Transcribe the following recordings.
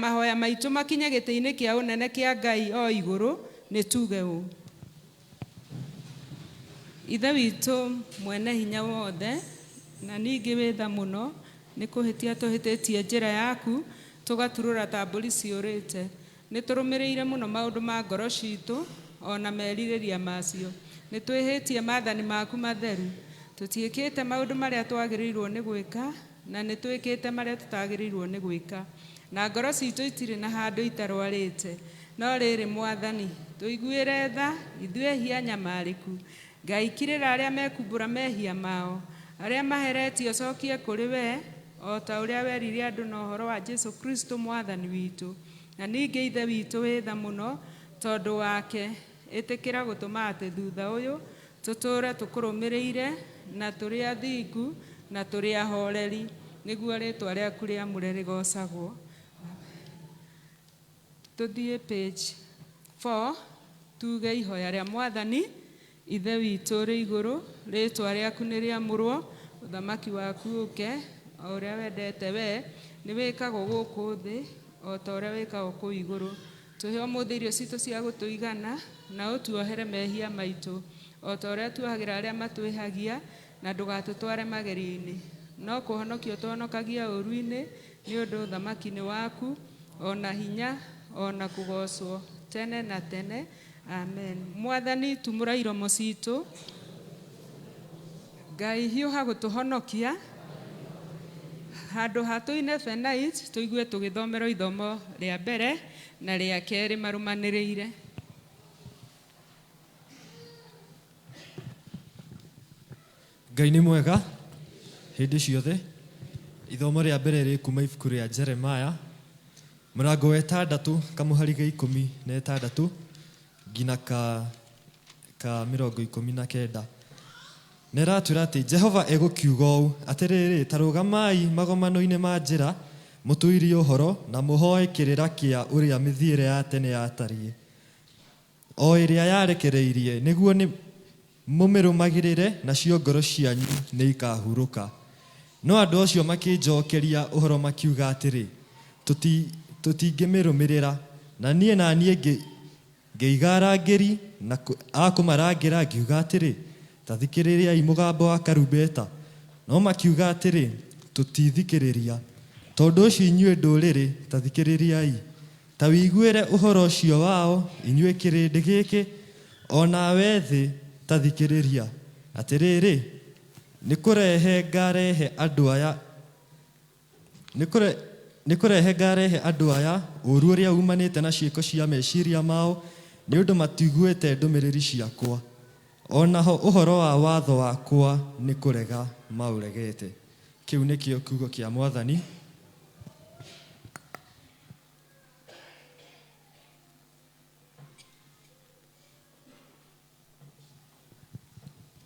mahoya maitũ makinye gĩtĩ-inĩ kĩa ũnene kĩa Ngai o igũrũ, nĩ tuge ũũ. Ithe witũ mwene hinya wothe, na ningĩ wĩtha mũno, nĩ kũhĩtia tũhĩtĩtie njĩra yaku, tũgaturũra ta mbũri ciũrĩte. Nĩ tũrũmĩrĩire mũno maũndũ ma ngoro citũ, ona merirĩria macio. Nĩ twĩhĩtie maathani maku matheru. Tũtiĩkĩte maũndũ marĩa twagĩrĩirwo nĩ gwĩka, na nĩ twĩkĩte marĩa tũtagĩrĩirwo nĩ gwĩka. Na ngoro citũ itirĩ na handũ itarwarĩte. No rĩrĩ Mwathani, tũiguĩre tha, ithuĩ ehia nyamarĩku. Ngai kirĩra arĩa mekumbũra mehia mao, arĩa maheretio cokie kũrĩ we, o ta ũrĩa werire andũ na ũhoro wa Jesu Kristo Mwathani witũ. Na ningĩ Ithe witũ wĩtha mũno, tondũ wake, ĩtĩkĩra gũtũma atĩ thutha ũyũ, tũtũũre tũkũrũmĩrĩire, na tũrĩ athingu, na tũrĩ ahoreri, nĩguo rĩĩtwa rĩaku rĩamũre rĩgocagwo. Tũthiĩ page 4, tuge ihoya rĩa Mwathani. Ithe witũ ũrĩ igũrũ, rĩĩtwa rĩaku nĩ rĩamũrwo, ũthamaki waku ũke, o ũrĩa wendete we, nĩ wĩkagwo gũkũ thĩ, o ta ũrĩa wĩkagwo kũu igũrũ. Tũhe ũmũthĩ irio citũ cia gũtũigana, na ũtuohere mehia maitũ, o ta ũrĩa tuohagĩra arĩa matwĩhagia, na ndũgatũtware magerio-inĩ. No kũhonokia ũtũhonokagia ũũru-inĩ, nĩ ũndũ ũthamaki nĩ waku, ona hinya, ona kũgocwo tene na tene. Amen. Mwathani tumũra iromo citũ. Ngai hiũha gũtũhonokia. Handũ hatũine benait, tũigue tũgĩthomerwo ithomo rĩa mbere na rĩa kerĩ marũmanĩrĩire. Ngai nĩ mwega hĩndĩ ciothe. Ithomo rĩa mbere rĩ kuma ibuku rĩa Jeremaya, mũrango wa 6 kamũhari ga 16 nginya ka 19. Nĩratwĩra atĩ Jehova egũkiuga ũũ, atĩrĩrĩ, ta rũgamai magomano-inĩ ma njĩra, mũtũirie ũhoro na mũhoe kĩrĩra kĩa ũrĩa mĩthiĩre ya tene yatariĩ, o ĩrĩa yarekereirie, nĩguo nĩ mũmĩrũmagĩrĩre, nacio ngoro cianyu nĩ ikahurũka. No andũ acio makĩnjokeria ũhoro makiuga atĩrĩ, tũtingĩmĩrũmĩrĩra. Na niĩ ngĩiga arangĩri, na akũmarangĩra ngiuga atĩrĩ, ta thikĩrĩriai mũgambo wa karumbeta. No makiuga atĩrĩ, tũtithikĩrĩria. Tondũ ũcio inyuĩ ndũrĩrĩ, ta thikĩrĩriai. Ta wĩiguĩre ũhoro ũcio wao, inyuĩ kĩrĩndĩ gĩkĩ, o nawe thĩ, ta thikĩrĩria. Atĩrĩrĩ, nĩ kũrehe ngarehe andũ aya ũũru ũrĩa umanĩte na ciĩko cia meciria mao, nĩ ũndũ matiguĩte ndũmĩrĩri ciakwa. Onaho ũhoro wa watho wakwa nĩ kũrega maũregete. Kĩu nĩkĩo kiugo kĩa Mwathani.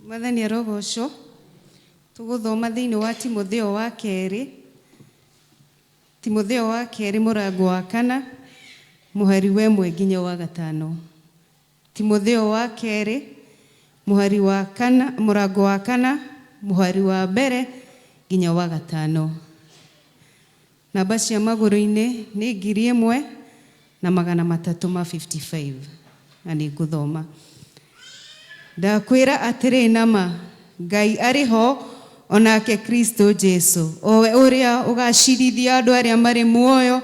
Mwathani arogocwo. Tũgũthoma thĩinĩ wa Timotheo wa kerĩ. Timotheo wa kerĩ mũrango wa 4, mũhari wa 1 nginya wa 5. Timotheo wa kerĩ mũrango wa 4, mũhari wa 1 nginya wa 5. Namba cia magũrũ-inĩ nĩ 1355. Na nĩ ngũthoma. Ndakwĩra atĩrĩ nama, Ngai arĩ ho, onake Kristo Jesu, owe ũrĩa ũgacirithia andũ arĩa marĩ muoyo,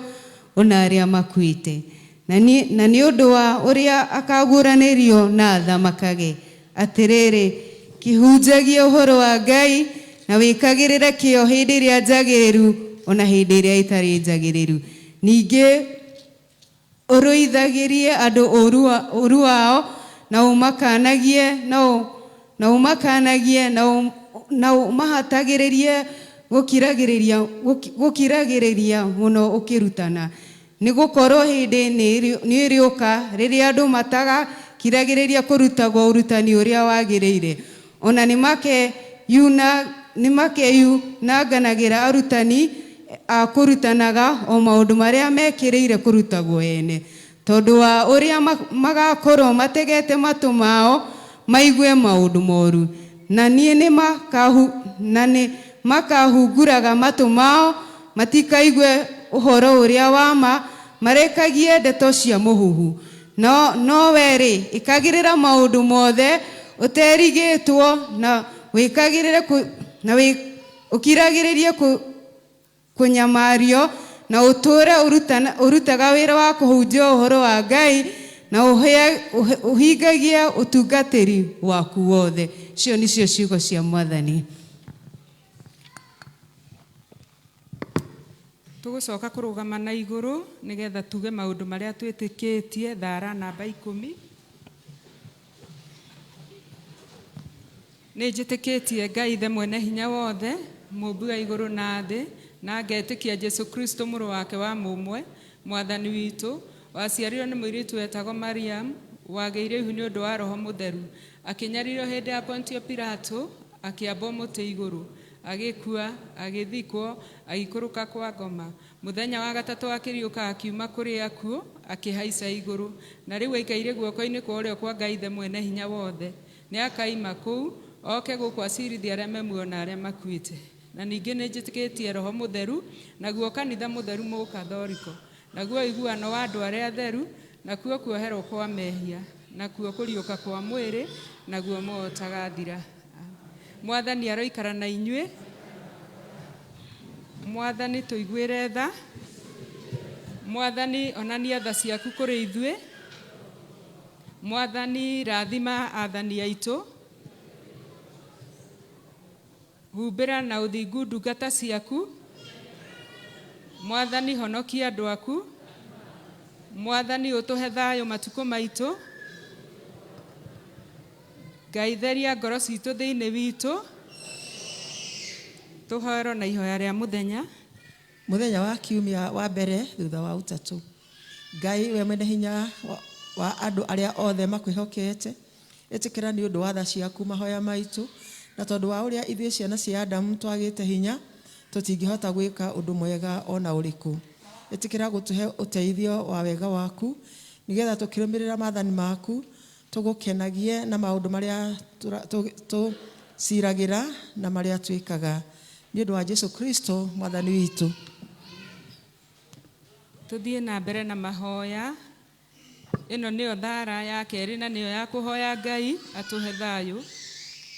ona arĩa makuĩte. Na nĩ ũndũ wa ũrĩa akaguũranĩrio na athamakage. Atĩrĩrĩ, kĩhunjagie ũhoro wa Ngai, na wĩkagĩrĩre kĩo hĩndĩ ĩrĩa njagĩrĩru, ona hĩndĩ ĩrĩa ĩtarĩ njagĩrĩru. Ningĩ ũrũithagĩrie andũ ũũru wao, na ũmakanagie na ũmahatagĩrĩrie gũkiragĩrĩria mũno ũkĩrutana. Nĩ gũkorwo hĩndĩ nĩ ĩrĩũka rĩrĩa andũ matagakiragĩrĩria kũrutagwo ũrutani ũrĩa wagĩrĩire. Ona nĩmakeyunanganagĩra arutani a kũrutanaga o maũndũ marĩa mekĩrĩire kũrutagwo ene. Tondũ wa ũrĩa magakorwo mategete matũ mao maigue maũndũ moru. Na nĩ makahunguraga matũ mao matikaigue ũhoro ũrĩa wa ma, marekagie ndeto cia mũhuhu no weri ikagirira maundu mothe uterigitwo na wikagirire ukiragiririe kunyamario na uture urutaga wira wa kuhunjia uhoro wa Ngai na uhingagie utungatiri waku wothe. Cio nicio ciugo cia Mwathani. Tugucoka kurugama na iguru nigetha tuge maundu maria twitikitie thara namba 10. Nijitikitie Ngai the mwene hinya wothe mumbi wa iguru na thi na ngetikia Jesu Kristo muru wake wa mumwe mwathani witu waciarirwo ni muiritu wetagwo Mariam wageire ihu ni undu wa roho mutheru akinyarirwo hindi ya Pontio Pilato akiambwo muti iguru agikua agithikwo agikuruka kwa ngoma muthenya wa gatatu akiriuka akiuma kuri akuo akihaica iguru na riu aikaire guoko-ini kwa urio kwa Ngai the mwene hinya wothe ni akaima kuu oke guku acirithia aria memuona aria makuite na ningi nijitikitie roho mutheru naguo kanitha mutheru mukathoriko naguo iguano wa andu aria theru nakuo kuoherwo kwa mehia nakuo kuriuka kwa mwiri naguo motagathira. Mwathani aroikara na inyue. Mwathani tuiguire tha. Mwathani onania tha ciaku kuri ithue. Mwathani rathima athani aitu. Humbira na uthingu ndungata ciaku. Mwathani honokia andu aku. Mwathani utuhe thayo matuko maitu. Ngai theria ngoro citu thiini witu. Tuhoerwo na ihoya ria muthenya wa kiumia wa mbere thutha wa utatu. Ngai we mwene hinya wa andu aria othe makwihokete itikira ni undu wa tha ciaku mahoya maitu na tondu wa uria ithue ciana cia Adamu twagite hinya tutingihota gwika undu mwega ona uriku. Itikira gutuhe uteithio wa wega waku nigetha tukirumirira maathani maku tugukenagie na maundu maria tuciragira na maria twikaga ni undu wa Jesu Kristo mwathani witu. Tuthie na mbere na mahoya. Ino niyo thara ya keri na niyo ya kuhoya Ngai atuhe thayo.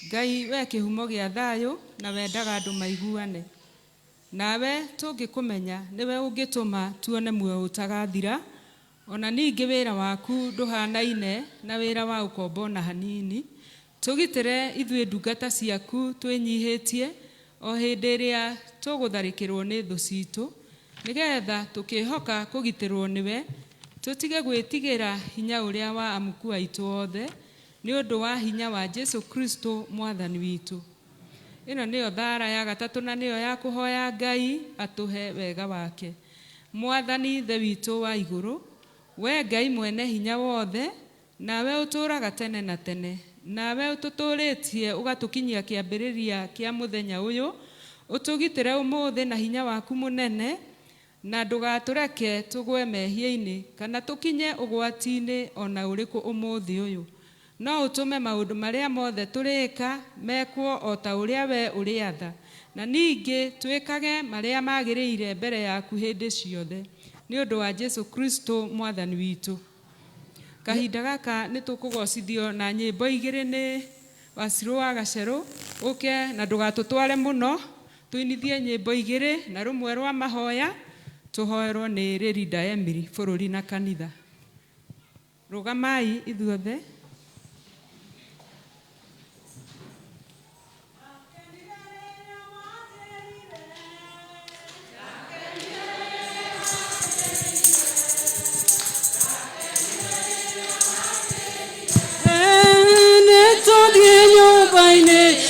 Ngai we kihumo gia thayo na wendaga andu maiguane. Nawe tungikumenya niwe ungituma tuone muoyo utagathira. Ona ningi wira waku nduhanaine na wira wa ukombo na hanini. Tugitire ithue ndungata ciaku twinyihitie o hindi iria tugutharikirwo ni thu citu nigetha tukihoka kugitirwo niwe tutige gwitigira hinya uria wa amuku aitu othe ni undu wa hinya wa Jesu Kristo mwathani witu. Ino niyo thara ya gatatu na niyo ya kuhoya Ngai atuhe wega wake. Mwathani the witu wa iguru we Ngai mwene hinya wothe nawe uturaga tene na tene nawe ututuritie ugatukinyia kiambiriria kia muthenya uyu utugitire umuthi na hinya waku munene na ndugatureke tugwe mehia-ini kana tukinye ugwati-ini ona uriku umuthi uyu no utume maundu maria mothe turika mekwo o ta uria we uriatha na ningi twikage maria magiriire mbere yaku hindi ciothe ni undu wa Jesu Kristo mwathani witu. Kahinda gaka nitukugocithio na nyimbo igiri ni Wasiru wa Gaceru uke na ndugatutware muno tuinithie nyimbo igiri na rumwe rwa mahoya tuhoerwo ni Rida Emily bururi na kanitha. Rugamai ithuothe. Viene,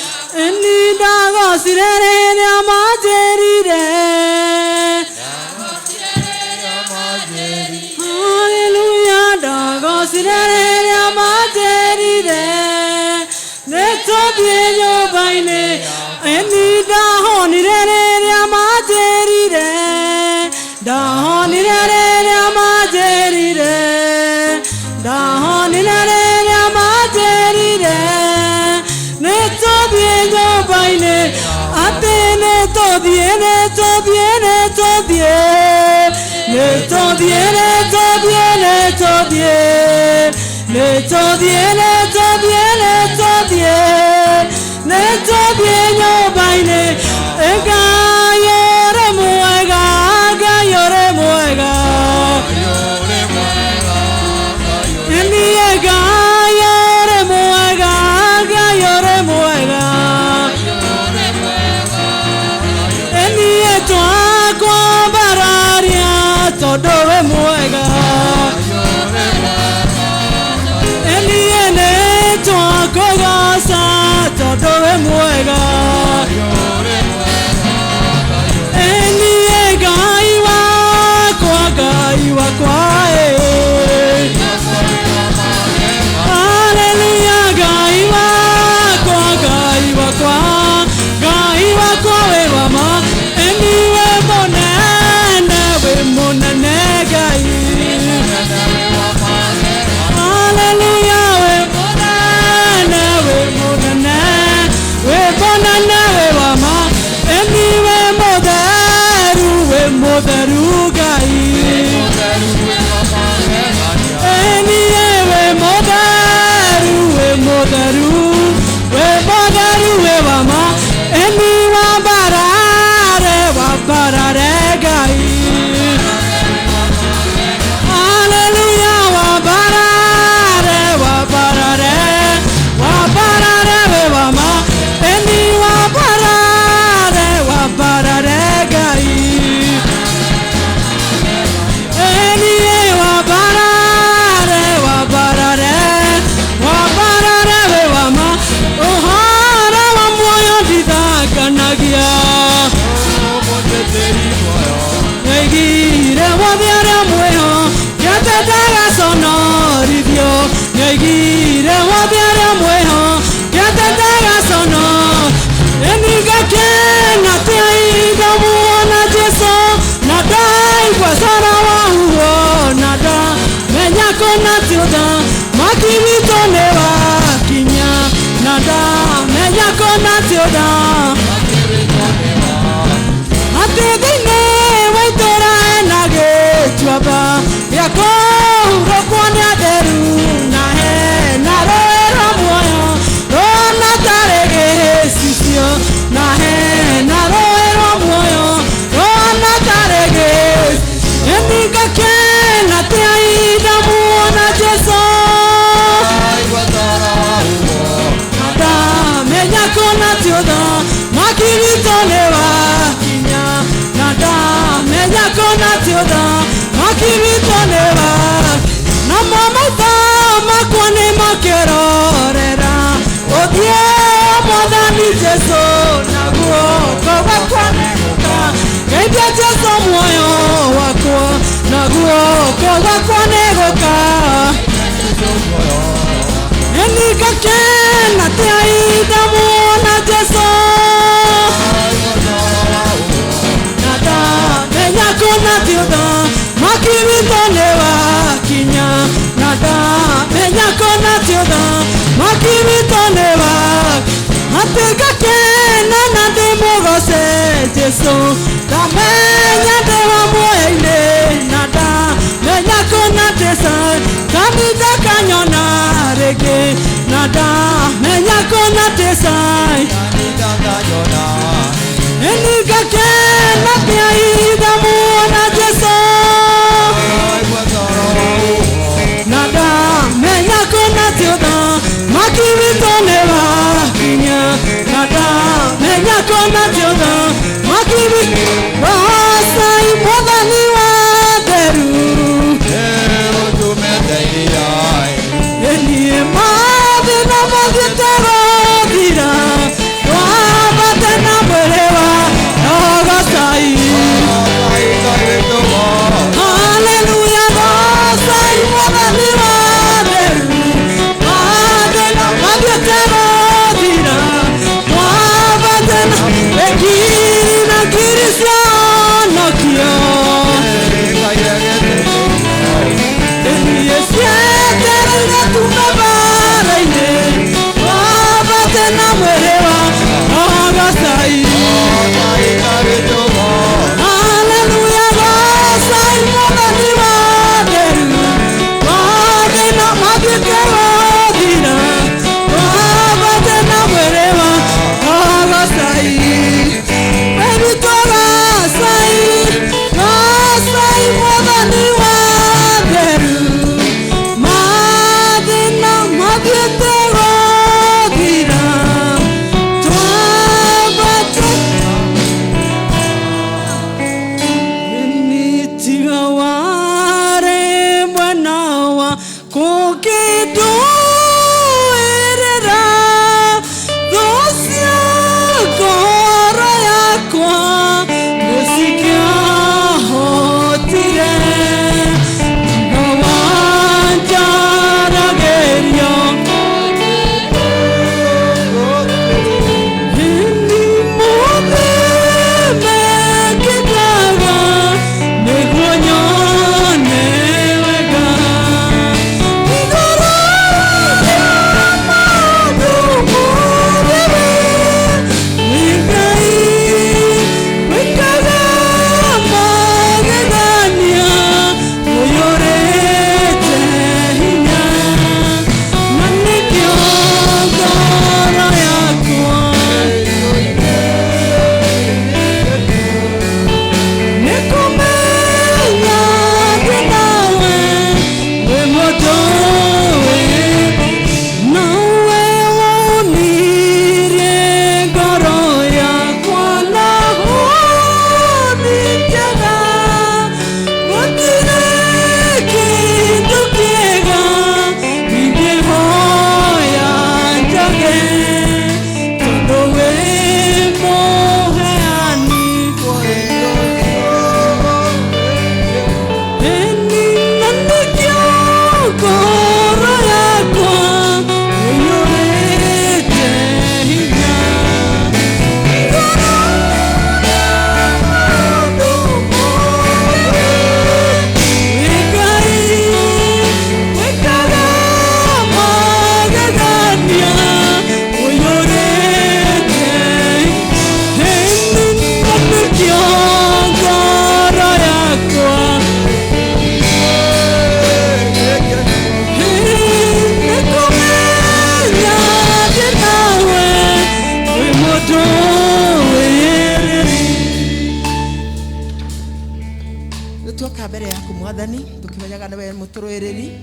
tukimenyaga niwe muturwiriri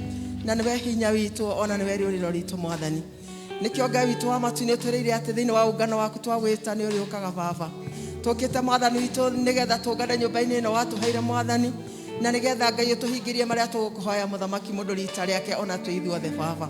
na niwe hinya witu ona niwe riuriro ritu mwathani nikio Ngai witu wa matu ni utwirire ati thiini wa ungano waku twagwita ni uri ukaga baba tukite mwathani witu nigetha tungane nyumba-ini ino watuheire mwathani na nigetha Ngai utuhingirie maria tugukuhoya muthamaki mundu rita riake ona tu ithuothe baba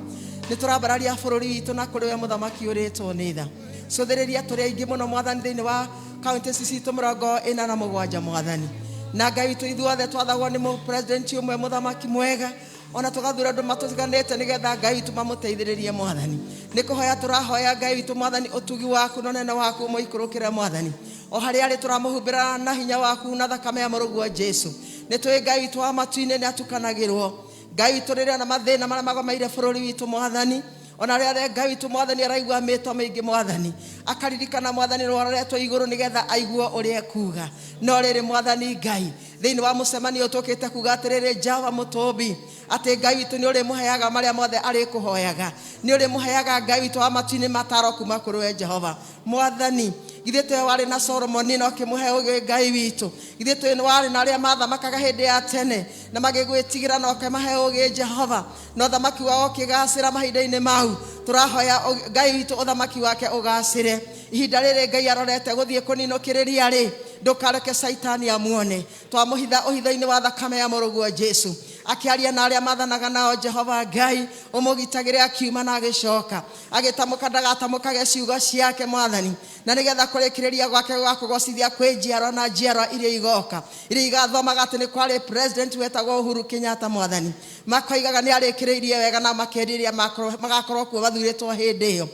ni turambararia bururi witu na kuri we muthamaki uritwo ni tha cuthiriria turi aingi muno mwathani thiini wa county citu 47 mwathani na Ngai witu ithuothe twathagwo ni mu president umwe muthamaki mwega ona tugathura andu matutiganite nigetha Ngai witu mamuteithiririe mwathani nikuhoya turahoya Ngai witu mwathani utugi waku no nene waku muikurukire mwathani o hari ari turamuhumbira na hinya waku na thakame ya murugu Jesu nitwe Ngai witu wa matu-ini ni atukanagirwo Ngai witu riria na mathina maria magomeire bururi witu mwathani ona riria Ngai witu mwathani araigua mito maingi mwathani akaririkana mwathani rwaretwo iguru nigetha aiguo uria kuga no riri mwathani Ngai thiini wa mucemanio tukite kuga atiriri Java mutumbi ati Ngai witu ni uri muheaga maria mothe ari kuhoyaga ni uri muheaga Ngai witu wa matu-ini mataro kuma kuri we Jehova mwathani githĩ twe wari na Solomon no kimuhe ugi Ngai witu githĩ twe wari na aria mathamakaga hindi ya tene na magigwitigira no kimahe ugi Jehova no thamaki wao kigacira mahinda-ini mau turahoya Ngai witu uthamaki wake ugacire ihinda riri Ngai arorete guthie kuninukiriria ri ndukareke saitani amuone twamuhitha uhitho-ini wa thakame ya murugu Jesu akiaria na aria mathanaga nao Jehova Ngai umugitagire akiuma na agicoka agitamuka ndagatamukage ciugo ciake mwathani na nigetha kurikiriria gwake gwakugocithia kwi njiarwa na njiarwa iria igoka iria igathomaga ati ni kwari president wetagwo Uhuru Kenyatta mwathani makoigaga ni arikiriirie wega na makeriria magakorwo kuo bathuritwo hindi iyo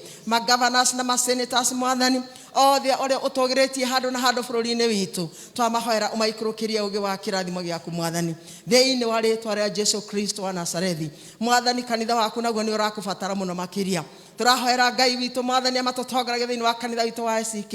governors na ma senators mwathani othe ore utogiritie handu na handu bururi-ini witu twamahoera umaikurukirie ugi wa kirathimo giaku mwathani thiini wa ritwa ria Jesu Kristo wa Nazarethi mwathani kanitha waku naguo ni urakubatara muno makiria turahoera Ngai witu mwathani amatotongoragia thiini wa kanitha witu wa SK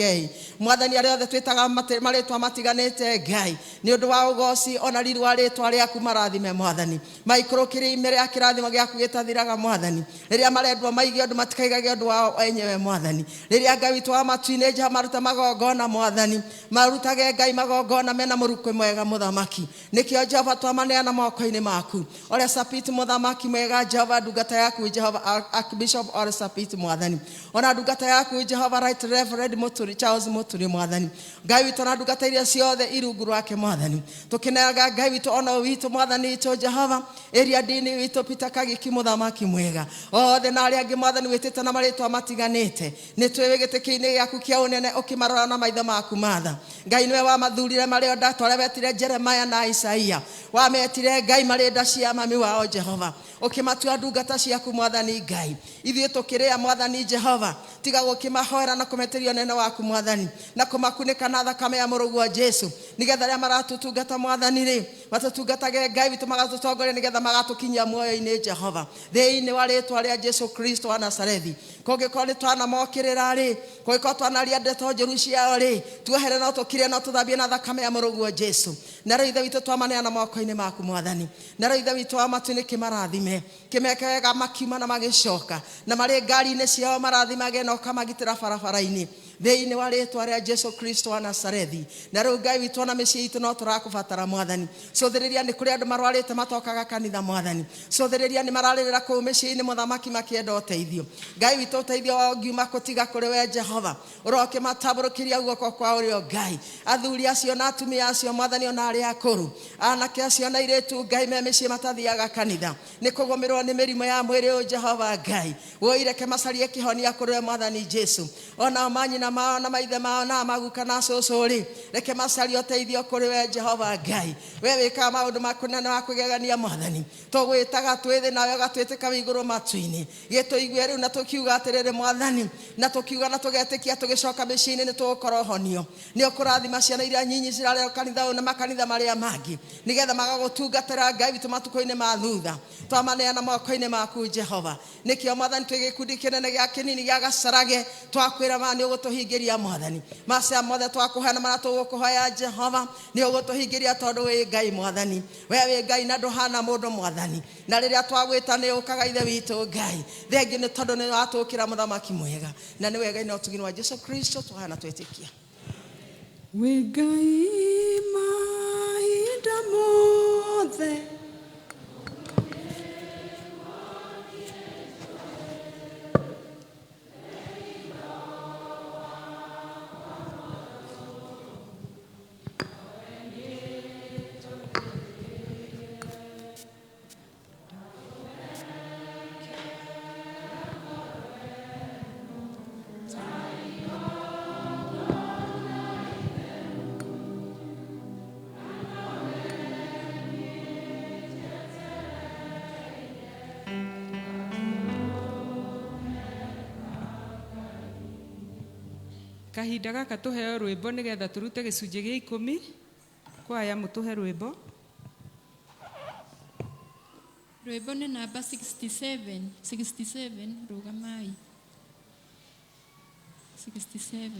mwathani aria othe twitaga maritwa matiganite Ngai ni undu wa ugoci ona riri wa ritwa riaku marathime mwathani maikurukirie imere ya kirathimo giaku gitathiraga mwathani riria marendwo maige undu matikaigage undu wao enyewe mwathani riria Ngai witu wa matu-ini Jeha maruta magongona mwathani marutage Ngai magongona mena muruko mwega muthamaki nikio Jehova twamaneana moko-ini maku ore sapit muthamaki mwega Jehova ndungata yaku Jehova Archbishop ore sapit mwathani ona ndungata yaku Jehova Right Reverend Muturi Charles Muturi mwathani Ngai witu na ndungata iria ciothe irungu rwake mwathani tukineaga Ngai witu ona witu mwathani witu Jehova area dini witu Peter Kagiki muthamaki mwega othe na aria angi mwathani witite na maritwa matiganite nitwe gitiki-ini giaku kia unene ukimarora na maitho maku matha Ngai niwe wa mathurire mario ndatware wetire Jeremiah na Isaia wametire Ngai marenda cia mami wao Jehova ukimatua ndungata ciaku mwathani Ngai ithuĩ tukiria mwathani Jehova tiga gukimahoera na kumeteria neno waku mwathani na kumakunika na thakame ya murugu wa Jesu nigetha ria maratutungata mwathani ri matutungatage Ngai witu magatutongoria nigetha magatukinyia muoyo-ini Jehova thiini wa ritwa ria Jesu Kristo wa Nazarethi kungĩkorwo nĩ twanamokĩrĩra rĩ kungĩkorwo twanaria ndeto njũru ciao rĩ tuohere no tũkire no tũthambie na thakame ya mũrũgu wa Jesu na rĩu ithe witũ twamaneana moko-inĩ maku mwathani na rĩu ithe witũ wa matu-inĩ kĩmarathime kĩmeke wega makiuma na magĩcoka na marĩ ngari-inĩ ciao marathimage na ũkamagitĩra barabara-inĩ thiini wa ritwa ria Jesu Kristo wa Nazarethi na rĩu Ngai witũ na mĩciĩ itũ no tũrakubatara mwathani cũthĩrĩria nĩ kũrĩ andũ marwarĩte matokaga kanitha mwathani cũthĩrĩria nĩ mararĩrĩra kũu mĩciĩ-inĩ mũthamaki makĩenda ũteithio Ngai witũ ũteithio wao ngiuma kũtiga kũrĩ we Jehova ũroke matabũrũkĩria guoko kwa ũrĩo Ngai athuri acio na atumia acio mwathani ona arĩa akũrũ anake acio na airĩtu Ngai me mĩciĩ matathiaga kanitha nĩ kũgũmĩrwo nĩ mĩrimũ ya mwĩrĩ ũyũ Jehova Ngai woireke macarie kĩhonia kũrĩ we mwathani Jesu ona manyina mao na maithe mao na maguka na cũcũ-rĩ reke macarie ũteithio kũrĩ we Jehova Ngai we wĩkaga maũndũ makunene wa kũgegania mwathani tũgwĩtaga twĩthĩ nawe ũgatwĩtĩka wĩ igũrũ matu-inĩ gĩtũigue rĩu na tũkiuga atĩrĩrĩ mwathani na tũkiuga na tũgetĩkia tũgĩcoka mĩciĩ-inĩ nĩ tũgũkorwo honio nĩ ũkũrathima ciana iria nyinyi cirarerwo kanitha ũyũ na makanitha marĩa mangĩ nĩgetha magagũtungatĩra Ngai witũ matukũ-inĩ ma thutha twamaneana moko-inĩ maku Jehova nĩkĩo mwathani twĩ gĩkundi kĩnene gĩa kĩnini gĩa gacarage twakwĩra ma nĩ ũgũtũhingĩria mwathani macia mothe twakũheana marĩa tũgũkũhoya Jehova nĩ ũgũtũhingĩria tondũ wĩ Ngai mwathani we wĩ Ngai na ndũhana mũndũ mwathani na rĩrĩa twagwĩta nĩ ũkaga ithe witũ Ngai thengiũ nĩ tondũ nĩ watũkĩra mũthamaki mwega na nĩ wega na ũtugini wa Jesu Kristo twahana twĩtĩkia wĩ Ngai mahinda mothe Kahinda gaka tuheo rwimbo nigetha turute gicunji gia 10 kwaya mutuhe rwimbo. Rwimbo ni namba 67 rugamai 67.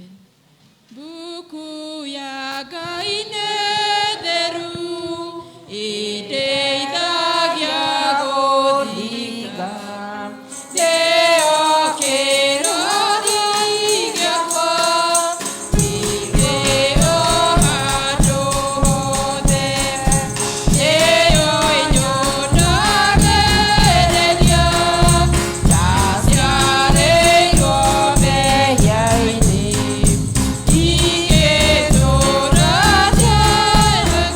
Buku ya Ngai nĩ theru ĩndeithagia gũthinga ndĩo kĩrũthi gĩakwa ingĩo handũ hothe nĩyo ĩnyonagĩrĩria ndaciarĩirwo mehia-inĩ ingĩtũũra njenagia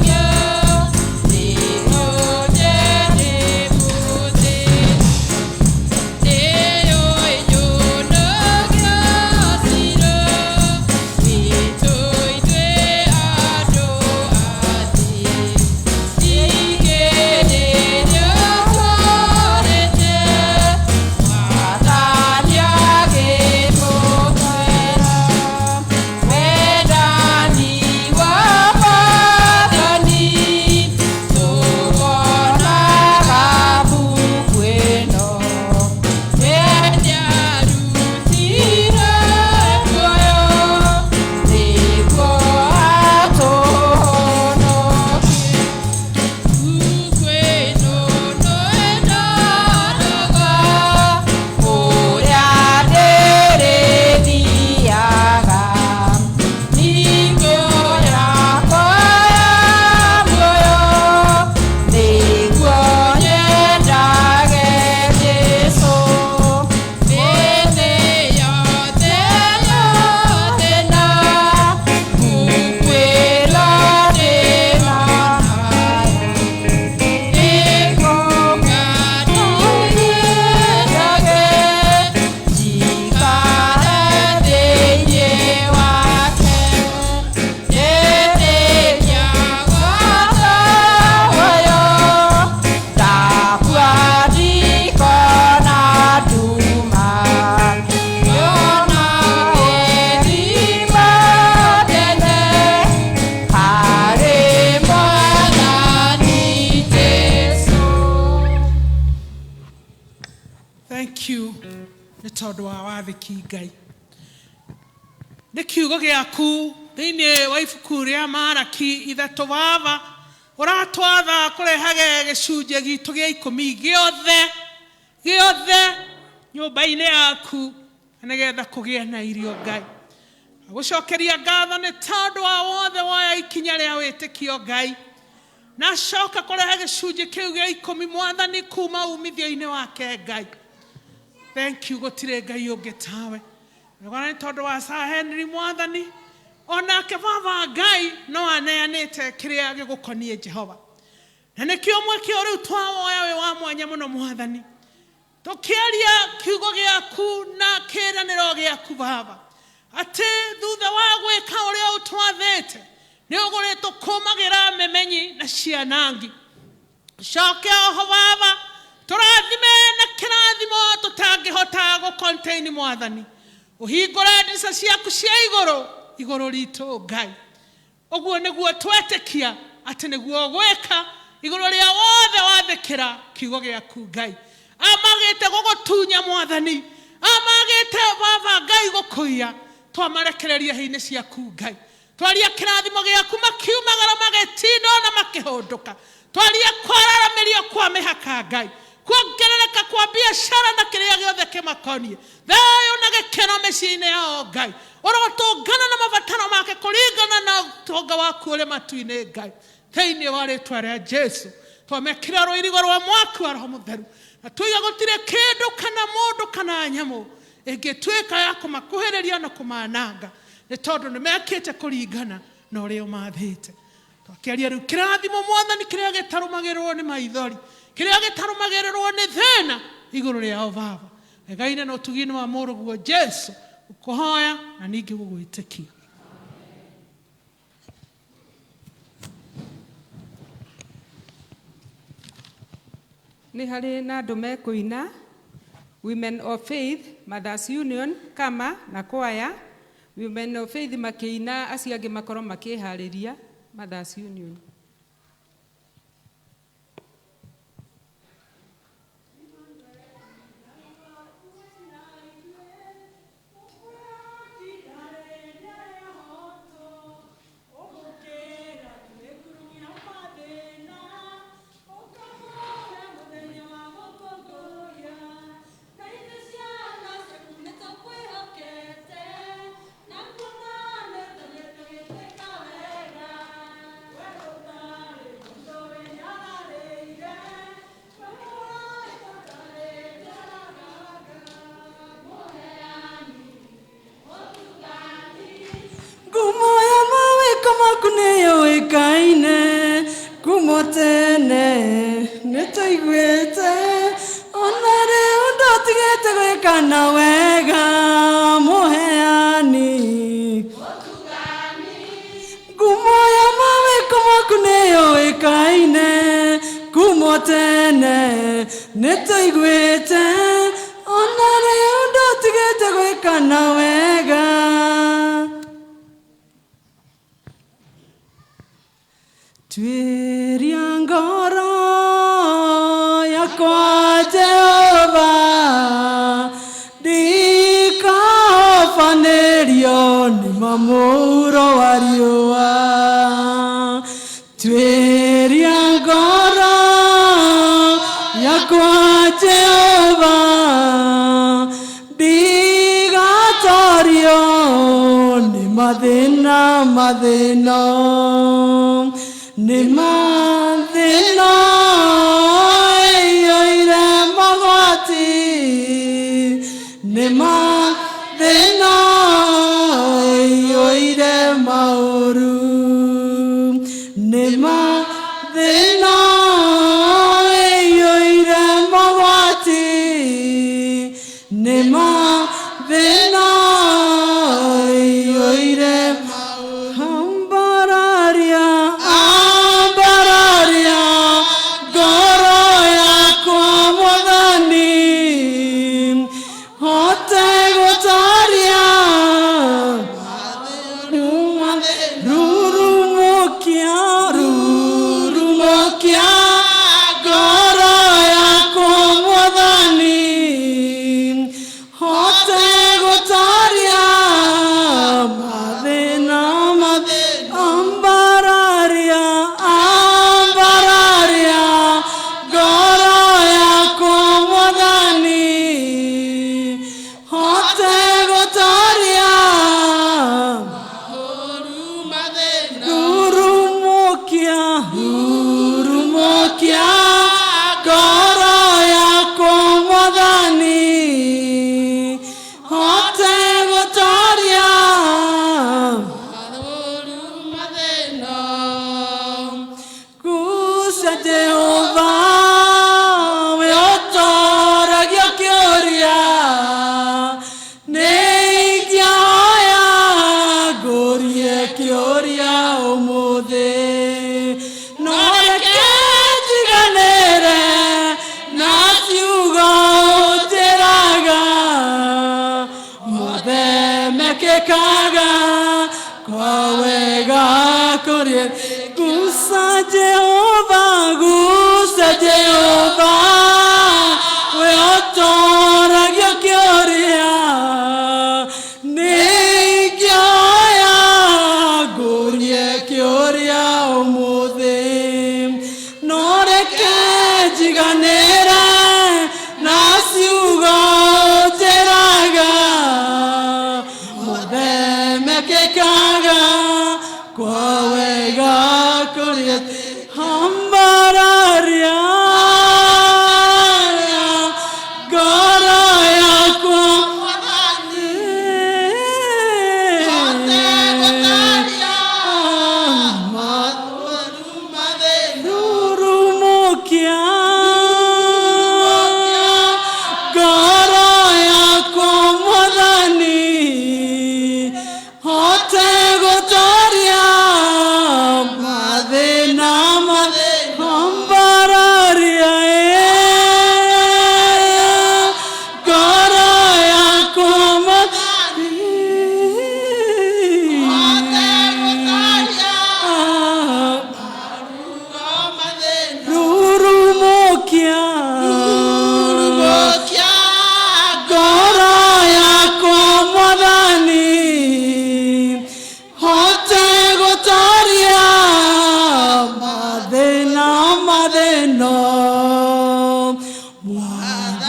tondu wa wathiki Ngai. Nĩ kiugo gĩaku thĩinĩ wa ibuku rĩa Malaki ithatu baba ũratwatha kũrehage gĩcunjĩ gitũ gĩa 10 gĩothe nyũmba-inĩ yaku nĩgetha kũgĩa na irio Ngai. Gũcokeria ngatho nĩ tondũ wa wothe woya ikinya rĩa wĩtĩkio Ngai. Na coka kũrehe gĩcunjĩ kĩu gĩa 10 Mwathani kuma umithio-inĩ wake Ngai. Thank you gũtirĩ Ngai ũngĩ tawe. Nĩ tondũ wa Sir Henry Mwathani onake baba Ngai no aneanĩte kĩrĩa gĩgũkoniĩ Jehova. Na nĩkĩo mwekio rĩu twawoya wĩ wa mwanya mũno Mwathani. Tũkĩaria kiugo gĩaku na kĩĩranĩro gĩaku baba. Atĩ thutha wa gwĩka ũrĩa ũtwathĩte nĩ ũgũrĩtwo kũmagĩra memenyi na cianangi. Coke oho baba tũrathime na kĩrathimo tũtangĩhota gũ-contain Mwathani. Ũhingũre ndirica ciaku cia igũrũ ritũ Ngai. Ũguo nĩguo twetĩkia atĩ nĩguo gwĩka igũrũ rĩa wothe wathĩkĩra kiugo gĩaku Ngai. Amagĩte gũgũtunya Mwathani, amagĩte baba Ngai gũkũiya, twamarekereria hĩ-inĩ ciaku Ngai. Twaria kĩrathimo gĩaku makiumagara magĩtinda na makĩhũndũka. Twaria kwararamĩrio kwa mĩhaka Ngai. Kuongerereka kwa biashara na kĩrĩa gĩothe kĩmakoniĩ. Thayũ na gĩkeno mĩciĩ-inĩ yao Ngai. Ũrotũngana na mabataro make kũringana na ũtonga waku ũrĩ matu-inĩ Ngai. Thĩinĩ wa rĩĩtwa rĩa Jesũ twamekĩra rũirigo rwa mwaki wa Roho Mũtheru. Na tuiga gũtirĩ kĩndũ kana mũndũ kana nyamũ ĩngĩtuĩka ya kũmakuhĩrĩria na kũmananga. Nĩ tondũ nĩmekĩte kũringana na ũrĩa ũmathĩte. Twakĩaria rĩu kĩrathimo Mwathani kĩrĩa gĩtarũmagĩrĩrwo nĩ maithori, kĩrĩa gĩtarũmagĩrĩrwo nĩ thĩna igũrũ rĩao baba. Ngai na ũtugi-inĩ wa mũrũguo Jesũ ũkũhoya na ningĩ gũgwĩtĩkia. nĩ harĩ na andũ mekũina Women of Faith, Mothers Union, Kama na Kwaya. Women of Faith makĩina, acio angĩ makorwo makĩharĩria Mothers Union. Kumotene nitaiguite ona riu ndotigite gwikana wega muheani ngumo ya mawiko maku niyuikaine kumotene nitaiguite ona riu ndotigite gwikana wega Twiria ngoro yakwa Jehova ndikahobanĩrio nĩ mamũro wa riũa Twiria ngoro yakwa Jehova ndigatorio nĩ mathĩna Nimadino yoire magoti Nimadino yoire mauru Nimadino yoire magoti Nimadino yoire hambararia Gusa Jehova, we otora gyoria, nikyoya gorie kyoria umuthi, noreke jiganera nasiugo teraga, mudeme kekaga kwa wega.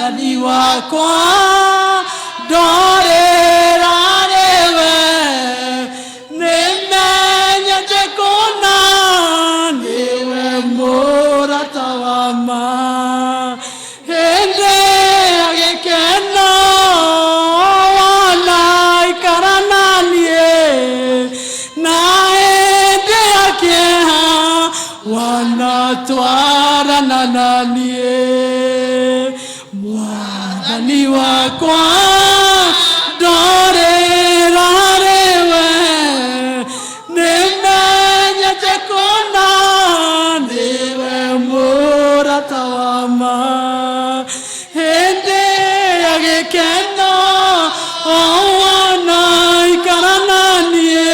Mwathani wakwa ndorera rĩwe nĩmenyete kũna nĩwe mũrata wa ma hĩndĩ ya gĩkeno wanaikara na niĩ na hĩndĩ ya kĩeha wanatwarana na niĩ Mwathani wakwa ndorera rĩwe nĩmenyete kũna nĩwe mũrata wa ma hĩndĩ ya gĩkeno wanaikara na niĩ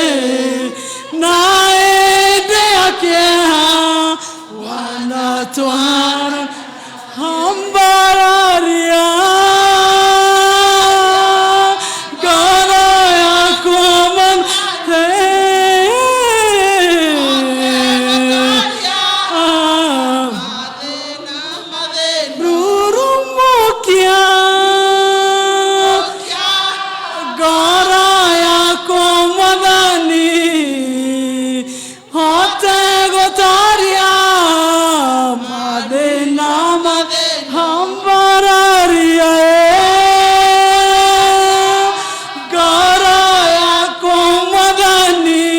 na hĩndĩ ya kĩeha wanatwarana hambararia ngoro yakwa rurumukia ngoro yakwa Mwathani hote gũtooria mathĩna hambararia ngoro yakwa Mwathani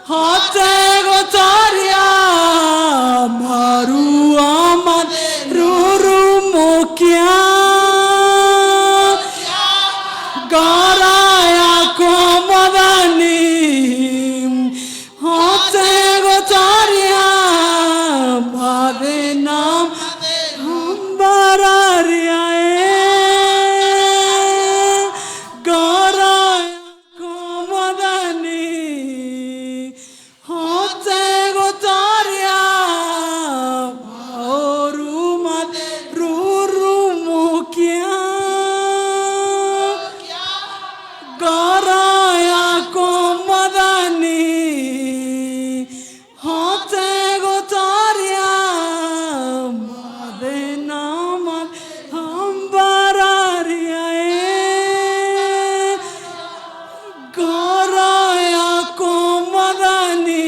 hote gũtooria maruo rurumukia ngoro yakwa Mwathani hote gũtooria mathĩna hambararia ngoro yakwa Mwathani hote gũtooria maũru rurumukia ngoro yakwa Mwathani hote gũtooria mathĩna hambararia ngoro yakwa Mwathani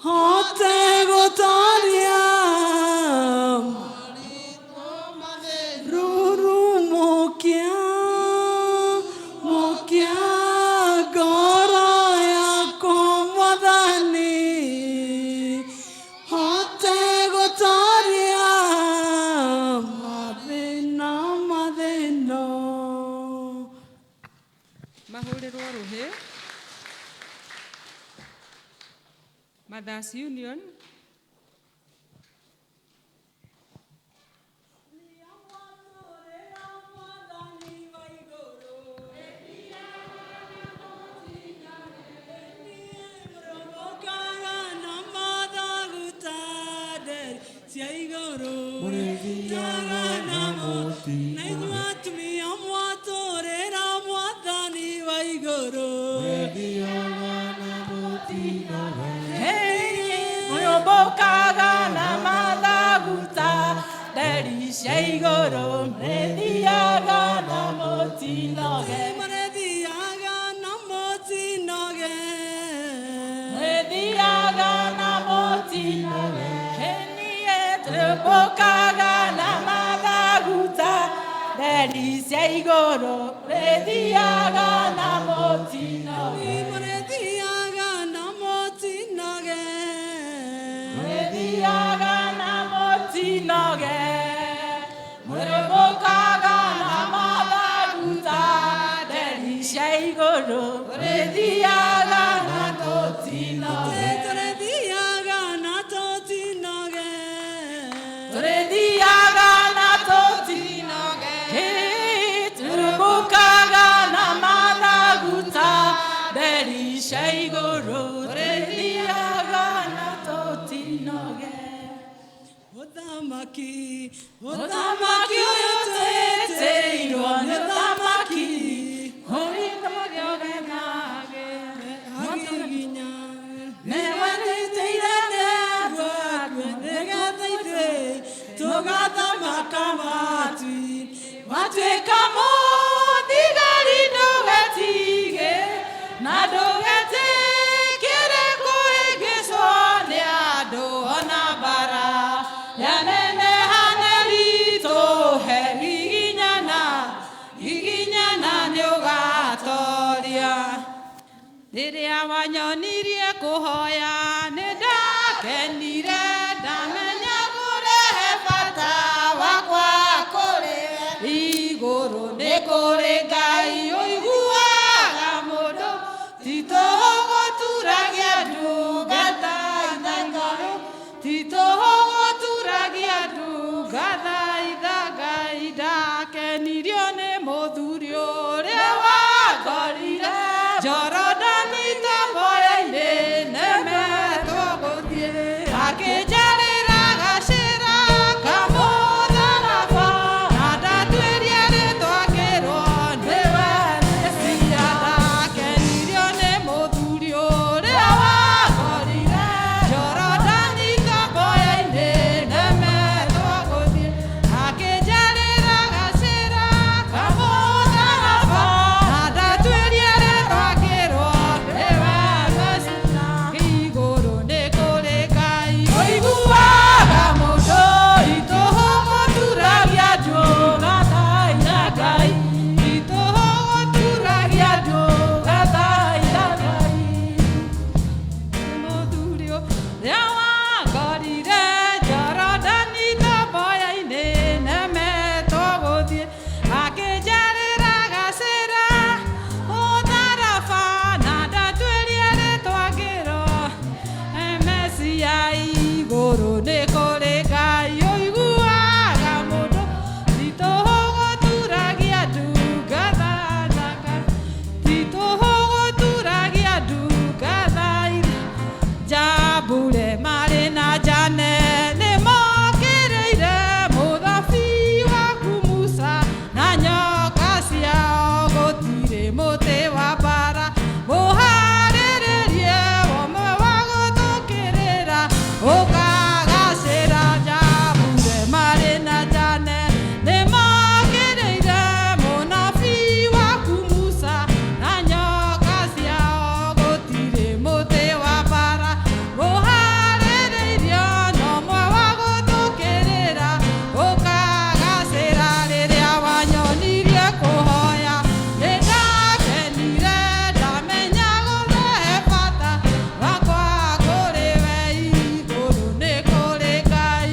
hote gũtooria rurumukia mukia ngoro yakwa Mwathani hote gũtooria mathĩna mahũrĩrwo rũhĩ Mothers Union Bokaga na mathaguta nderi cia igũrũ mũrĩthiaga na mũtinoge mũrĩthiaga na mũtinoge mũrĩthiaga na mũtinoge niĩ tũbokaga na mathaguta nderi cia igũrũ mũrĩthiaga na mũtinoge mũrĩthiaga na mũtinoge mũrĩthiaga na mũtinoge mũrĩbokaga na mathaguta nderi cia igũrũ mũrĩthiaga na tũtinoge tũrĩthiaga na tũtinoge tũrĩthiaga na tũtinoge tũrĩbokaga na mathaguta nderi cia igũrũ mũrĩthiaga na tũtinoge Uthamaki ũyũ twĩtĩirwo nĩ ũthamaki ũrĩtũgĩogenage hakinya nĩwe twĩtĩire nĩguo nĩgetha ithuĩ ũgathamaka matu-inĩ watuĩka mũthigari ndũgetige na ndũgetĩkĩre kũhĩngĩcwo nĩ andũ ona mbara yaneneha nĩ ritũhe hihinyana nĩ ũgatoria rĩrĩa wanyonirie kũhoya nĩ ndakenire ndamenya kũrehe bata wakwa kũrĩ igũrũ nĩ kũrĩ Ngai ũiguaga mũndũ titũhũ gũturagia ndungata ithangarũ titũhũ gũturagia ndungata ithangai ndakenirio nĩ mũthuri ũrĩa wangorire Jorodani tomboya-inĩ nemetwo gũthiĩ akĩnjarĩra gacĩra kamũtharaba na ndatuĩria rĩtwa ngĩrwo nĩwe Mesia ndakenirio nĩ mũthuri ũrĩa wangorire Jorodani tomboya-inĩ nemetwo gũthiĩ akĩnjarĩra gacĩra kamũtharaba na ndatuĩria rĩtwa ngĩrwo nĩwe Mesia igũrũ nĩ kũrĩ Ngai ũiguaga mũndũ itũhũ gũturagia ndungata ya Ngai itũhũ gũturagia ndungata ya Ngai mũthuri ũrĩa wangorire Jorodani tomboya-inĩ nemetwo gũthiĩ akĩnjarĩra gacĩra mũtharaba na ndatuĩria rĩtwa ngĩrwo Mesia igũrũ nĩ kũrĩ Ngai ũiguaga mũndũ titũhũ gũturagia ndungata ya Ngai titũhũ gũturagia ndungata njambure marĩ na njane nĩ mokĩrĩire mũthabi waku Musa na nyoka ciao gũtirĩ mũtĩ wa mbara mũharĩrĩrie ũmwe wa gũthũkĩrĩra ũkagacĩra njambure marĩ na njane nĩ mokĩrĩire mũnabi waku Musa na nyoka ciao gũtirĩ mũtĩ wa mbara mũharĩrĩirio nomwe wa gũthũkĩrĩra ũkagacĩra rĩrĩa wanyonirie kũhoya nĩ ndakenire ndamenya gũrehe bata wakwa kũrĩ we igũrũ nĩ kũrĩ Ngai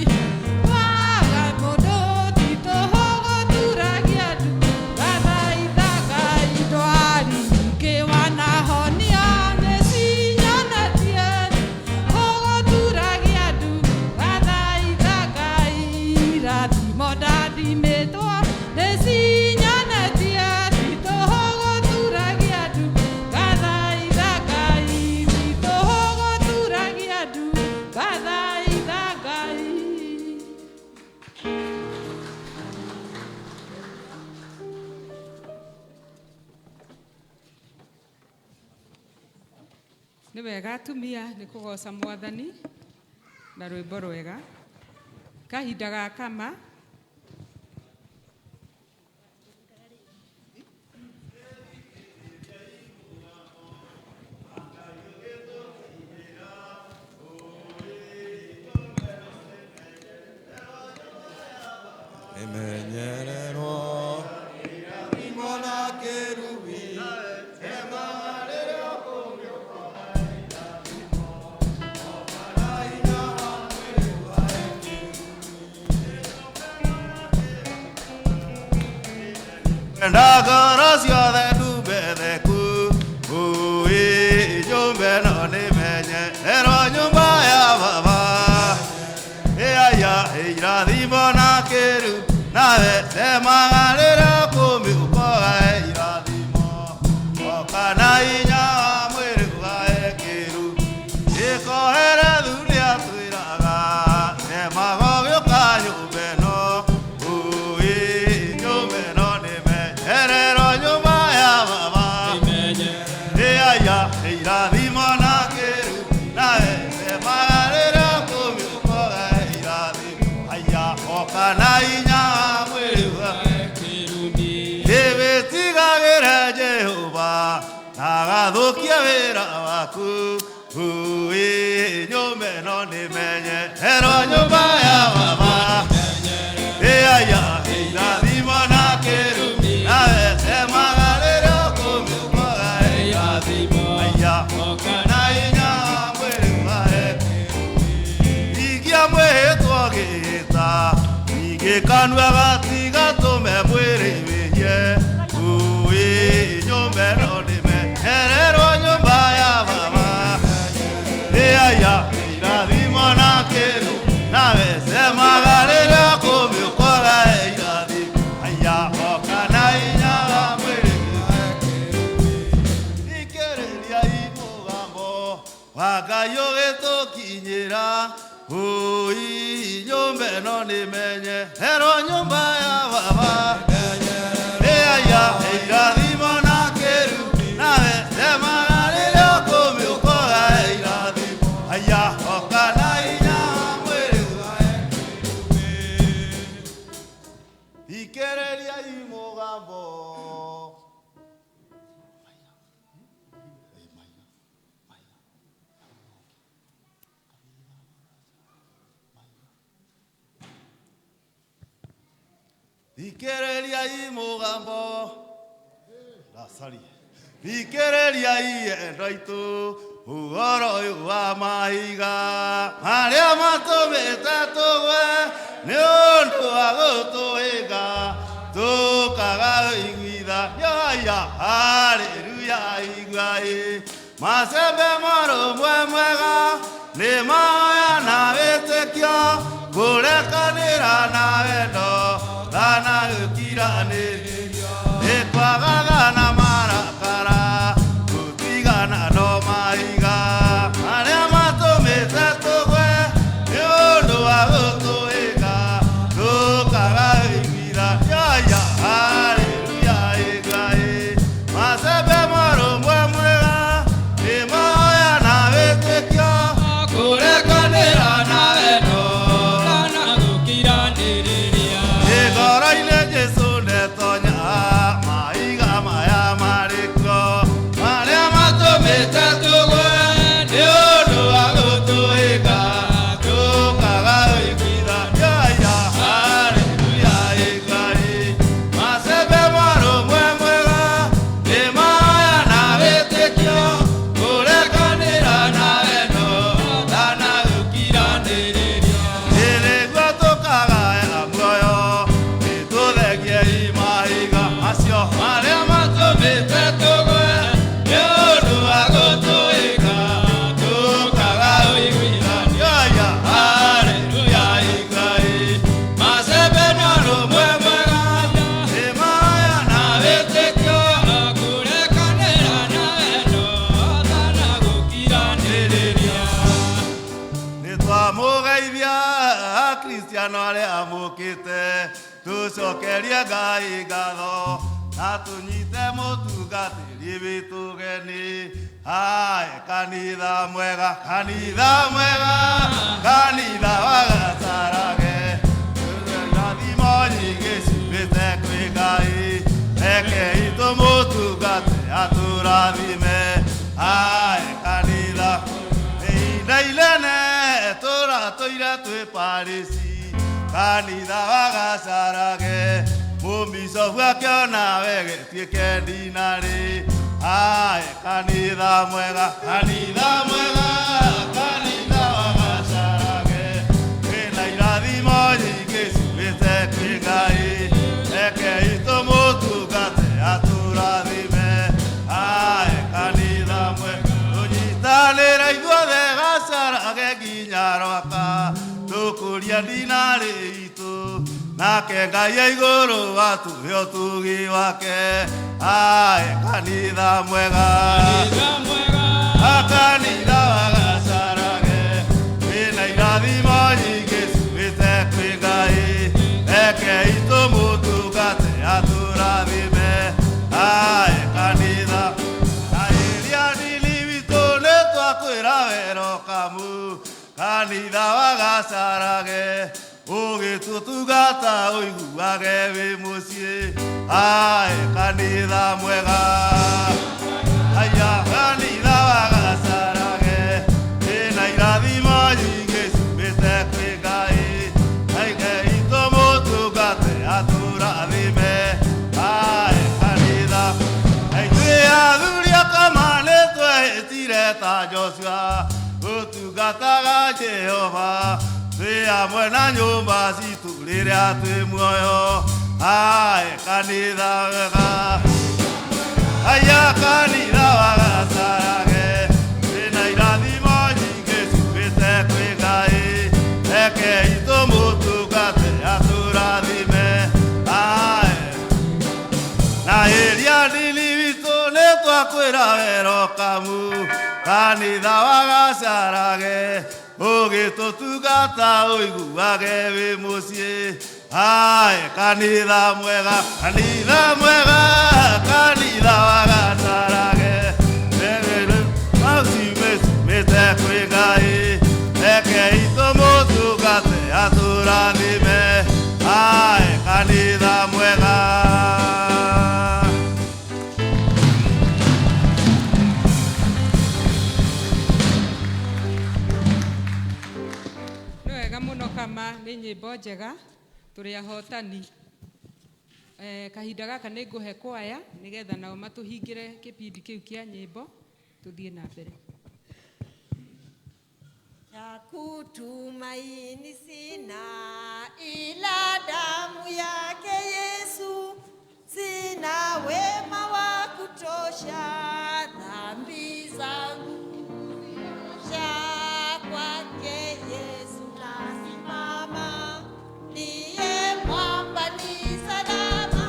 waga mũndũ titũhũ gũturagia ndungata ithangai ndwari nyingĩ wanahonia nĩ cinyonetie gũturagia ndungata ithangai irathimo ndathimĩtwo nĩ cinyonetie titũhũ gũturagia ndungata ithangai titũhũ gũturagia ndungata ithangai nĩ wega atumia nĩ kũgoca Mwathani na rwĩmbo rwega kahinda ga kama Emenyererwo imona kerubi emarero ndagoro ciothe ndumbetheku ui nyũmba ĩno nĩmenyererwo nyũmba ya baba ĩaya irathimo na kĩru nawe temagarĩra kũmi ũkogae irathimo oka na hinya wa mwĩrĩ ũgae kĩru ĩkohere thuria twĩraga temago gĩũka nyũmba ĩno ui nyũmba ĩno nĩmenyererwo nyũmba ya baba ĩaya irathimo na kĩru nawe temagarĩra kũmi ũkogae irathimo aya oka na inya wa mwĩrĩ wake ndĩwĩtigagĩre Jehova na gathũkia wĩra waku nyũmba ĩno nĩmenyeherwo nyũmba ya baba ĩaya irathimo na kĩrumi nawe semaga rĩrĩa ũkũmĩũkwaga irathimo aya oka na inya wa mwĩrĩ wake igia mwĩhĩtwo gĩta ningĩ kanua gatigatũme mwĩrĩ wĩhie nyũmba ĩno nĩmenyeherwo nyũmba ya baba ĩaya irathimo na kĩrumi nawe semaga rĩrĩa ũkũmĩũkwaga irathimo aya oka na inya wa mwĩrĩ wake thikĩrĩriai mũgambo wa Ngai ũgĩtũkinyĩra nyũmba ĩno nĩmenyeherwo nyũmba ya baba ĩaya irathimo na kĩrumi nawe semaga rĩrĩa ũkũmĩũkwaga irathimo aya oka na inya wa mwĩrĩ wake thikĩrĩriai mũgambo thikĩrĩriai mũgambo thikĩrĩriai endwa aitũ ũhoro ũyũ wa mahiga marĩa matũmĩte tũgwe nĩ ũndũ wa gũtũhĩnga tũkaga ũiguithanio aya haleluya iguai macembe marũmwe mwega nĩ mahoya na wĩtĩkio kũrekanĩra na wendo thana gũkiranĩrio ĩkwagaga na marakara gũtigana no mahiga marĩa matũmĩte tũgwe nĩ ũndũ wa gũtũhĩnga tũkaga ũiguithanio aya haleluya ĩgai macembe marũmwe mwega nĩ mahoya na wĩtĩkio kũrekanĩra na wendo thana gũkiranĩria ngoro-inĩ Jesũ ndetonya mahiga maya marĩkuo marĩa matũmĩte tũgwe nĩ ũndũ wa gũtũhĩnga tũkaga ũiguithanio aya haleluya ĩgai macembe marũmwe mwega nĩ mahoya na wĩtĩkio kũrekanĩra na wendo thana gũkiranĩria nĩguo tũkagaya muoyo nĩtũthegiei mahiga macio marĩa matũmĩte tũgwe nĩ ũndũ wa gũtũhĩnga tũkaga ũiguithanio aya haleluya ĩgai macembe marũmwe mwega nĩ mahoya na wĩtĩkio kũrekanĩra na wendo thana gũkiranĩria nĩtwamũgeithia akristiano arĩa amũkĩte tũcokerie Ngai ngatho na tũnyite mũtungatĩri witũ geni kanitha mwega kanitha wa Gacarage irathimo nyingĩ ciumĩte kwĩ Ngai rekei tũmũtungate atũrathime kanitha ihinda inene tũratũire twĩ Parĩci kanitha wa Gacarage mũmbicobu akĩona wegĩtuĩke ndinarĩ kanitha mwega kanitha wa Gacarage wĩna irathimo nyingĩ ciumĩte kwĩ Ngai rekei tũmũtungate atũrathime kanitha mwega tũnyitanĩre ithuothe Gacarage nginya Rwaka tũkũria ndinarĩ itũ nake Ngai ya igũrũ atũhe ũtugi wake kanitha mwega kanitha wa Gacarage wĩna irathimo nyingĩ ciumĩte kwĩ Ngai rekei tũmũtungate atũrathime kanitha iria ndini witũ nĩtwakwĩra wero kamu kanitha wa Gacarage ũgĩtũ ũgĩtũtungata ũiguage wĩ mũciĩ ae kanitha mwega aya kanitha wagacarage ĩna irathimo nyingĩ ciumĩte kwĩ Ngai aige itũ mũtungate atũrathime ae kanitha aithuĩ athuri a kama nĩtwehĩtire ta Joshua gũtungataga Jehova twĩ hamwe na nyũmba citũ rĩrĩa twĩ muoyo ae kanitha wega aya kanitha wagacarage wĩna irathimo nyingĩ ciumĩte kwĩ Ngai rekei tũmũtungate atũrathime ae na hĩria ndini witũ nĩtwakwĩra welcome kanitha wagacarage ũgĩtũtungata ũiguage wĩ mũciĩ ae kanitha mwega kanitha mwega kanitha wagacarage ciumĩte kwĩ Ngai rekei tũmũtungate atũrathime ae kanitha mwega kama nĩ nyĩmbo njega tũrĩ ahotani kahinda gaka nĩ ngũhe kwaya nĩgetha nao matũhingĩre kĩbindi kĩu kĩa nyĩmbo tũthiĩ na mbere ya kutumaini sina ila damu yake Yesu sina wema wa kutosha dhambi zangu kwake Yesu nasimama ndiye mwamba ni salama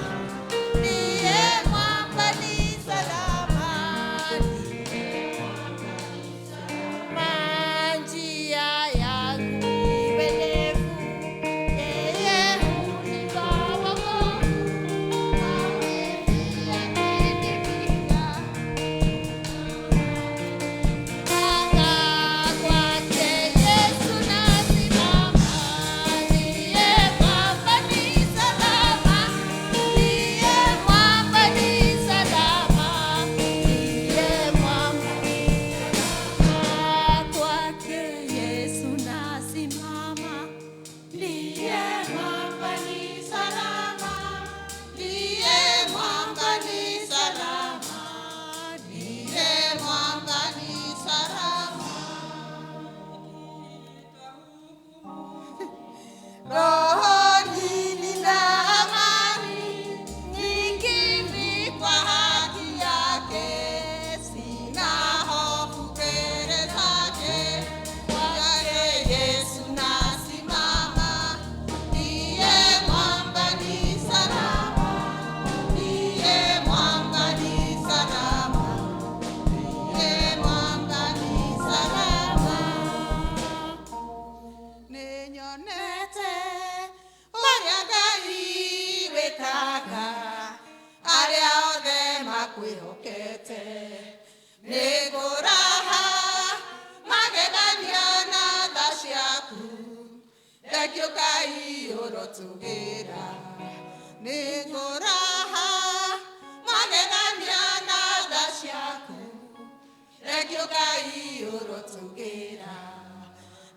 ndiye mwamba ni salama njia yangu iwe ndefu yeye hunipa wokovu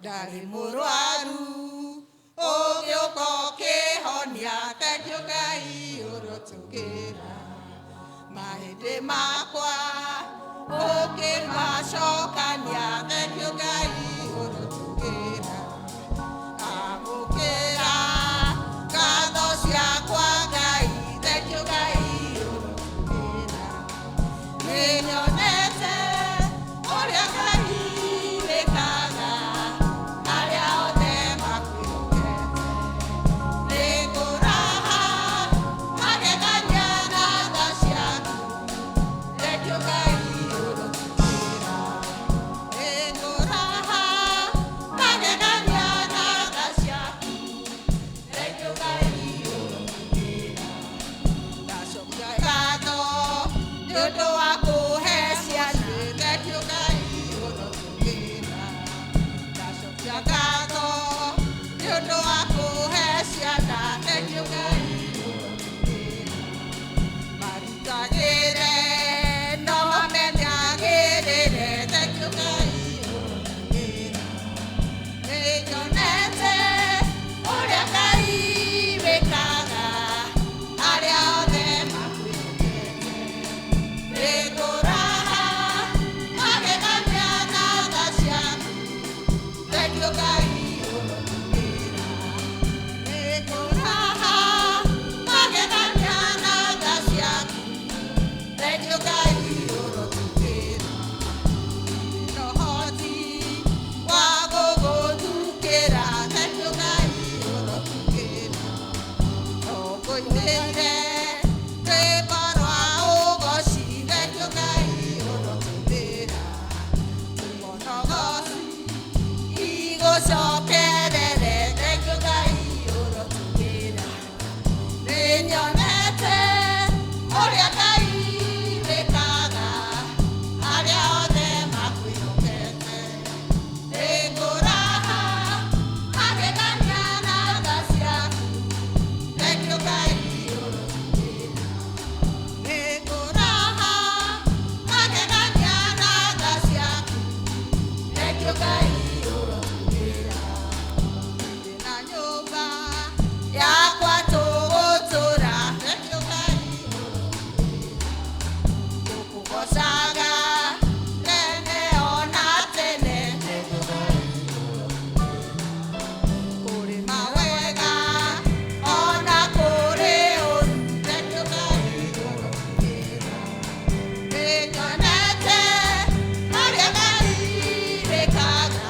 Dari murwaru ogĩũka ũkĩhonia thengiũ Ngai ũrotũgĩra mahĩndĩ makwa ũkĩmacokania thengiũ Ngai ũrotũgĩra amũkĩra ngatho ciakwa Ngai thengiũ Ngai ũrotũgĩra nĩnyonete ũrĩa Ngai wĩkaga tũinĩire rwĩmbo rwa ũgoci thengio Ngai ũrotũmĩra mũmonogoci igũcokerere thengio Ngai ũrotũmĩra nĩnyonete ũrĩa Ngai wĩkaga arĩa othe makwĩhokete nĩngũraha magegania na tha ciaku thengio Ngai ũrotũmĩra nĩngũraha magegania na tha ciaku thengio Ngai ũrotũmĩra ndĩna nyũmba yakwa tũgũtũra thengio Ngai tũkũgocaga tene ona tene thengio Ngai kũrĩ mawega ona kũrĩ ũru thengio Ngai nĩnyonete ũrĩa Ngai wĩkaga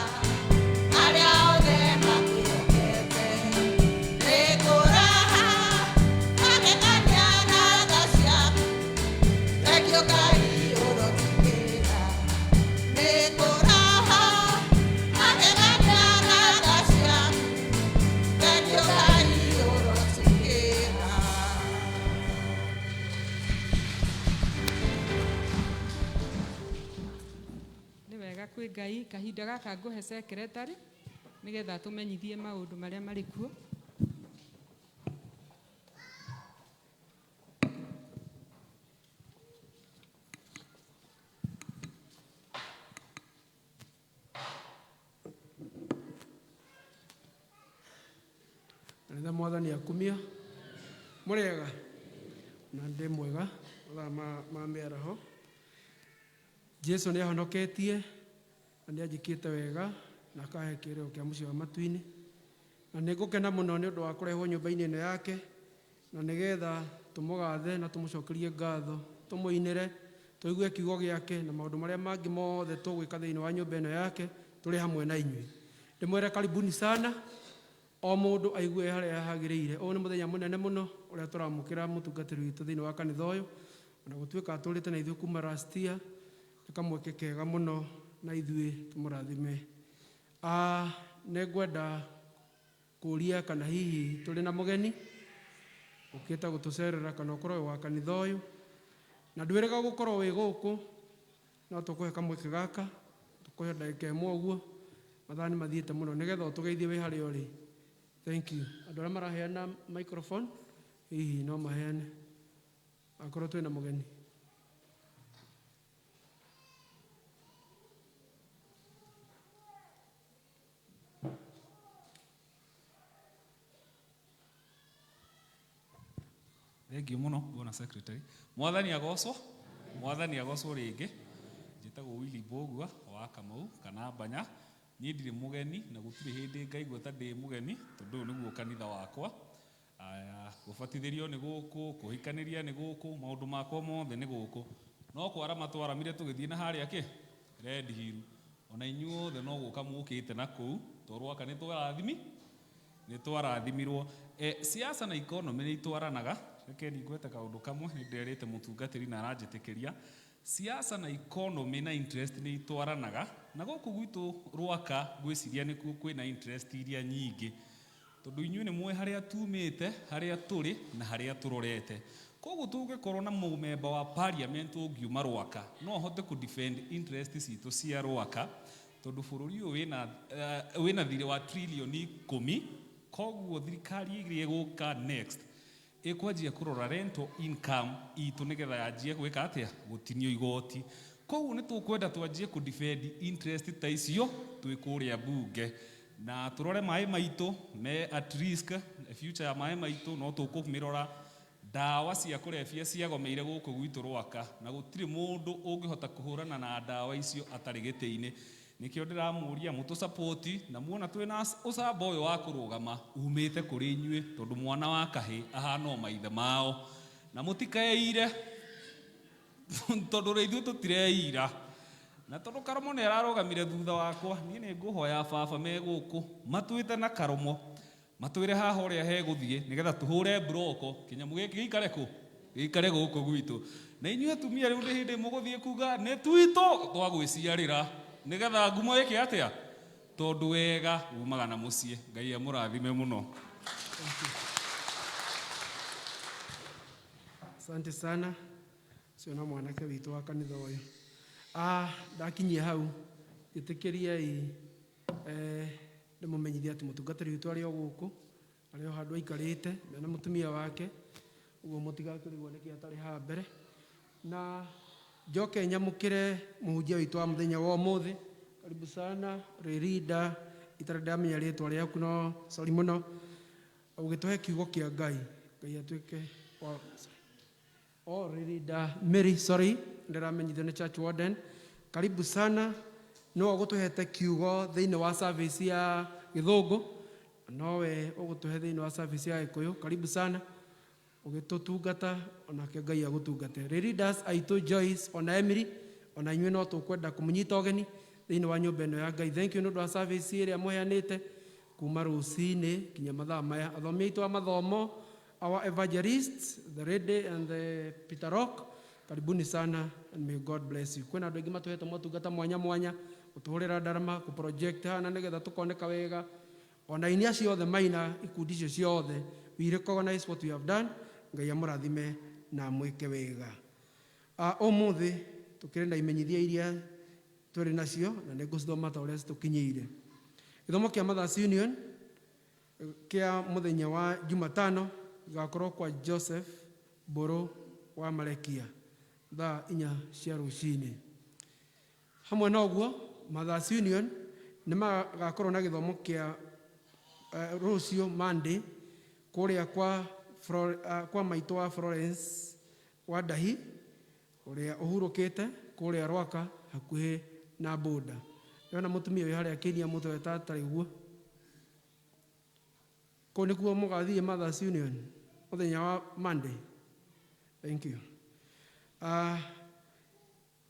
arĩa othe makwĩhokete nĩngũraha magegania na tha ciaku thengio Ngai ũrotũmĩra nĩngũraha magegania na tha ciaku thengio Ngai ũrotũmĩra. nĩ wega kwĩ Ngai kahinda gaka ngũhe secretary nĩgetha tũmenyithie maũndũ marĩa marĩ kuo. Nĩtha mwathani akumia mũrĩega na ndĩ mwega thaa ma mĩaraho. Jesu nĩ ahonoketie na nĩ anjĩkĩte wega na akahe kĩrĩro kĩa mũciĩ wa matu-inĩ, na nĩ ngũkena mũno nĩ ũndũ wa kũrehwo nyũmba-inĩ ĩno yake, na nĩgetha tũmũgathe na tũmũcokerie ngatho, tũmũinĩre, tũigue kiugo gĩake na maũndũ marĩa mangĩ mothe tũgwĩka thĩinĩ wa nyũmba ĩno yake tũrĩ hamwe na inyuĩ. Ndĩmwĩre karibuni sana, o mũndũ aigue harĩa hagĩrĩire. Ũyũ nĩ mũthenya mũnene mũno ũrĩa tũramũkĩra mũtungatĩri witũ thĩinĩ wa kanitha ũyũ, ona gũtuĩka atũrĩte na ithuĩ kuma last year, nĩ kamweke kega mũno na ithuĩ tũmũrathime. Nĩ ngwenda kũria kana hihi tũrĩ na mũgeni ũkĩte gũtũcerera kana ũkorwo wĩ wa kanitha ũyũ, na ndwĩrĩga gũkorwo wĩ gũkũ, no tũkũhe kamweke gaka, tũkũhe ndagĩka ĩmwe ũguo, mathaa nĩ mathiĩte mũno, nĩgetha ũtũgeithie wĩ harĩa ũrĩ. Thank you. Andũ arĩa maraheana microphone hihi no maheane akorwo twĩ na mũgeni. Thank you muno Bwana Secretary. Mwathani agocwo rĩngĩ. Njĩtagwo Willy Bogua wa Kamau kana Banya. Niĩ ndirĩ mũgeni na gũtirĩ hĩndĩ ngaigua ta ndĩ mũgeni, tondũ ũyũ nĩguo kanitha wakwa. Gũbatithĩrio nĩ gũkũ, kũhikanĩria nĩ gũkũ, maũndũ makwa mothe nĩ gũkũ. No kwara matwaramire tũgĩthiĩ na harĩa Red Hill. Ona inyuothe no gũka mũkĩte na kũu, tondũ rwaka nĩ twarathimirwo. Siasa na economy nĩ itwaranaga. Reke ningwete kaũndũ kamwe nĩ nderĩte mũtungatĩri na aranjĩtĩkĩria. Siasa na economy na interest nĩ itwaranaga, na gũkũ gwitũ rwaka ngwĩciria nĩkuo kwĩna interest iria nyingĩ, tondũ inyuĩ nĩ muoĩ harĩa tumĩte, harĩa tũrĩ na harĩa tũrorete. Koguo tũngĩkorwo na mũmemba wa parliament ũngiuma rwaka, no ahote ku defend interest citũ cia rwaka, tondũ bũrũri ũyũ wĩna thirĩ wa trilioni 10. Koguo thirikari ĩgĩrĩ gũka next ĩkwanjia kũrora rental income itũ nĩgetha yanjie gwĩka atĩa, gũtinio igoti. Koguo nĩ tũkwenda twanjie ku defend interest ta icio twĩ kũrĩa bunge, na tũrore maĩ maitũ me at risk, future ya maĩ maitũ no tũkũmĩrora. Ndawa cia kũrebia ciagomeire gũkũ gwitũ rwaka, na gũtirĩ mũndũ ũngĩhota kũhũrana na ndawa icio atarĩ gĩtĩ-inĩ. Nĩkĩo ndĩramũria mũtũ support, na muona twĩna ũcamba ũyũ wa kũrũgama umĩte kũrĩ inyuĩ, tondũ mwana wa kahĩ ahana o maithe mao, na mũtikeire tondũ rĩ ithuĩ tũtireira. Na tondũ Karomo nĩ ararũgamire thutha wakwa, niĩ nĩ ngũhoya baba me gũkũ matwĩte na Karomo matwire haha uria heguthie nigetha tuhure broko kinyamu giki gikare ku gikare guku gwitu na inyuĩ atumia rĩu nĩ hĩndĩ mũgũthiĩ kuga nĩ twitũ twagwĩciarĩra nigetha ngumo ĩke atĩa tondũ wega umaga na mũciĩ. Ngai amũrathime mũno. Asante sana. Sio na mwanake witũ wa kanitha ũyũ. Ndakinyia hau gĩtĩkĩriai ndĩmũmenyithie atĩ mũtungatĩri witũ arĩ o gũkũ arĩ o handũ aikarĩte na mũtumia wake, ũguo mũtigakĩrigwo nĩkĩ atarĩ haha mbere, na njoke nyamũkĩre mũhunjia witũ wa mũthenya wa ũmũthĩ. Karibu sana Rĩrinda, itarĩ ndamenya rĩtwa rĩaku no sorry mũno, ũgĩtũhe kiugo kĩa Ngai. Ngai atuĩke Rĩrinda Mary, sorry ndiramenyithio nĩ church warden. Karibu sana, no ũgũtũhete kiugo thĩinĩ wa service ya Gĩthũngũ, nowe ũgũtũhe thĩinĩ wa service ya Gĩkũyũ. Karibu sana ũgĩtũtungata, onake Ngai agũtungate. Leaders aitũ Joyce ona Emily ona inyuĩ no tũkwenda kũmũnyita ũgeni thĩinĩ wa nyũmba ĩno ya Ngai. Thank you nĩ ũndũ wa service ĩrĩa mũheanĩte kuma rũcinĩ nginya mathaa maya. Athomi aitũ a mathomo, our evangelists, the Lady and the Peter Rock, karibuni sana and may God bless you. Kwĩna andũ aingĩ matũhete motungata mwanya mwanya, gũtũhũrĩra ndarama, kũproject hana nĩgetha tũkoneka wega, ona inia ciothe maina ikundi icio ciothe. We recognize what we have done. Ngai amũrathime na mwĩke wega. Ũmũthĩ tũkĩrĩ na imenyithia iria tũrĩ nacio na nĩngũcithoma ta ũrĩa citũkinyĩire. Gĩthomo kĩa Mothers Union kĩa mũthenya wa Jumatano gĩgakorwo kwa Joseph Mbũrũ wa Marekia thaa 4 cia rũcinĩ. Hamwe na ũguo, Mothers Union nĩ magakorwo na gĩthomo kĩa rũciũ Monday kũrĩa kwa maitũ wa Florence wa Ndahi ũrĩa ũhurũkĩte kũrĩa Rwaka hakuhĩ na Boda. Yona mũtumia ũyũ harĩa akĩnia mũtwe tatarĩ guo. Kũu nĩkuo mũgathiĩ Mothers Union mũthenya wa Monday. Thank you.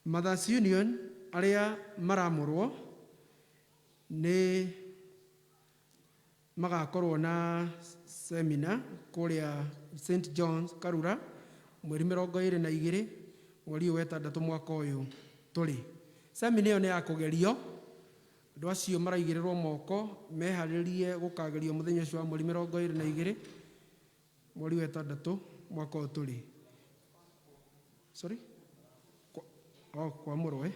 Mothers Union arĩa maramũrwo nĩ magakorwo na seminar kũrĩa St. John's Karura mweri 22 mweri wa 6 mwaka ũyũ tũrĩ. Seminar ĩyo nĩ ya kũgerio, andũ acio maraigĩrĩrwo moko meharĩrie gũkagerio mũthenya ũcio wa mweri 22 mweri wa 6 mwaka ũyũ tũrĩ. Sorry? Kwa mũrwe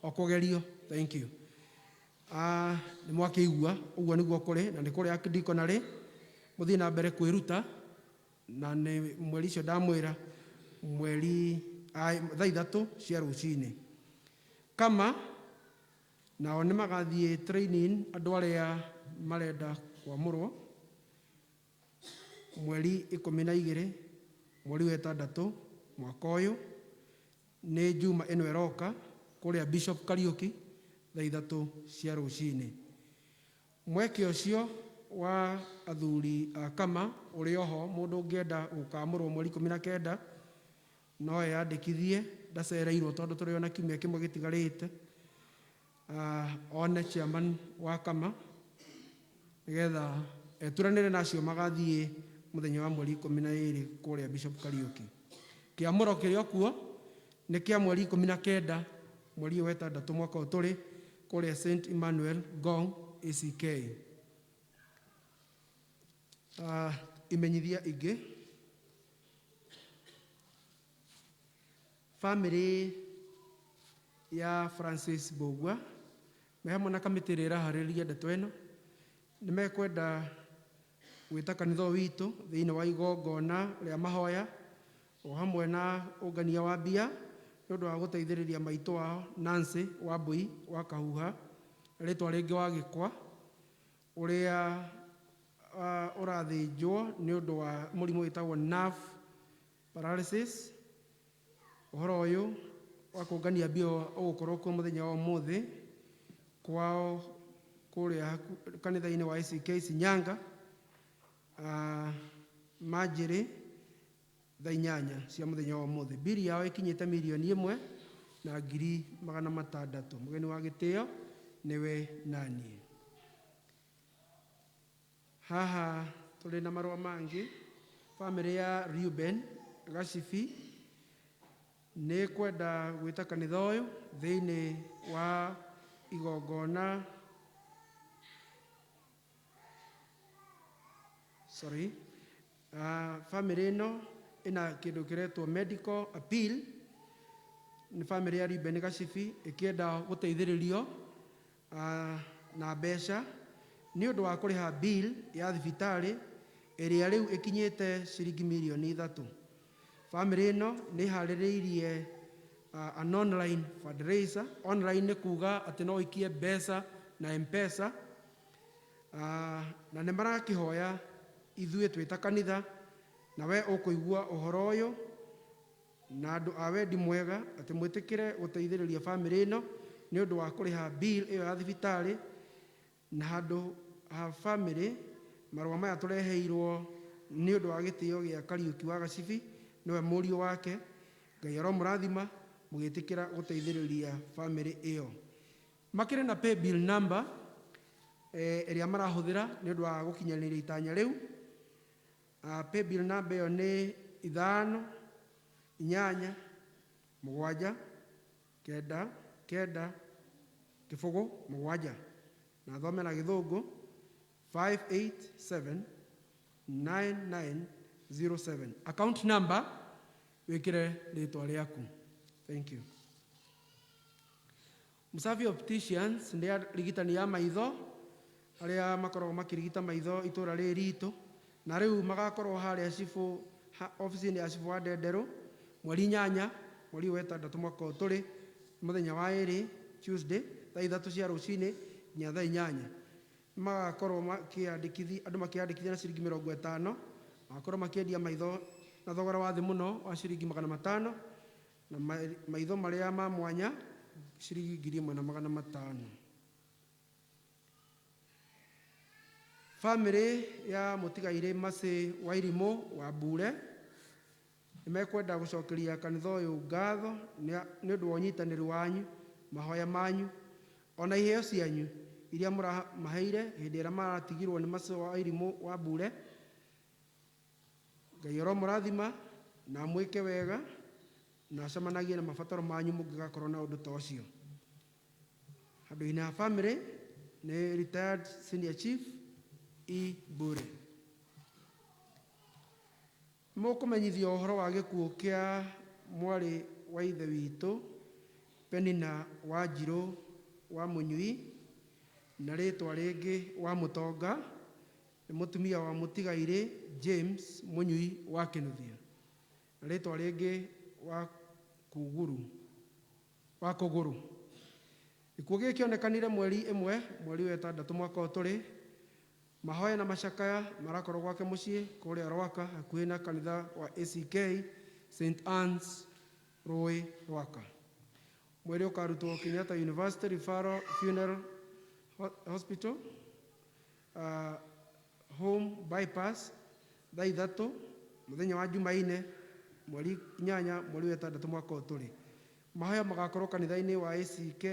kũgerio. Thank you. Nĩ mwakĩigua ũguo nĩguo kũrĩ na nĩ kũrĩ akdikonarĩ mũthiĩ na mbere kwĩruta, na nĩ mweri ũcio ndamwĩra mweri thaa 3 cia rũcinĩ. Kama nao nĩ magathiĩ training andũ arĩa marenda kwamũrwo mweri 12 mweri wa 6 mwaka ũyũ nĩ Juma ĩno ĩroka kũrĩa Bishop Kariuki thaa 3 cia rũcinĩ. Mweke ũcio wa athuri a Kama ũrĩ oho, mũndũ ũngĩenda gũkamũrwo mweri 19 no eyandĩkithie, ndacereirwo tondũ tũrĩ ona kiumia kĩmwe gĩtigarĩte. One chairman wa Kama nĩgetha eturanĩre nacio magathiĩ mũthenya wa mweri 12 kũrĩa Bishop Kariuki. Kĩamũro kĩrĩ kuo nĩ kĩa mweri 19 mweri wa 6 mwaka ũyũ tũrĩ kũrĩa St. Emmanuel Gong ACK. Imenyithia ingĩ, family ya Francis Bogwa me hamwe na kamĩtĩ ĩrĩa ĩraharĩrĩria ndeto ĩno nĩ mekwenda gwĩta kanitha witũ thĩinĩ wa igongona rĩa mahoya o hamwe na ũngania wa mbia nĩ ũndũ wa gũteithĩrĩria maitũ wao Nancy Wambui wa Kahuha, rĩtwa rĩngĩ wa Gĩkwa, ũrĩa ũrathĩnjwo nĩ ũndũ wa mũrimũ wĩtagwo nerve paralysis. Ũhoro ũyũ wa kũngania mbia ũgũkorwo kuo mũthenya wa ũmũthĩ kwao kũrĩa kanitha-inĩ wa ACK Shinyanga Manjĩrĩ thaa 8 cia mũthenya wa ũmũthĩ. Bili yao ĩkinyĩte $1,600,000. Mũgeni wa gĩtĩo nĩwe naniĩ. haha tũrĩ na marũa mangĩ. Family ya Reuben Gacibi nĩ kwenda gwĩta kanitha ũyũ thĩinĩ wa igongona family ĩno ĩna kĩndũ kĩretwo medical appeal. Nĩ family ya Reuben Gacibi ĩkĩenda gũteithĩrĩrio na mbeca nĩ ũndũ wa kũrĩha bill ya thibitarĩ ĩrĩa rĩu ĩkinyĩte ciringi mirioni 3. Family ĩno nĩ harĩrĩirie an online fundraiser. Online nĩ kuga atĩ no ikie mbeca na M-Pesa, na nĩ marakĩhoya ithuĩ twĩ ta kanitha, na we ũkũigua ũhoro ũyũ na andũ a wendi mwega atĩ mwĩtĩkĩre gũteithĩrĩria family ĩno nĩ ũndũ wa kũrĩha bill ĩyo ya thibitarĩ. Na handũ ha family, marũa maya tũreheirwo nĩ ũndũ wa gĩtĩo gĩa Kariuki wa Gacibi, nĩwe mũriũ wake. Ngai aromũrathima mũgĩtĩkĩra gũteithĩrĩria family ĩyo. Makĩrĩ na pay bill number ĩrĩa marahũthĩra nĩ ũndũ wa gũkinyanĩria itanya rĩu. Pay bill number ĩyo nĩ 58797 na thome na Gĩthũngũ 5879907. Account number wĩkĩre rĩtwa rĩaku. Thank you. Musafi Opticians nĩ arigitani ya maitho arĩa makoragwo makĩrigita maitho itũra rĩrĩ ritũ, na rĩu magakorwo harĩa office-inĩ ya Cibũ wa Ndenderũ mweri 8 mweri wa 6 mwaka tũrĩ mũthenya wa 2 Tuesday thaa 3 cia rũcinĩ nginya thaa 8. Magakorwo andũ makĩandĩkithia na ciringi 50, magakorwo makĩendia maitho na thogora wa thĩ mũno wa ciringi 500, na maitho marĩa ma mwanya ciringi 1500. Family ya mũtigairĩ Mercy Wairimũ wa Mbure nĩmekwenda gũcokeria kanitha ũyũ ngatho nĩ ũndũ wa ũnyitanĩri wanyu, mahoya manyu ona iheo cianyu iria mũramaheire hĩndĩ ĩrĩa maratigirwo nĩ Mercy Wairimũ wa Mbure. Ngai aromũrathima na mwĩke wega na acemanagie na mabataro manyu mũngĩgakorwo na ũndũ ta ũcio. Handũ-inĩ ha family nĩ retired senior chief Mbure. Mũkũmenyithio ũhoro wa gĩkuũ kĩa mwarĩ wa ithe witũ Penina Wanjirũ wa Mũnyui na rĩtwa rĩngĩ wa Mũtonga, nĩ mũtumia wa mũtigairĩ James Mũnyui wa Kĩnuthia, na rĩtwa rĩngĩ wa Kũgũrũ. Gĩkuũ gĩkĩ kĩonekanire mweri 1 mweri wa 6 mwaka tũrĩ. Mahoya na macakaya marakorwo gwake mũciĩ kũrĩa Rwaka hakuhĩ na kanitha wa ACK St. Anne's Rũĩ Rwaka. Mweri ũkarutwo Kenyatta University Referral Funeral Hospital home bypass thaa 3 mũthenya wa Jumaine mweri 8 mweri wa 6 mwaka tũrĩ. Mahoya magakorwo kanitha-inĩ wa ACK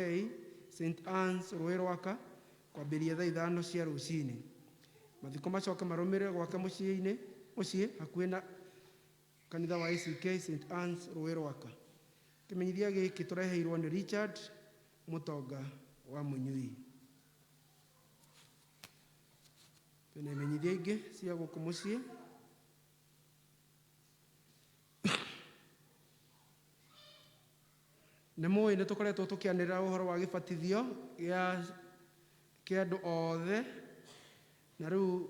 St. Anne's Rũĩ Rwaka kwambĩrĩria thaa 5 cia rũcinĩ. Mathiko macoke marũmĩrĩre gwake mũciĩ hakuhĩ na kanitha wa ACK St. Anne's Rũĩ Rwaka. Kĩmenyithia gĩkĩ tũreheirwo nĩ Richard Mũtonga wa Mũnyui. Twĩna imenyithia ingĩ cia gũkũ mũciĩ. Nĩ mũĩ nĩ tũkoretwo tũkĩanĩrĩra ũhoro wa gĩbatithio kĩa andũ othe, na rĩu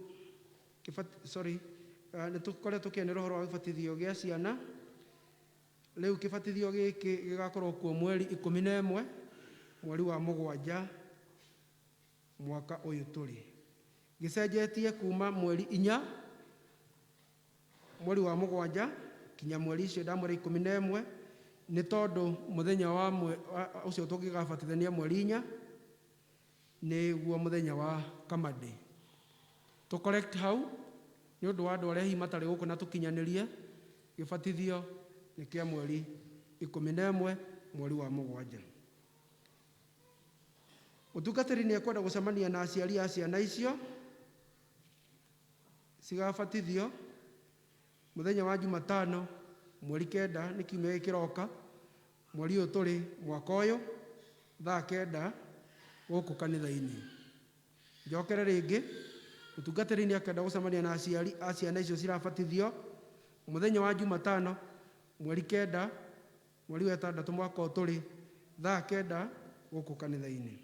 nĩ tũkoretwo tũkĩanĩrĩra ũhoro wa gĩbatithio gĩa ciana. Rĩu kĩbatithio gĩkĩ gĩgakorwo kuo mweri 11 mweri wa 7 mwaka ũyũ tũrĩ. Gĩcenjetie kuma mweri 4 mweri wa 7 kinya mweri icio mweri 11 nĩ tondũ mũthenya wa ũcio tũngĩgabatithania mweri 4 nĩguo mũthenya wa Kamande. To correct hau nĩ ũndũ wa andũ arĩa hihi matarĩ gũkũ na tũkinyanĩrie, gĩbatithio nĩ kĩa mweri 11 mweri wa 7. Mũtungatĩri nĩ ekwenda gũcemania na aciari a ciana icio cigabatithio muthenya wa Jumatano mweri 9 nĩ kiumia gĩkĩroka mweri ũyũ tũrĩ mwaka ũyũ thaa 9 gũkũ kanitha-inĩ. Njokere rĩngĩ mũtungatĩri-inĩ akenda gũcemania na aciari a ciana icio cirabatithio muthenya wa Jumatano mweri 9 mweri wa 6 mwaka ũyũ tũrĩ thaa 9 gũkũ kanitha-inĩ.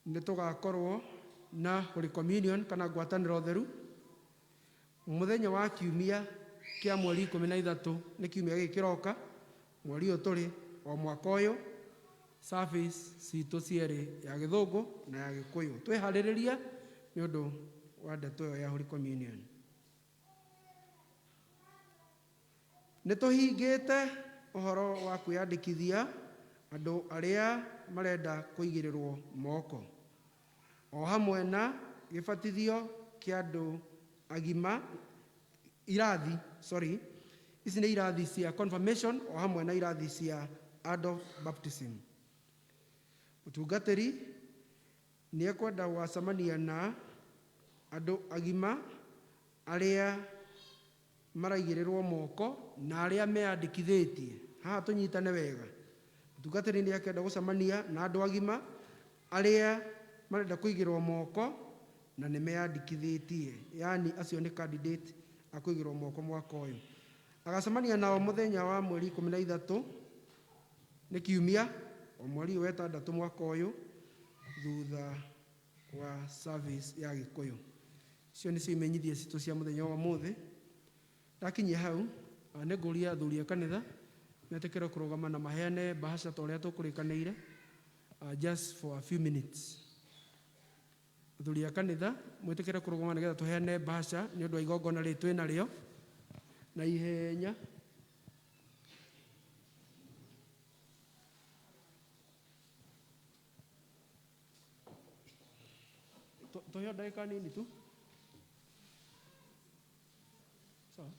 Nĩ tũgakorwo na Holy Communion kana ngwatanĩro theru muthenya wa kiumia kĩa mweri 13 nĩ kiumia gĩkĩroka mweri ũyũ tũrĩ o mwaka ũyũ service citũ cierĩ ya Gĩthũngũ na ya Gĩkũyũ. Twĩharĩrĩria nĩ ũndũ wa ndeto ĩyo ya Holy Communion. Nĩ tũhingĩte ũhoro wa kwĩyandĩkithia andũ arĩa marenda kũigĩrĩrwo moko, o hamwe na gĩbatithio kĩa andũ agima, ici nĩ irathi cia confirmation o hamwe na irathi cia adult baptism. Mũtungatĩri nĩ ekwenda gwacemania na andũ agima arĩa maraigĩrĩrwo moko na arĩa meyandĩkithĩtie. Haha tũnyitane wega. Mũtungatĩri nĩ ekenda gũcemania na andũ agima arĩa marenda kũigĩrĩrwo moko na nĩ meyandĩkithĩtie, yani acio nĩ candidate a kũigĩrĩrwo moko mwaka ũyũ. Agacemania nao muthenya wa mweri 13 nĩ kiumia o mweri wa 6 mwaka ũyũ thutha wa service ya Gĩkũyũ. Icio nĩcio imenyithia citũ cia muthenya wa ũmũthĩ. Ndakinyia hau nĩ ngũria athuri a kanitha metĩkĩre kũrũgama na maheane bahasha ta ũrĩa tũkũrĩkanĩire just for a few minutes. Athuri a kanitha mwĩtĩkĩre kũrũgama nĩgetha tũheane bahasha nĩ ũndũ wa igongona rĩrĩ twĩ narĩo na ihenya. Tũheo ndagĩka nini tu. Sawa.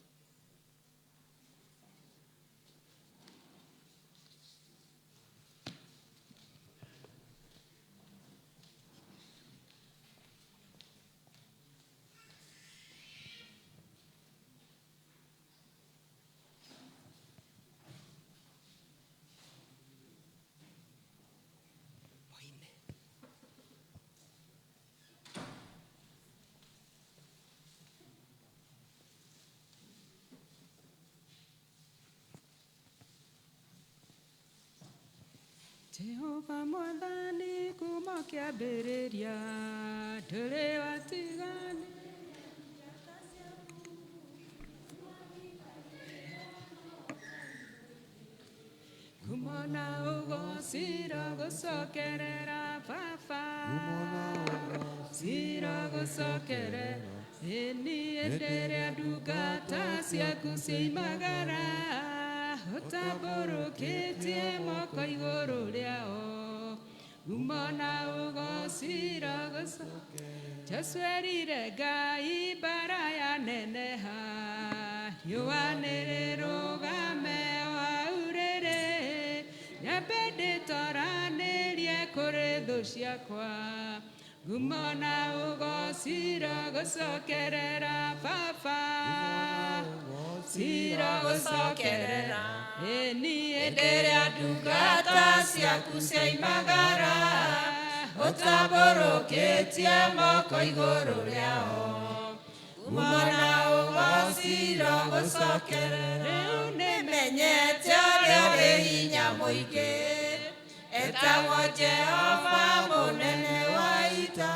Jehova Mwathani kuma kĩambĩrĩria ndũrĩ watigani. Kumona ũgocira gũcokerera Baba, cira gũcokerera ĩni hĩndĩ ĩrĩa ndungata ciaku cioimagara, ũtambũrũkĩtie moko igũrũ rĩao. Umona ũgocira gũcokerera Jesu erire Ngai mbara yaneneha, riũa nĩrĩrũgame waurĩrĩ, nyambe ndĩtoranĩrie kũrĩ thũ ciakwa. Umona ũgocira gũcokerera Baba, cira gũcokerera ĩni hĩndĩ ĩrĩa ndungata ciaku cioimagara, ũtambũrũkĩtie moko igũrũ rĩao. Umona ũgocira gũcokerera rĩu nĩmenyete ũrĩa ũrĩ hinya mũingĩ, etagwo Jehova mũnene wa ita,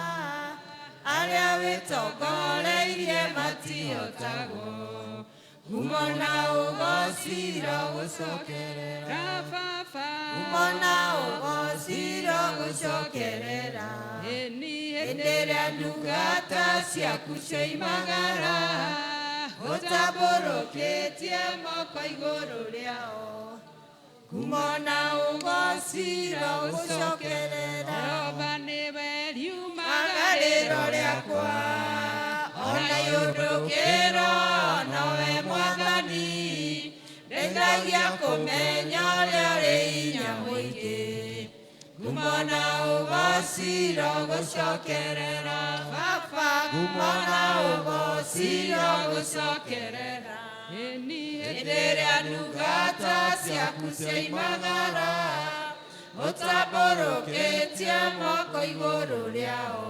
arĩa wĩtongoreirie matiotagwo. Umona ũgocira gũcokerera Baba, umona ũgocira gũcokerera ĩni hĩndĩ ĩrĩa ndungata ciaku cioimagara, ũtambũrũkĩtie moko igũrũ rĩao. Umona ũgocira gũcokerera Jehova nĩwe riumagarĩro rĩakwa, ona yũndũkĩro nowe Mwathani, ndeithagia kũmenya ũrĩa ũrĩ hinya mũingĩ. Umona kumona ugocira gucokerera baba kumona ugocira gucokerera hĩndĩ ĩrĩa ndungata ciaku cioimagara ũtambũrũkĩtie moko igũrũ rĩao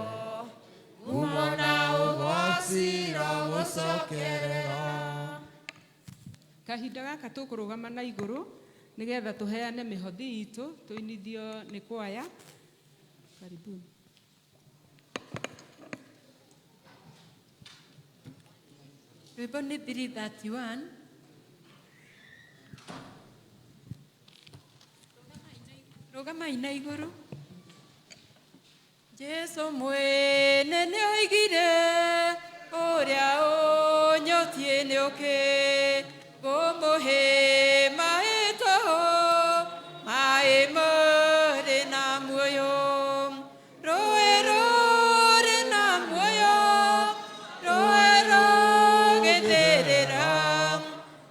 kumona ugocira gucokerera. Kahinda gaka tũkũrũgama na igũrũ nĩgetha tũheane mĩhothi itũ tũinithio nĩ kwaya. Karibuni. Rwĩmbo nĩ 331. Rũgamai na igũrũ. Jesu mwene nĩ oigire ũrĩa ũnyotie nĩ ũkĩ ngũmũhe maĩ tũhũ maĩ marĩ na muoyo rũĩ rũrĩ na muoyo rũĩ rũgĩthĩrĩra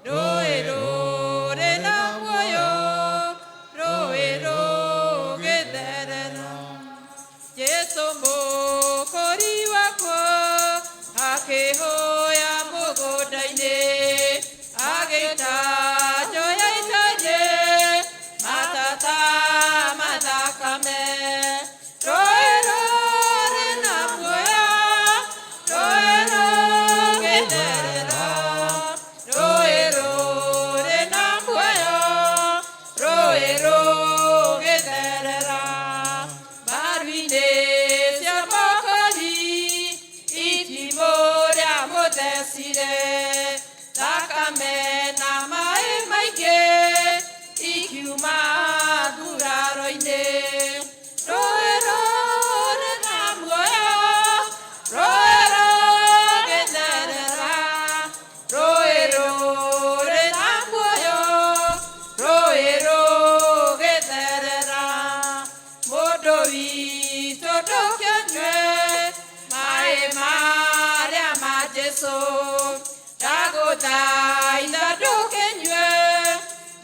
rũĩ rũrĩ na muoyo rũĩ rũgĩtherera. Jesu mũkũri wakwa akĩhoya mũgũnda-inĩ agĩita njoya itaje matata mathakame rũĩ rũrĩ na muoyo rũĩ rũgĩtherera rũĩ rũrĩ na muoyo rũĩ rũgĩtherera. Mbaru-inĩ cia mũkũri itimũ rĩa mũthecire thakame na maĩ maingĩ ikiuma nguraro-inĩ rũĩ rũrĩ na muoyo rũĩ rũgĩtherera rũĩ rũrĩ na muoyo rũĩ rũgĩtherera. Mũndũ witũ ndũkĩnyue maĩ marĩa ma Jesũ ndagũthaitha ndũkĩnyue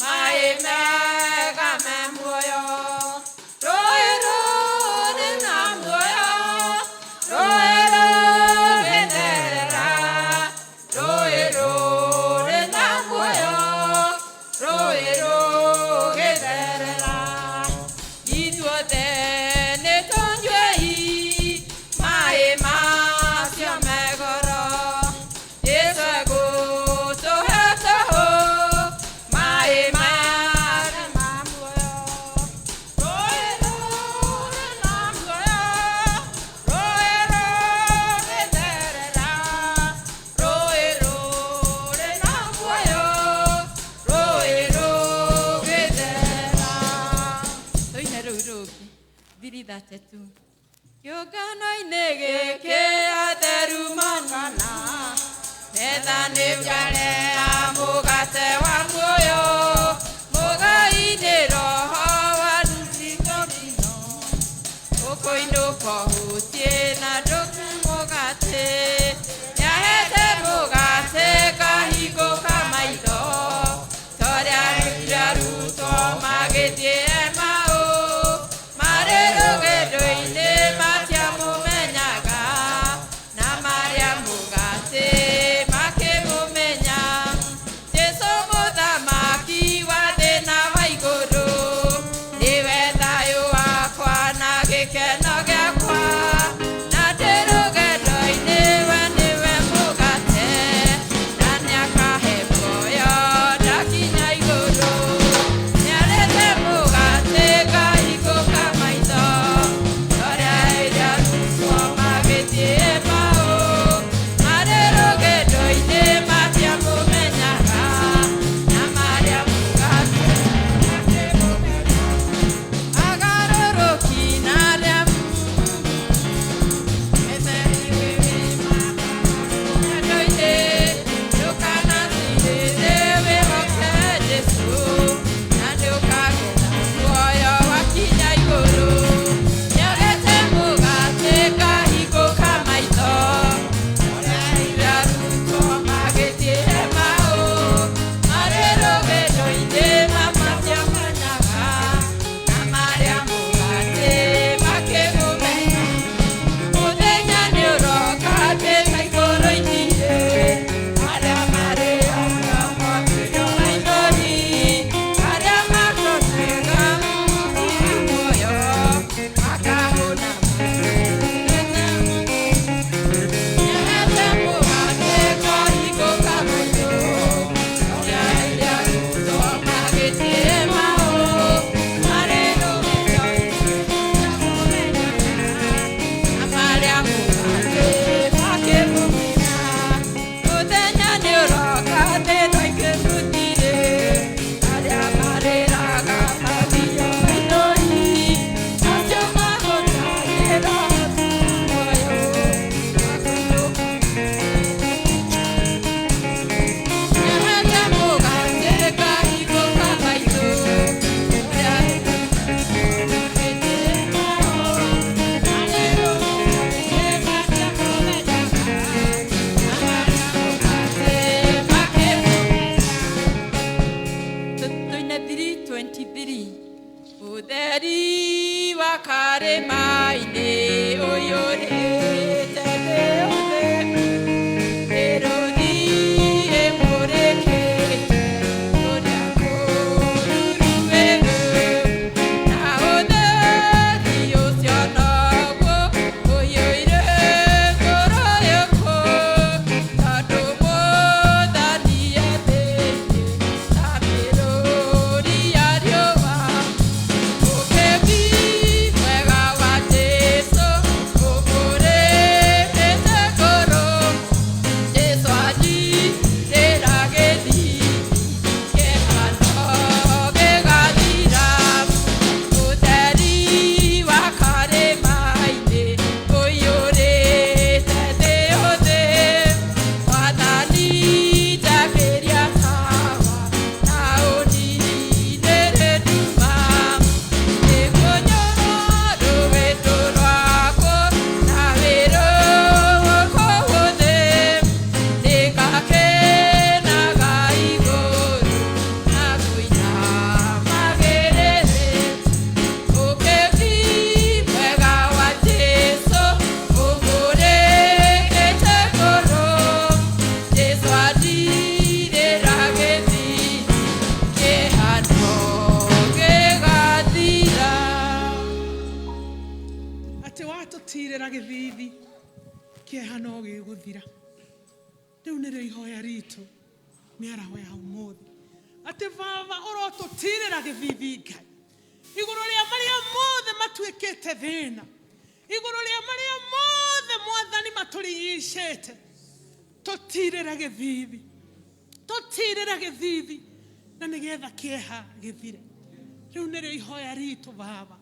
maĩ mega me muoyo rũĩ rũrĩ na muoyo rũĩ rũgĩtherera rũĩ rũrĩ na muoyo rũĩ rũgĩtherera. Ithuothe nĩ tũnyuei maĩ macio me goro Jesũ egũtũhe tũhũ maĩ marĩ ma muoyo rũĩ rũrĩ na muoyo rũĩ rũgĩtherera rũĩ rũrĩ na muoyo rũĩ rũgĩtherera. Tũine rũu rũngĩ 332. Kĩũngano-inĩ gĩkĩ atheru manana metha nĩ mĩarĩa mũgate wa muoyo mũgai-inĩ roho wa rũthingomino ũkũinũka ũhutie na ndũku mũgate nĩahete mũgate kahingũka maitho torĩa arutwo magĩthiĩ Emau marĩ rũgendo-inĩ matiamũmenyaga na marĩa mũgate makĩmũmenya Jesũ mũthamaki watũtirĩra gĩthithi kĩeha no gĩgũthira rĩu nĩrĩo ihoya ritũ mĩaraho ya ũmũthĩ atĩ baba ũrotũtirĩra gĩthithi Ngai igũrũ rĩa marĩa mothe matuĩkĩte thĩna igũrũ rĩa marĩa mothe Mwathani matũrigicĩte tũtirĩra gĩthithi na nĩgetha kĩeha gĩthire rĩu nĩrĩo ihoya ritũ baba.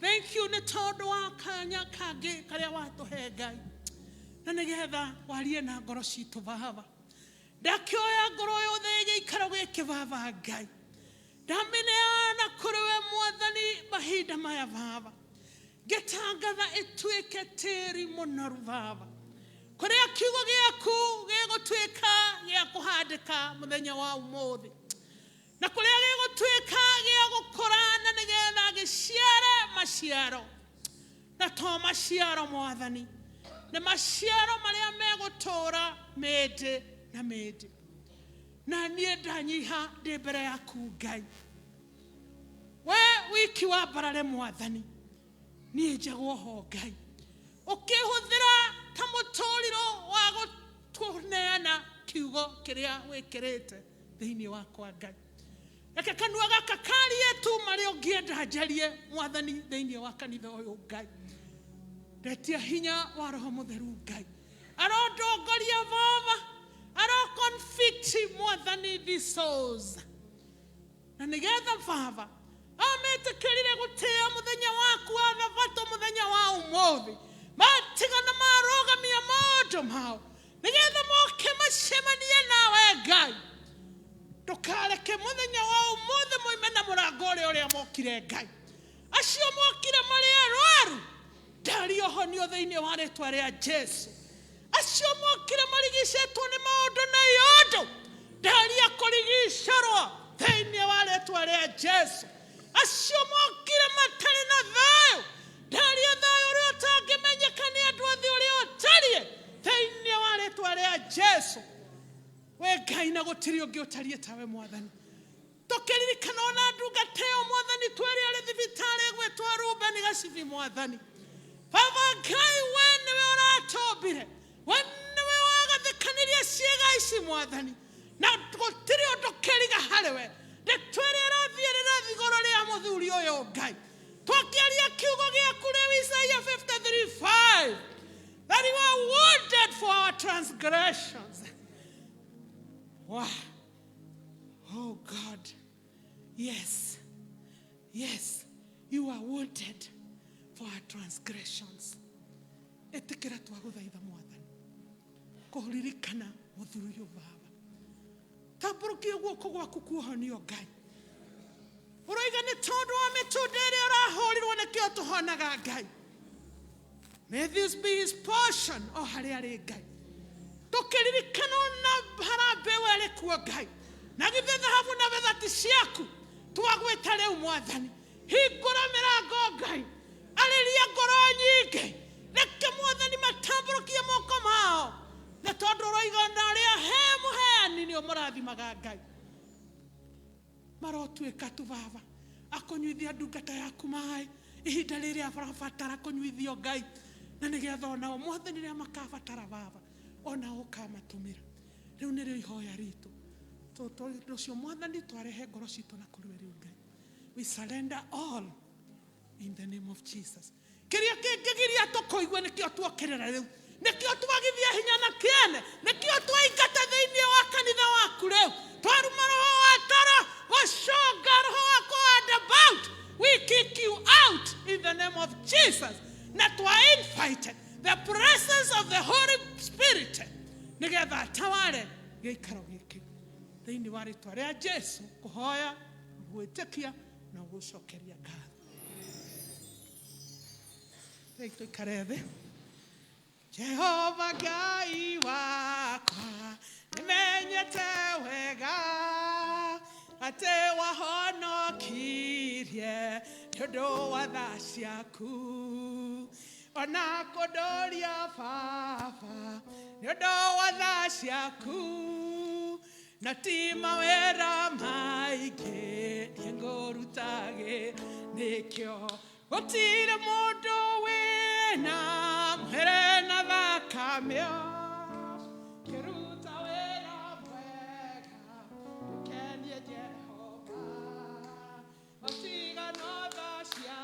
Thank you nĩ tondũ wa kanya kangĩ karĩa watũhe Ngai na nĩgetha warie na ngoro citũ baba. Ndakĩoya ngoro yothe ĩgĩikaro gĩkĩ baba Ngai ndamĩneana kũrĩ we Mwathani mahinda maya baba ngĩtangatha ĩtuĩke tĩri mũnoru baba kũrĩa kiugo gĩaku gĩgũtuĩka gĩa kũhandĩka mũthenya wa ũmũthĩ na kũrĩa gĩgũtuĩka gĩa gũkũra na nĩgetha gĩciare maciaro na to maciaro Mwathani nĩ maciaro marĩa megũtũũra mĩndĩ na mĩndĩ na niĩ ndanyiha ndĩ mbere yaku Ngai we wiki wa mbarare Mwathani niĩ njagwo ho Ngai ũkĩhũthĩra ta mũtũrĩro wa gũtũneana kiugo kĩrĩa wĩkĩrĩte thĩinĩ wakwa Ngai reke kanua gaka karie tu marĩa ũngĩenda njarie Mwathani thĩinĩ wa kanitha ũyũ Ngai ndetia hinya wa Roho Mũtheru Ngai arodongoria baba convict Mwathani these souls na nĩgetha baba ametĩkĩrire gũtĩa mũthenya waku wa thabatũ mũthenya wa ũmũthĩ matigana marogamia maũndũ mao nĩgetha moke macemanie nawe Ngai ndũkareke mũthenya wa ũmũthĩ moime na mũrango ũrĩa mokire Ngai acio mokire marĩ arwaru ndari ũhonio thĩinĩ wa rĩĩtwa rĩa Jesũ acio mokire marigicĩtwo nĩ maũndũ na iyũndũ ndari akũrigicerwo thĩinĩ wa rĩĩtwa rĩa Jesũ acio mokire matarĩ na thayũ ndari thayũ ũrĩa ũtangĩmenyeka nĩ andũ othe ũrĩa ũtariĩ thĩinĩ wa rĩĩtwa rĩa Jesũ we Ngai na gũtirĩ ũngĩ ũtariĩ tawe Mwathani tũkĩririkana ona ndungata ĩyo Mwathani twĩrĩ arĩ thibitarĩ gwĩtwo Rubeni Gacibi Mwathani baba Ngai we nĩwe ũratũmbire we nĩwe wagathĩkanirie ciĩga ici Mwathani na gũtirĩ ũndũ kĩriga harĩ we ndĩtwĩrĩ rathiĩrĩra igũrũ rĩa mũthuri ũyũ Ngai twakĩaria kiugo gĩaku rĩu Isaiah 53:5 that you are wounded for our transgressions. Wow. Oh God. Yes, you are wounded for our transgressions. Ĩtĩkĩra twagũthaitha Mwathani kũririkana mũthuri ũyũ baba tambũrũkia guoko gwaku kuohonio Ngai ũroiga nĩ tondũ wa mĩtũnda ĩrĩa ũrahũrirwo nĩkĩo tũhonaga Ngai. May this be his portion o harĩa arĩ Ngai tũkĩririkana na harambĩ we arĩ kuo Ngai na githĩ thahabu na betha ti ciaku twagwĩta rĩu Mwathani hingũra mĩrango Ngai arĩria ngoro nyingĩ reke Mwathani matambũrũkie moko mao nĩ tondũ ũroiga na arĩa he mũheani nĩ ũmũrathimaga Ngai marotuĩka tu baba akũnyuithia ndungata yaku maĩ ihinda rĩrĩa barabatara kũnyuithio Ngai na nĩgetha onao Mwathani rĩrĩa makabatara baba onao ũkamatũmĩra rĩu nĩrĩo ihoya ritũ tondũ ũcio Mwathani twarehe ngoro citũ na kũrĩ we rĩu Ngai we surrender all in the name of Jesus. Kĩrĩa kĩngĩgiria tũkũigua nĩkĩo tuokĩrĩra rĩu nĩkĩo twagithia hinya na kĩene nĩkĩo twaingata thĩinĩ wa kanitha waku rĩu twaruma roho wa tara gũconga roho wa kũhandabout we kick you out in the name of Jesus na twa-invite the presence of the Holy Spirit nĩgetha ataware gĩikaro gĩkĩ thĩinĩ wa rĩĩtwa rĩa Jesũ kũhoya gwĩtĩkia na gũcokeria ngatho. Tũikare thĩ. Jehova Ngai wakwa nĩmenyete wega atĩ wahonokirie nĩ ũndũ wa tha ciaku ona kũndũria baba nĩ ũndũ wa tha ciaku na ti mawĩra maingĩ niĩ ngũrutage nĩkĩo gũtirĩ mũndũ wĩ na muhere na thakame kiruta wera mwega ukenie Jehova otiga no thashia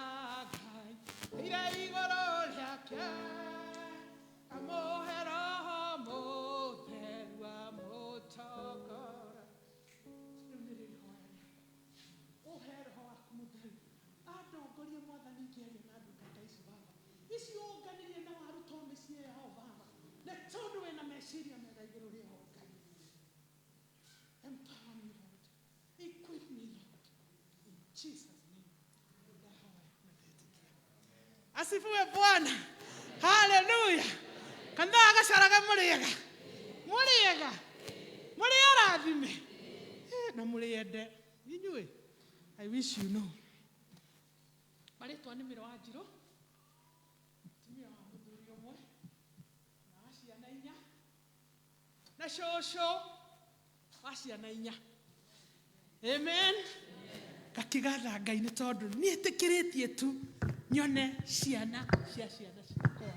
Ngai ire igoro riake amohera moterwa motokora ohera waku mutheru andongorie mwathani ngĩaria na ndungata ici baba ici ũnganirie na waruto mĩciĩ yao baba na tondũ wĩna meciria mega igũrũ rĩao Ngai empower me Lord equip me Lord in Jesus name asifiwe Bwana haleluya kandaa gacaraga mũrĩega mũrĩ arathime na mũrĩende inyuĩ I wish you know marĩtwa nĩ mĩro wa njirũ mũtumia wa mũthuri ũmwe na ciana 4 na cũcũ wa ciana 4 amen gakigatha Ngai nĩ tondũ niĩ tĩkĩrĩtie tu nyone ciana cia ciana ciakwa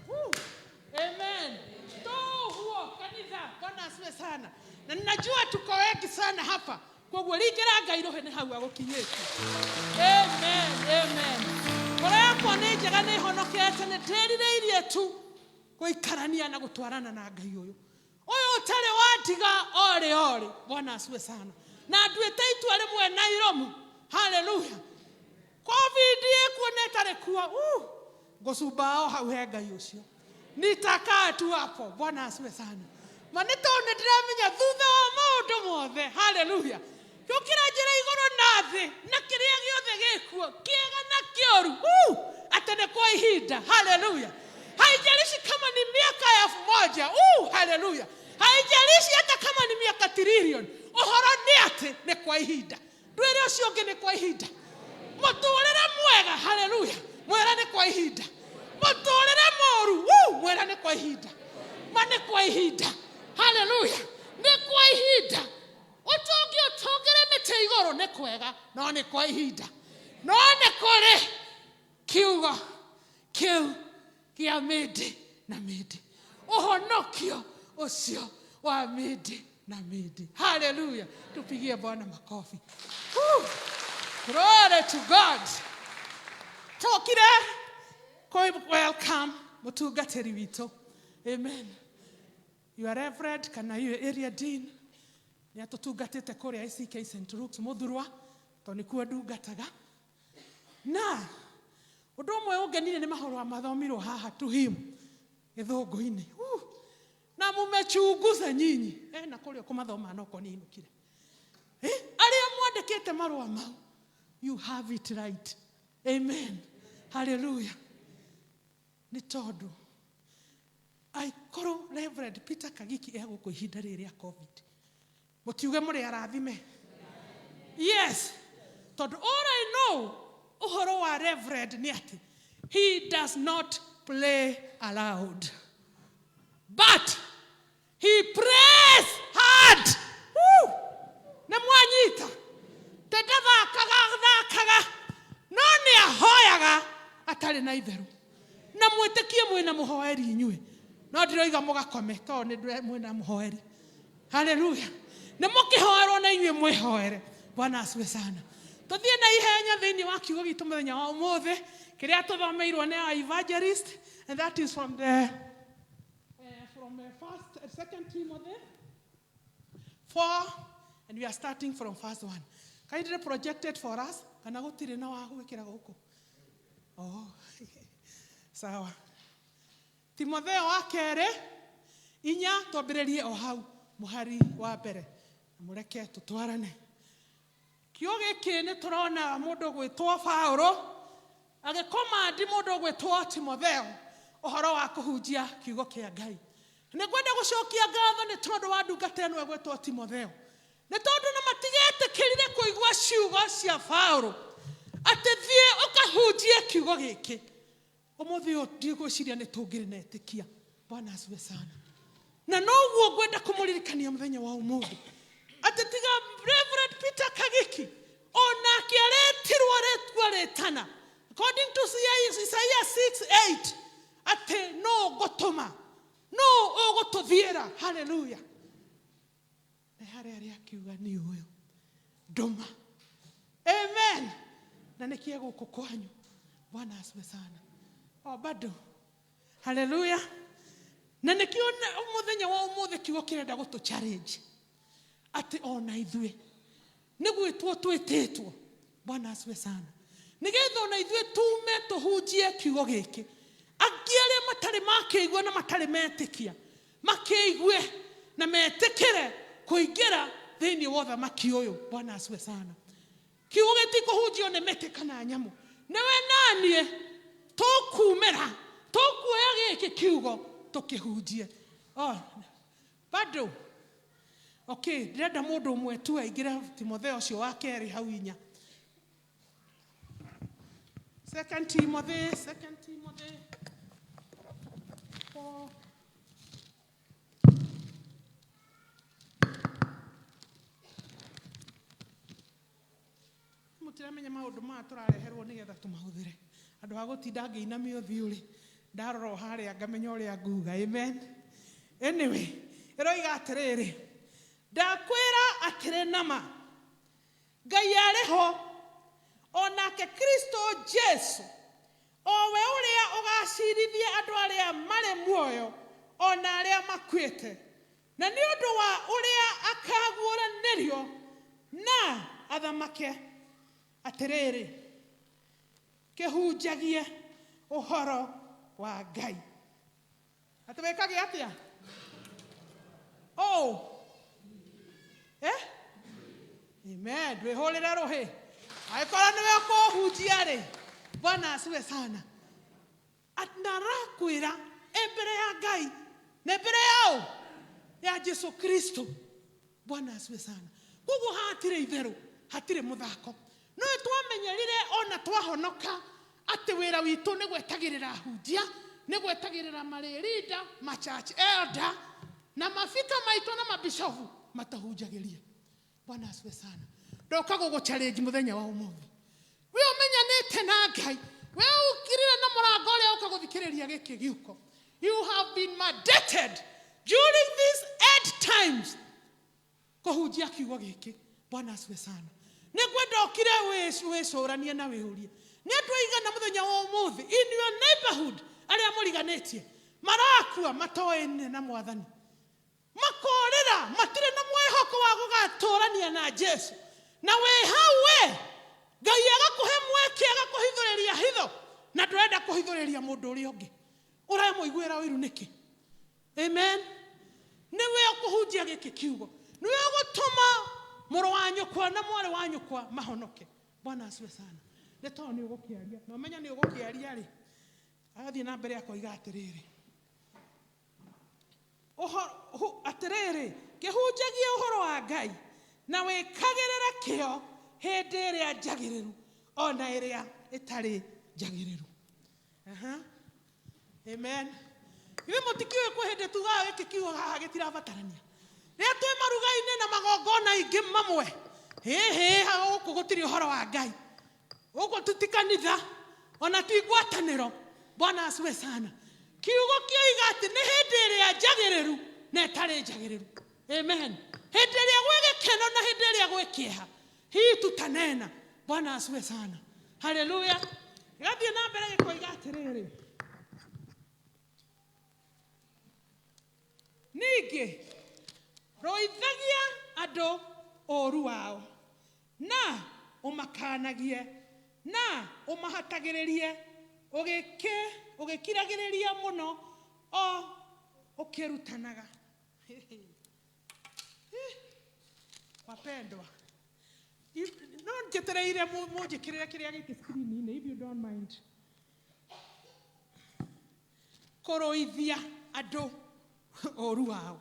amen tohuo kanitha Bwana asifiwe sana na ninajua tuko wengi sana hapa kwa hivyo ringera Ngai rohe nĩ hau agũkinyĩte amen Kwa nĩ njega nĩ honokete nĩ ndĩrirĩirie tu gũikarania na gũtwarana na Ngai ũyũ ũtarĩ watiga ore Bwana asifiwe sana na nduĩte itua rĩmwe Nairobi haleluya covid ĩkuo nĩtarĩ kuo ngũcumba hau he Ngai ũcio nitakaa tu hapo Bwana asifiwe sana manĩtondũ ndĩramenya thutha wa maũndũ mothe haleluya Yokira njĩra igũrũ na thĩ na kĩrĩa gĩothe gĩkuo kĩega na kĩoru atene kwa ihinda haleluya haijalishi kama ni miaka 1000 haleluya haijalishi hata kama ni miaka trillion ũhoro nĩ atĩ nĩ kwa ihinda ndwĩre ũcio ũngĩ nĩ kwa ihinda mũtũũrĩre mwega haleluya mwera nĩ kwa ihinda mũtũũrĩre mũũru mwera nĩ kwa ihinda ma nĩ kwa ihinda haleluya nĩ kwa ihinda ũtũngĩre mĩtĩ igũrũ nĩ kwega no nĩ kwa ihinda no nĩ kũrĩ kiugo kĩu kĩa mĩndĩ na mĩndĩ ũhonokio ũcio wa mĩndĩ na mĩndĩ haleluya tupigie Bwana makofi glory to God tokire welcome mũtungatĩri witũ amen your reverend kana you area dean nĩ atutungatĩte kũrĩa ICK St. Luke's Mũthurwa to nĩ kuo ndungataga na ũndũ ũmwe ũngenire nĩ mahoro mathomirwo haha tu him gĩthũngũ-inĩ na mumechunguza nyinyi na kũrĩa kũmathoma no kũninũkire arĩa mwandĩkĩte marũa mau you have it right amen hallelujah nĩ tondũ aikoro Reverend Peter Kagiki egũkũ ihinda rĩrĩa covid mũtiuge mũrĩ arathime yes tondũ all I know ũhoro wa Reverend nĩ atĩ he does not play aloud but he prays hard nĩ mwanyita ndathakaga no nĩ ahoyaga atarĩ na itherũ na mwĩtĩkie mwĩna mũhoeri inyuĩ no ndiroiga mũgakome tondũ nĩ mwĩna mũhoeri haleluya nĩ mũkĩhoerwo na inyuĩ mwĩhoere Bwana asifiwe sana tuthiĩ na ihenya thĩinĩ wa kiugo gitũ mũthenya wa ũmũthĩ kĩrĩa tũthomeirwo nĩ evangelist and that is from the second Timothy 4 and we are starting from verse 1 kindly projected for us kana gũtirĩ na wa gwĩkĩra gũkũ sawa Timotheo wa kerĩ 4 twambĩrĩrie o hau mũhari wa mbere mũreke tũtwarane kĩo gĩkĩ nĩ tũrona mũndũ gwĩtwo Paulo agĩkomandi mũndũ gwĩtwo Timotheo ũhoro wa kũhunjia kiugo kĩa Ngai nĩ kwenda gũcokia ngatho nĩ tondũ wa ndungata ĩno gwĩtwo Timotheo nĩ tondũ na matigĩtĩkĩrire kũigua ciugo cia Paulo atĩ thiĩ ũkahunjie kiugo gĩkĩ ũmũthĩ ũyũ ndigwĩciria nĩ tũngĩrĩnetĩkia Bwana asifiwe sana na noguo ngwenda kũmũririkania mũthenya wa ũmũthĩ atĩ tiga Reverend Peter Kagiki onake aretirwo rĩtwa rĩtana according to Isaiah 6:8 ate no gotoma no ogotothiera. Hallelujah. Na hare aria kiuga ni uyo ndoma. Amen. Na nikia guku kwanyu. Bwana asifiwe sana. Bado. Hallelujah. Na nikio muthenya wa umuthe kiugo kirenda gutu challenge. Ati ona ithue nigwitwo twitetwo. Bwana asifiwe sana. Nigetha ona ithue tume tuhunjie kiugo giki. Agiare matari makeigwa na matari metikia. Makeigue na metekere kuingira thiini wa thamaki uyu. Bwana asifiwe sana. Kiugo gitikuhunjio ni mete kana nyamu. Newe nanie tukumera tukuoya giki kiugo tukihunjie. Bado. Okay, ndĩrenda mũndũ ũmwe tu aingĩre Timotheo ũcio wa kerĩ hau inya. 2 Timothy 4. Mũtiramenya maũndũ maya tũrareherwo nĩgetha tũmahũthĩre. Andũ a gũtinda ngĩinamia ũthiũ-rĩ, ndarora harĩa ngamenya ũrĩa nguga. Amen. Anyway, ĩroiga atĩrĩrĩ, ndakwĩra atĩrĩ nama, Ngai arĩho, onake Kristo Jesu, owe ũrĩa ũgacirithie andũ arĩa marĩ muoyo, ona arĩa makuĩte. Na nĩ ũndũ wa ũrĩa akaguũranĩrio na athamake. Atĩrĩrĩ, kĩhunjagie ũhoro wa Ngai. Atĩwĩkage atĩa? Amen. Ndwĩhũrĩre rũhĩ. Angĩkorwo nĩwe ũkũhunjia-rĩ, Bwana asifiwe sana. Atarakwĩra mbere ya Ngai na mbere yao ya Jesu Kristo. Bwana asifiwe sana. Koguo hatirĩ itherũ, hatirĩ mũthako. No twamenyerire ona twahonoka atĩ wĩra witũ nĩ gwetagĩrĩra hunjia, nĩ gwetagĩrĩra marĩrinda, ma-church elder na mafika maitũ na mabishofu matahunjagĩria. Bwana asifiwe sana. Ndoka gũgũ-challenge mũthenya wa ũmũthĩ. We ũmenyanĩte na Ngai. We ũkirire na mũrango ũrĩa ũkagũthikĩrĩria gĩkĩ gĩuko. You have been mandated during these 8 times kũhunjia kiugo gĩkĩ. Bwana asifiwe sana. Nĩngwenda ũkire wĩcũranie na wĩũrie. Nĩ andũ aigana mũthenya wa ũmũthĩ in your neighborhood arĩa mũriganĩtie marakua matoene na Mwathani, makorĩra matirĩ na mwĩhoko wa gũgatũrania na Jesu, na wĩ hau we Ngai agakũhe mweke agakũhithũrĩria hitho na ndũrenda kũhithũrĩria mũndũ ũrĩa ũngĩ ũramũiguĩra ũiru nĩkĩ? Amen. Nĩwe ũkũhunjia gĩkĩ kiugo, nĩwe ũgũtũma mũrũ wa nyũkwa na mwarĩ wa nyũkwa mahonoke. Bwana asifiwe sana. Nĩ tondũ nĩ ũgũkĩaria na ũmenya nĩ ũgũkĩaria-rĩ, agathiĩ na mbere akoiga atĩrĩrĩ, atĩrĩrĩ, kĩhunjagie ũhoro wa Ngai na wĩkagĩrĩre kĩo hĩndĩ ĩrĩa njagĩrĩru ona ĩrĩa ĩtarĩ njagĩrĩru. Amen. Iwe mũtikĩũĩ kwĩ hĩndĩ tugaga gĩkĩ kiugo haha gĩtirabatarania. Rĩrĩa twĩ maruga-inĩ na magongona ingĩ mamwe, haha gũkũ gũtirĩ ũhoro wa Ngai. Gũkũ ti kanitha ona ti ngwatanĩro. Bwana asifiwe sana. Kiugo kĩoiga atĩ nĩ hĩndĩ ĩrĩa njagĩrĩru na ĩtarĩ njagĩrĩru. Amen. Hĩndĩ ĩrĩa gwĩ gĩkeno na hĩndĩ ĩrĩa gwĩ kĩeha, hii tutanena. Bwana asifiwe sana. Hallelujah. Gathiĩ na mbere gĩkoiga atĩrĩrĩ, ningĩ roithagia andũ ũũru wao na ũmakanagie na ũmahatagĩrĩrie ũgĩkiragĩrĩria mũno o ũkĩrutanaga. Wapendwa, no njetereire mũnjĩkĩrĩre kĩrĩa gĩkĩ screen-inĩ, if you don't mind. Kũrũithia andũ ũũru wao.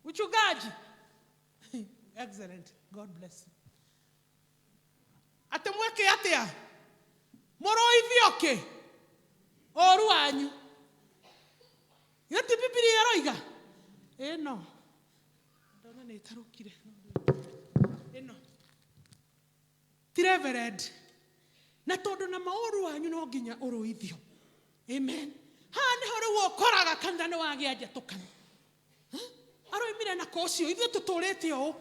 Uchungaji. Excellent. God bless you. Ate mweke atĩa? Mũrũithie ũkĩ ũũru wanyu. Gĩti Biblia ĩroiga? Ĩno. Ndona nĩ ĩtarũkire. Ĩno. Ti reverend. Na tondũ na maũru wanyu no nginya ũrũithio. Amen. Hani hore wokoraga kanithane wagĩa njatũkano. Aroimire na kocio ithuĩ tũtũrĩte ũũ.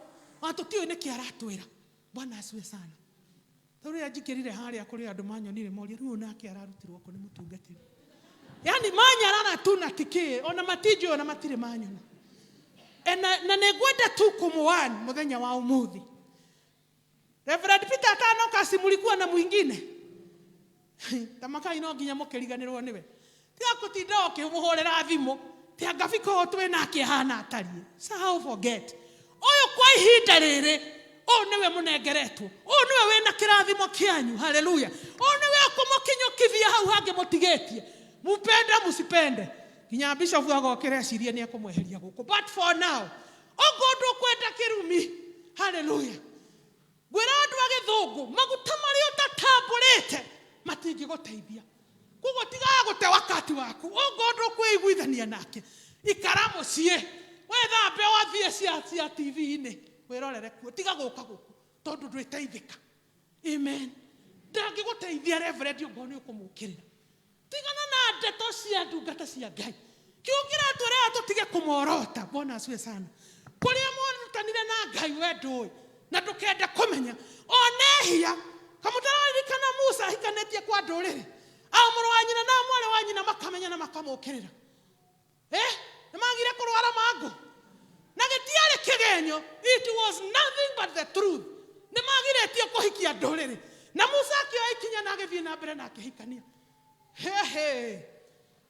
Atũtiũĩ nĩkĩ aratwĩra. Bwana asiwe sana. Tũrĩa njikĩrire harĩa kũrĩ andũ manyonire moria rĩu nake ararutirwo kũ nĩ mũtungatĩri. Yani manyarara tu na tikĩ ona matinjũ ona matirĩ manyona. Na negwenda tu kumuani muthenya wa umuthi. Reverend Peter Kanoka simulikuwa na mwingine. Tamakai no nginya mukiriganirwo niwe. Tiga kutinda ukimuhorera thimo, tiga ngabika otwe nake hana atariĩ. So forget. Oyo kwa ihinda rĩrĩ, o niwe munengeretwo. O niwe wena kĩrathimo kĩanyu. Haleluya. O niwe akumukinyukithia hau hange mutigĩtie. Mupende musipende. Kinya bishop agokera ciria ni akumweheria guku. But for now, ogondo kwenda kirumi. Hallelujah. Gwira andu agithungu maguta mari utatambũrĩte matingĩgũteithia. Kugo tiga gũte wakati waku. Ogondo kwĩiguithania nake. Ikara mũciĩ. Wethambe wathie cia TV-inĩ. Wĩrorere kuo tiga gũka gũku. Tondu ndwĩteithĩka. Amen. Ndangĩgũteithia reverend ũgo nĩ ũkũmũkĩrĩra. Tigana na ndeto cia ndungata cia Ngai. Kiugira twĩra tũtige kũmorota. Bwana asiwe sana. Kũrĩa mũrutanire na Ngai wendũĩ na ndũkenda kũmenya. Onehia kamũtararikana Musa hikanĩtie kwa ndũrĩrĩ. Mũrũ wa nyina na mwarĩ wa nyina makamenya na makamũkĩrĩra. Nĩmagire kũrwara mango. Na gĩtiarĩ kĩgenyo. It was nothing but the truth. Nĩmagirĩtio kũhikia ndũrĩrĩ. Na Musa akĩoya ikinya na agĩthiĩ na mbere na akĩhikania. Hey.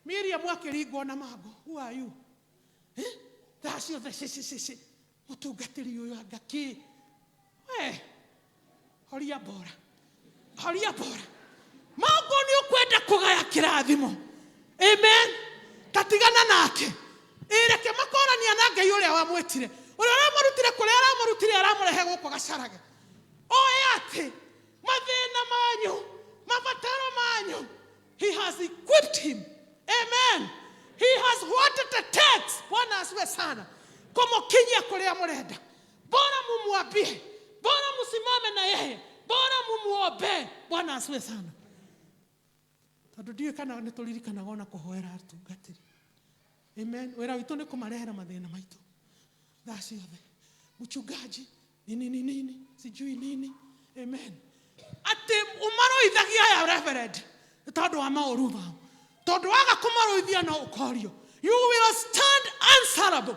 Miriam akĩringwo na mango. Who are you? That's your the mutungatĩri ũyũ angaki. Horia bora. Horia bora. Mango nĩ ũkwenda kũgaya kĩrathimo. Amen. Tatigana nake. Reke makorania na Ngai ũrĩa wamwĩtire. Ũrĩa aramũrutire kũrĩa aramũrutire aramũrehe gũkũ gacarage. Oĩ atĩ mathĩna manyu, mabataro manyu, He has equipped him. Amen. He has what it takes. Bwana asiwe sana. Kumukinyia kũrĩa mũrenda. Bora mumwambie. Bora musimame na yeye. Bora mumuombe. Bwana asiwe sana. Tondũ ndiũĩ kana nĩ tũririkanaga ona kũhoera atungatĩri. Amen. Wĩra witũ nĩ kũmarehera mathĩna maitũ. Thaa ciothe. Mchungaji nini sijui nini. Amen. Ati umaroithagia ya reverend. Tondu wa maũru mao. Tondu waga kũmaroithia no ũkorio. You will stand answerable.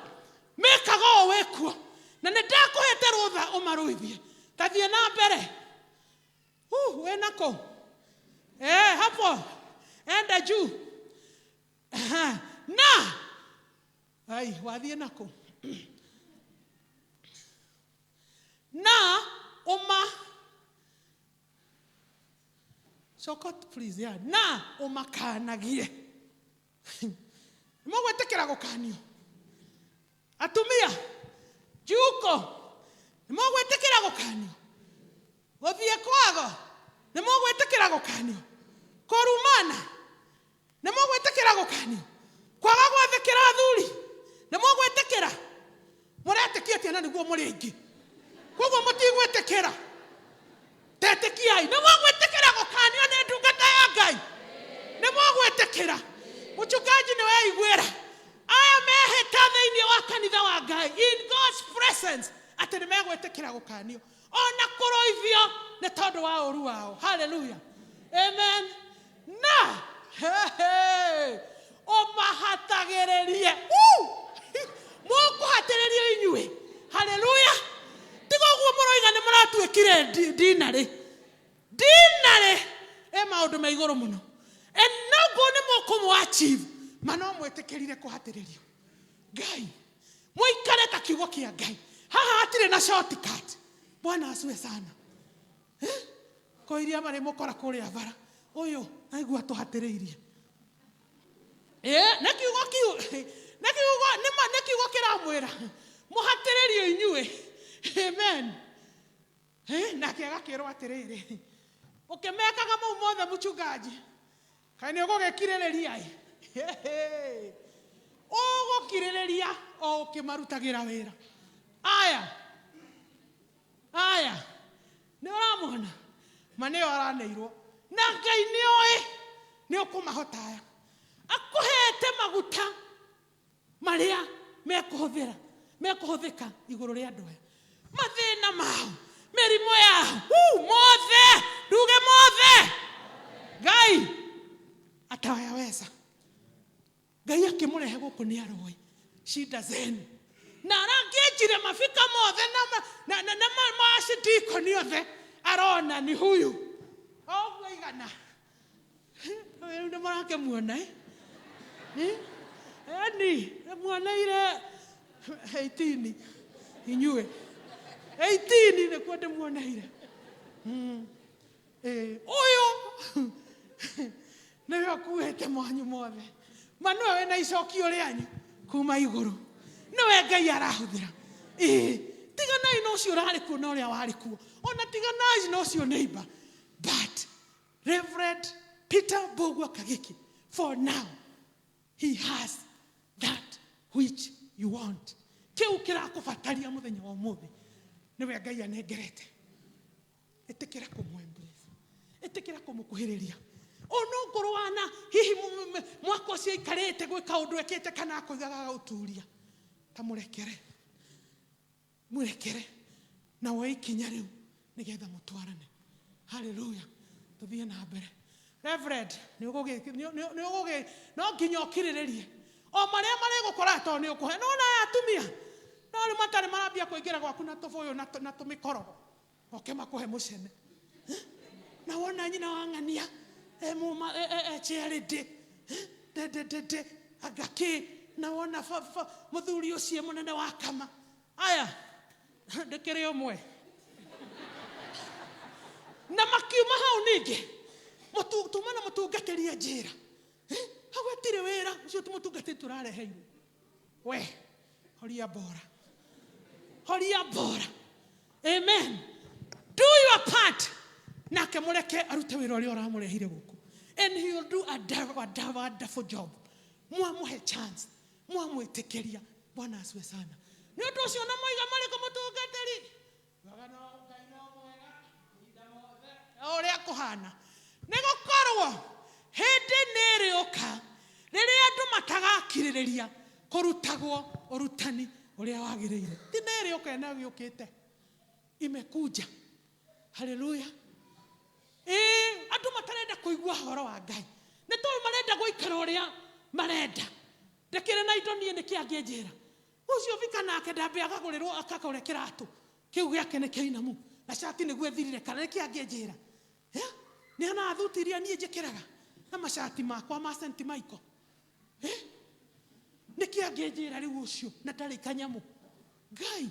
Mekaga o wekuo. Na nĩndakũhete rũtha ũmaroithie. Tathiĩ na mbere. Wenako. Hapo. Enda juu. Na. Ai, wathiĩ nako. Na Sokot, please, yeah. Na umakanagie. Mwagwetekera gũkanio. Atumia. Juko. Mwagwetekera gũkanio. Gũthiĩ kwago. Mwagwetekera gũkanio. Korumana. Mwagwetekera gũkanio. Kwaga gwathĩkĩra athuri. Mwagwetekera. Mũretekĩtie na nĩguo mũrĩ aingĩ. Koguo mũtigwetekera. Tetekiai. Mwagwetekera gũkanio nĩ ndungata ya Ngai. Mwagwetekera. Mchungaji nĩ weiguĩra. Aya mehĩta thĩinĩ wa kanitha wa Ngai. In God's presence. Atĩ nĩ megwetekera gũkanio. Ona kũroithio nĩ tondũ wa ũru wao. Hallelujah. Amen. Na. Ũmahatagĩrĩrie. Mũkũhatĩrĩrio inyuĩ. Hallelujah. Tiga ũguo mũroiga nĩ mũratuĩkire dinarĩ. Dinarĩ. Maũndũ ma igũrũ mũno. Noguo nĩ mũkũmũachieve. Mano mwĩtĩkĩrire kũhatĩrĩrio. Ngai. Mũikare ta kiugo kĩa Ngai. Haha hatirĩ na shortcut. Bwana asiwe sana. Koiria marĩ mũkora kũrĩa bara. Ũyũ aigua tũhatĩrĩirie. Na kiugo kĩramwĩra. Mũhatĩrĩrio inyuĩ. Amen. Nake agakĩrwo atĩrĩrĩ. Ũkĩmekaga mau mothe mchungaji. Kaĩ nĩ ũgũgĩkirĩrĩria. Ũgũkirĩrĩria o ũkĩmarutagĩra wĩra. Aya. Nĩ ũramona. Maneo aranĩirwo. Na Ngai nĩoĩ nĩ ũkũmahota aya. akuhete maguta maria mekuhuthika iguru ria andu aya mathina mao mirimo yao mothe nduge mothe Ngai ataweza. Ngai akimurehe guku ni aroi shida zenu na arangejire mafika mothe na maashidiko ni othe arona ni huyu ogwo igana ndio marake muona ni muoneire 18 inyue 18 ni kwende muoneire uyu niwe akuhete mwanyu mothe manu wena icokio rianyu kuma iguru niwe Ngai arahuthira tiganai no cio rari kuo no ria wari kuo ona tiganai no cio neighbor but Reverend Peter Bogwa Kagiki for now he has that which you want kiu kirakubataria muthenya wa umuthi niwe Ngai anengerete etekera kumwembrace etekera kumukuhiriria ono ngorwana hihi mwako cia ikarete gwika undu ekete kana kuigaga uturia tamurekere murekere na waikinya riu nigetha mutwarane hallelujah tuthie na mbere Reverend ni uguge no nginya ukiriririe o maria mari gukora to ni ukuhe no na atumia no ri matari marambia kuingira gwaku na tufuyo na tumikorogo oke makuhe mucene na wona nyina wangania cherede de agaki na wona muthuri ucie munene wa kama aya ndekere omwe na makiuma hau ningi tumana mutungateria njira hagwetire wira ucio tumutungatiri turareheirwo we horia bora amen do your part nake mureke arute wira uria uramurehire guku and he will do a wonderful job muamuhe chance muamwitikiria Bwana asiwe sana ni undu ucio na moiga mari kumutungatiri wagano Ngai no mwega ida mothe uria kuhana ni gukorwo hindi niriuka riria andu matagakiririria kurutagwo urutani uria wagiriire ti niriuka na giukite imekuja hallelujah andu matarenda kuigua horo wa Ngai ni to marenda guikara uria marenda ndekire na indo nie nikiangenjira ucio vika nake ndambe agagurirwo akakore kiratu kiu giake ni kiinamu na shati ni gwethirire kana nikiangenjira ni ana athutiria nie njikiraga na mashati makwa ma St. Michael nikiangenjira riu ucio na tari kanyamu Ngai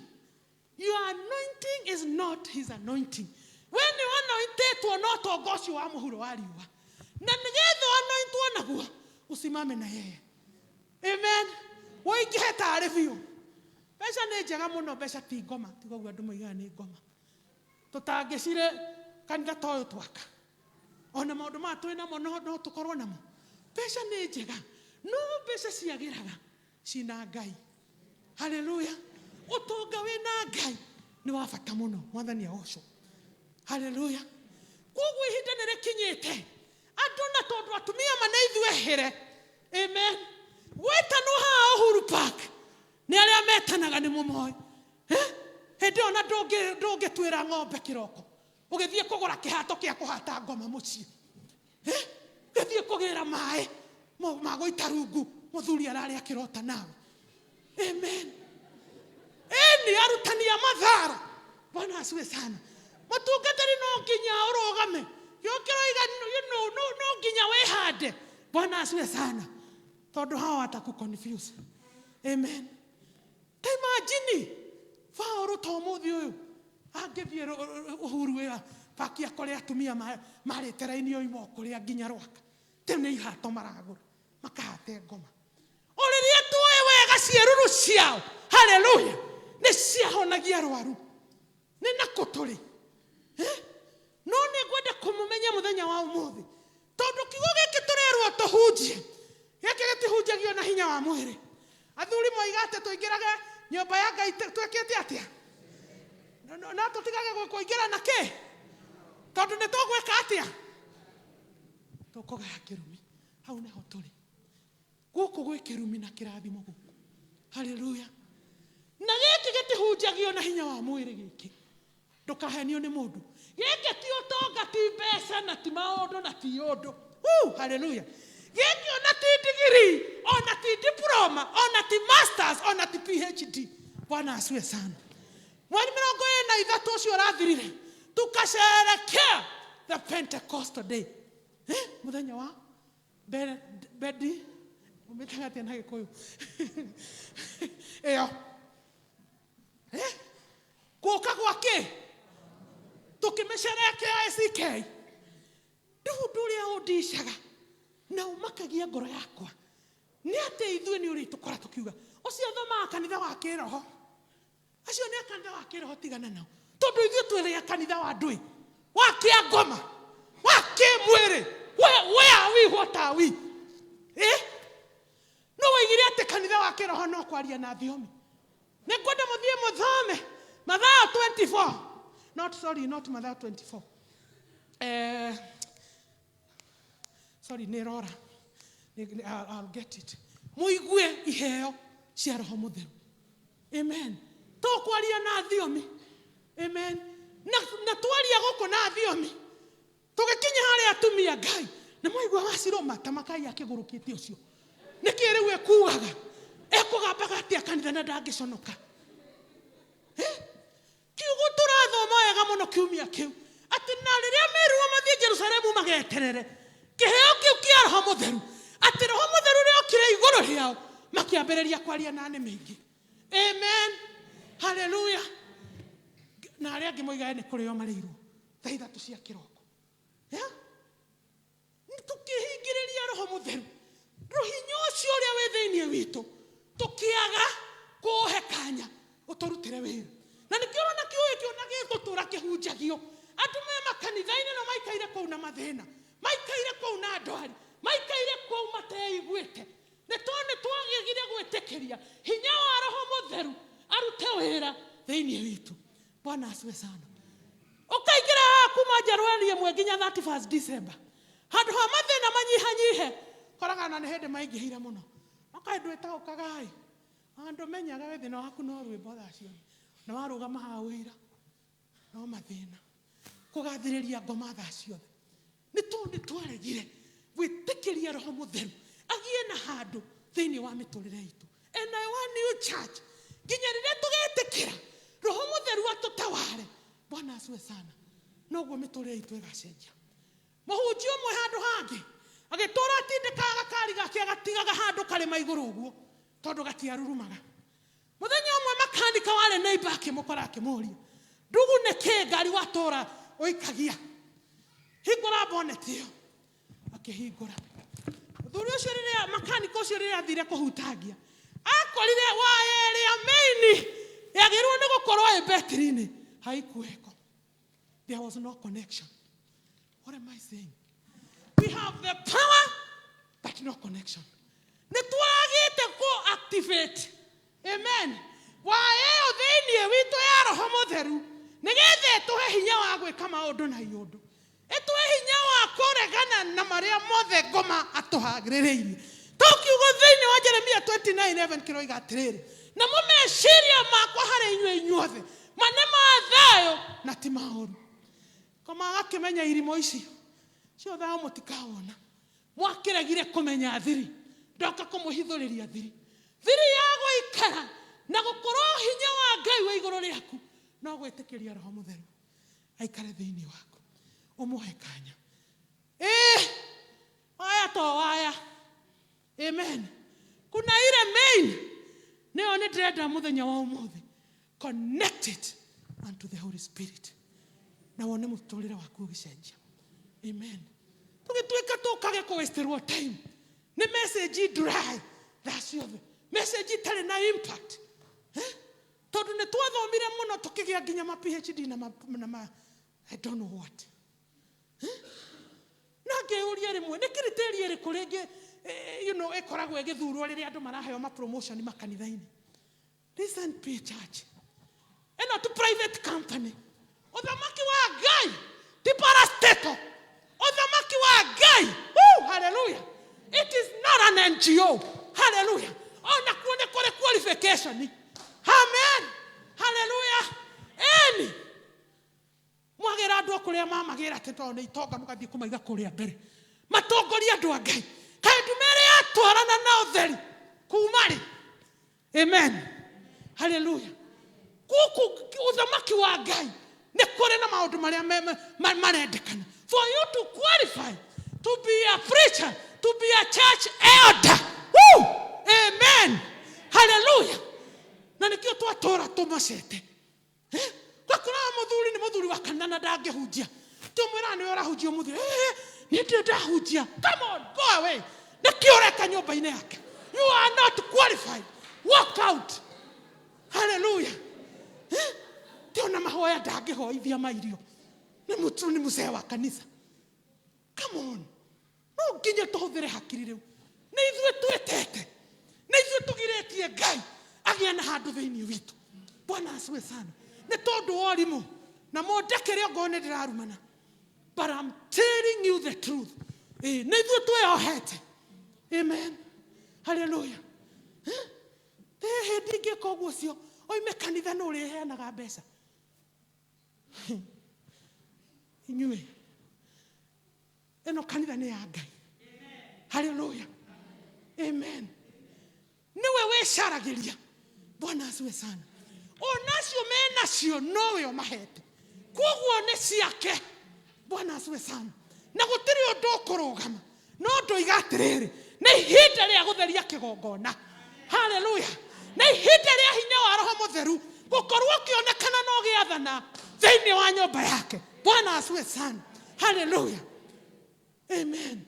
your anointing is not his anointing when you anointed to not ogocio wa muhuro wa riua na nigetho anointwo naguo usimame na yeye amen woingihe tari biu beca ni njega muno beca ti ngoma tigoguo andu moigaga ni ngoma tutangicire kanitha toyo twaka ona maundu ma twina mo no tukorwo namo beca ni njega no beca ciagiraga cina Ngai hallelujah utonga wina Ngai ni wa bata muno mwathani aoco hallelujah koguo ihinda nirikinyite andu na tondu atumia manaithuehere amen wetano ha Uhuru Park ni aria metanaga ni mumoi hindi ona ndungi twira ng'ombe kiroko ugithie kugura kihato kia kuhata ngoma mucii githie kugira mai magoita rungu muthuri arari akirota nawe amen ni arutani ya mathara Bwana asiwe sana mutungatari no nginya urugame yokiro iga no nginya wehande Bwana asiwe sana tondu hawa ataku confuse amen imagine Faoro tomuthi uyu angithie Uhuru wira pakia kore atumia mari teraini oimo kore nginya rwaka tene ihato maragura makahate ngoma oriria tuwe wega cieruru ciao hallelujah ni ciahonagia arwaru ni nakuturi no ni gwenda kumumenya muthenya wa umuthi tondu kigo giki turerwo tuhunjie giki gitihunjagio na hinya wa mwiri athuri moigate tuingirage nyumba ya Ngai twekete atia no tutigage kuingira na ke tondu ni tugweka atia tukugaya kirumi hau neho turi Guku gwĩ kĩrumi na kĩrathimo gũkũ. Haleluya. Na gĩkĩ gĩtihunjagio na hinya wa mwĩrĩ gĩkĩ. Ndũkahenio nĩ mũndũ. Gĩkĩ ti ũtonga, ti mbeca, na ti maũndũ, na ti ũndũ. Haleluya. Gĩkĩ ona ti degree, ona ti diploma, ona ti masters, ona ti PhD. Bwana asiwe sana. Mweri 23 ũcio ũrathirire, tukasherekea the Pentecostal day. Muthenya wa Bedi, umetaga tena Gĩkũyũ. Eo. Gũka gwake. Tukimesherekea ACK. Ndũrĩa ũndishaga. Na umakagia ngoro yakwa. Nĩ atĩ ithuĩ nĩ ũrĩ tũkora tũkiuga. Ũcio thoma kanitha wa kĩroho. Acio nĩ kanitha wa kĩroho tigana nao. Tondũ ithuĩ twĩrĩa kanitha wa ndũĩ. Wa kĩangoma. Wa kĩmwĩrĩ. Where are we? What are we? No waigire atĩ kanitha wa kĩroho no kwaria na thiomi. Nĩ kwenda mũthiĩ mũthome. Mathayo 24. Not Mathayo 24. Sorry, Nerora. I'll get it. Muigue iheo cia Roho Mũtheru. Amen. Tũkwaria na thiomi. Amen. Na twaria gũkũ na thiomi. Tũgĩkinya harĩa atumia Ngai. Na muigua waciroma tamakai akĩgũrũkĩte ũcio. Nĩkĩ rĩu ekugaga? Ekũgambaga atĩa kanitha na ndangĩconoka? Kiugo tũrathoma wega mũno kiumia kĩu. Atĩ na rĩrĩa merirwo mathiĩ Jerusalemu mageterere. Kĩheo kĩu kĩa Roho Mũtheru. Atĩ Roho Mũtheru rĩokire igũrũ rĩao. Makĩambĩrĩria kwaria na nĩ mĩingĩ. Amen. Hallelujah. Na arĩa angĩ moigaga nĩ kũrĩo marĩirwo. Thaa 3 cia kĩroko. Tukĩhingĩrĩria Roho Mũtheru. Hinya ũcio ũrĩa wĩ thĩinĩ witũ. Tũkĩaga kũũhe kanya ũtũrutĩre wĩra. Na nĩkĩo ũrona kiugo kĩona gĩgũtũra kĩhunjagio. Andũ me makanitha-inĩ no maikaire kũu na mathĩna. Maikaire kũu na ndwari. Maikaire kũu mateiguĩte. Nĩ twagĩrĩire gwĩtĩkĩria hinya wa Roho Mũtheru arute wĩra thĩinĩ witũ. Bwana asiwe sana. Ũkaingĩra kuma Januari 1 nginya 31 December. Handũ ha mathĩna manyihanyihe. Koraga na nĩ hĩndĩ maingĩhire mũno. Makaendwo ĩtaũkagai. Andũ menyaga we thĩna waku no rwĩmbo thaa ciothe. Na warũgama haha wĩra. No mathĩna. Kũgathĩrĩria ngoma thaa ciothe. Nĩ twaregire gwĩtĩkĩria Roho Mũtheru agĩe na handũ thĩinĩ wa mĩtũrĩre itũ. And I want you church. Nginya rĩrĩa tũgetĩkĩra Roho Mũtheru atũtaware. Bwana asiwe sana. Noguo mĩtũrĩre itũ ĩgacenjia. Mũhunjia ũmwe handũ hangĩ agĩtũra atindĩkaga gakari gake agatigaga handũ karĩma igũrũ ũguo tondũ gatiarurumaga. Mũthenya ũmwe makanika warĩ neighbor akĩmũkora akĩmũria, ndugu nĩkĩ ngari watũra ũikagia? Hingũra bonnet ĩyo. Akĩhingũra. Mũthuri ũcio rĩrĩa makanika ũcio rĩrĩa athire kũhutangia akorire waya ĩrĩa main yagĩrĩirwo nĩ gũkorwo ĩ betri-inĩ haikuweko. There was no connection. What am I saying? We have the power but no connection. Nĩtwagĩte kũ activate. Amen. Waya thĩinĩ witũ ya Roho Mũtheru nĩgetha tũhe hinya wa gwĩka maũndũ na iũndũ. Ĩtũhe hinya wa kũregana na marĩa mothe ngoma atũhagĩrĩrĩirie. Tũkiugo thĩinĩ wa Jeremia 29:11 kĩroiga atĩrĩrĩ, na meciria makwa harĩ inyuĩ inyuothe mane ma thayũ na ti maũru. Koma akĩmenya irimo icio cio thayũ mũtikawona. Mwakĩregire kũmenya thiri, ndoka kũmũhithũrĩria thiri. Thiri ya gũikara na gũkorwo hinya wa Ngai wa igũrũ rĩaku no gwĩtĩkĩria Roho Mũtheru aikare thĩinĩ waku. Ũmũhe kanya. Waya to waya. Amen. Kuna ile main nĩyo nĩ ndĩrenda mũthenya wa ũmũthĩ. Connect it unto the Holy Spirit. Na wone mũtũrĩre waku ũgĩcenjia. Amen. Tũgĩtuĩka tũkage kũwasterwo time. Nĩ message dry. That's your message itarĩ na impact. Tondũ nĩ twathomire mũno tũkĩgĩa nginya ma PhD na ma I don't know what. Na ngĩũria rĩmwe nĩ criteria ĩrĩkũ rĩngĩ ĩkoragwo ĩgĩthurwo rĩrĩa andũ maraheo ma promotion makanitha-inĩ. Listen to church. Ĩno to private company. Ũthamaki wa Ngai ti parastatal. Ũthamaki wa Ngai. Hallelujah. It is not an NGO. Hallelujah. Ona kuone kore qualification. Amen. Hallelujah. Eni. Mwagera andu akuria mama gira teto ni itonga mugathie kumaiga kuria mbere. Matongoria andu angai. Kae ndumere atwarana na utheri. Kumari. Amen. Hallelujah. Kuku uthamaki wa ngai ne kore na maundu maria marendekana. For you to qualify to be a preacher, to be a church elder. Woo! Amen. Hallelujah. Na nikio twatora tumacete. Kwa kuna muthuri ni muthuri wa kanana ndangehunjia. Tumwira ni urahunjia muthuri. Ni ndahunjia. Come on, go away. Nikio reka nyumba-ini yake. You are not qualified. Walk out. Hallelujah. Tiona mahoya ndangehoithia mairio. Ni mutru ni mzee wa kanisa. Come on. No nginya tuhũthĩre hakiri rĩu. Nĩ ithuĩ twĩtete. Nĩ ithuĩ tũgirĩtie Ngai agĩe na handũ thĩinĩ witũ. Bwana asiwe sana. Nĩ tondũ wa ũrimũ. Na mũndekere ngo nĩ ndĩrarumana. But I'm telling you the truth. Nĩ ithuĩ twĩohete. Amen. Hallelujah. Hĩndĩ ingĩka ũguo ũcio oime kanitha nĩ ũrĩheanaga mbeca. Inyuĩ. Eno kanitha ni ya Ngai. Hallelujah. Amen. Niwe wecaragiria. Bwana asiwe sana. Onacio menacio nowe omahete. Koguo ni ciake. Bwana asiwe sana. Na gutiri undu ukurugama. No ndoiga atiriri. Ni ihinda ria gutheria kigongona. Hallelujah. Na ihinda ria hinya wa Roho Mutheru gukorwo kionekana no giathana thiini wa nyumba yake. Bwana asiwe sana. Hallelujah. Amen.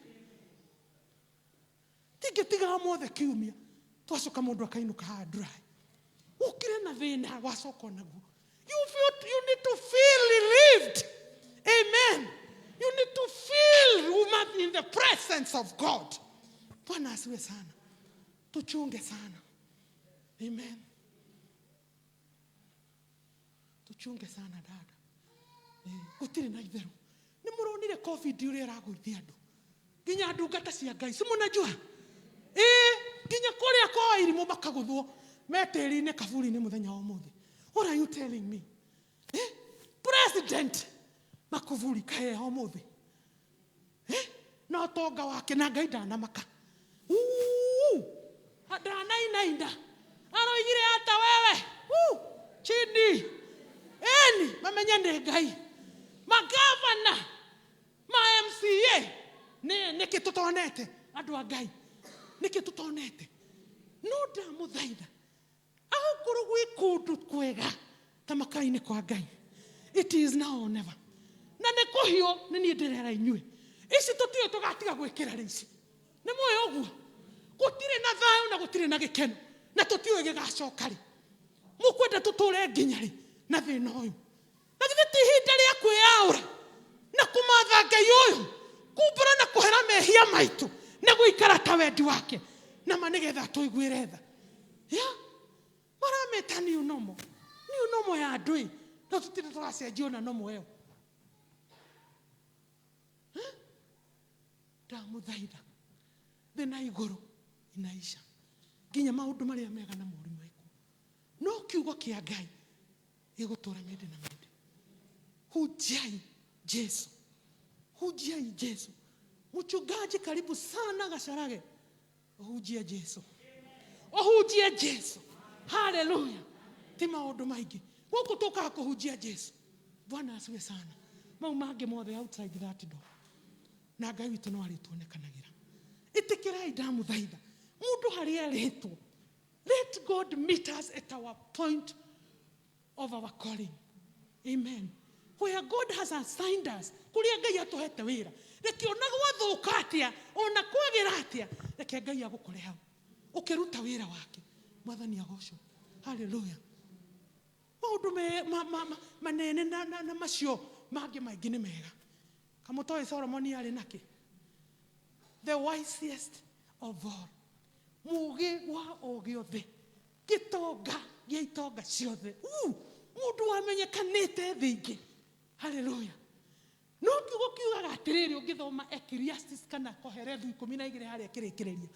Tiga mothe kiumia. Twacoka mundu akainuka ha dry. Ukire na thina wacoka naguo. You need to feel relieved. Amen. You need to feel in the presence of God. Bwana asiwe sana. Tuchunge sana. Amen. Tuchunge sana dada. Gutire na itheru. Ni muronire COVID uri araguithia andu. Ginya ndungata cia Ngai. Si munajua? Ginya kuria kwa irimu makaguthwo. Meteri-ini kaburi-ini muthenya wa umuthi. What are you telling me? President Makuvuri kae ho umuthi. No tonga wake na Ngai ndanamaka. Ndanainainda. Aroigire ata wewe. Chini. Eni mamenya ndi Ngai. Magavana. Ma MCA. Niki tutonete. Andu a Ngai. Niki tutonete. No ndamuthaitha. Ahukuru gwi kundu kwega. Tamakaine kwa Ngai. It is now or never. Na nikuhio ni ni ndirera inyue. Ici tutio tugatiga gwikira rici. Ni moyo oguo. Gutire na thayo na gutire na gikeno. Na tutio gigacoka ri. Mukwenda tuture nginya ri na thina uyu. Na githiti ihinda ria kwiaura na kumatha Ngai uyu. Kumbura na kuhera mehia maitu na guikara ta wendi wake. Na manigetha tuiguire tha. Marameta ni unomo. Ni unomo ya ndui. Na tutire turacenjio na nomo eo. Ndamuthaitha. Thina iguru inaisha. Ginya maundu maria mega na murimu eku. No kiugo kia Ngai igutura mende na mende. Hujai Yesu. Hujai Yesu. Mchungaji karibu sana Gasharage. Hujia Yesu. Hujia Yesu. Hallelujah. Ti maundu maingi. Guku tuka kuhujia Yesu. Bwana asiwe sana. Mau mange mothe outside that door. Na Ngai witu no arituonekanagira. Itikirai ndamuthaitha. Mundu haria ritwo. Let God meet us at our point of our calling. Amen. Where God has assigned us. Kuria Ngai atuhete wira. Reke ona gwathuka atia, ona kwagira atia. Reke Ngai agukore hau. Ukiruta wira wake. Mwathani agocwo. Hallelujah. Maundu manene na macio mangi maingi ni mega. Kamutoi Solomon ari naki. The wisest of all. Mugi wa ogi othe. Gitonga gia itonga ciothe. Mundu wamenyekanite thingi. Hallelujah. No kiugo kiugaga atiriri ungithoma Ecclesiastes kana Koherethu 12 haria kirikireria.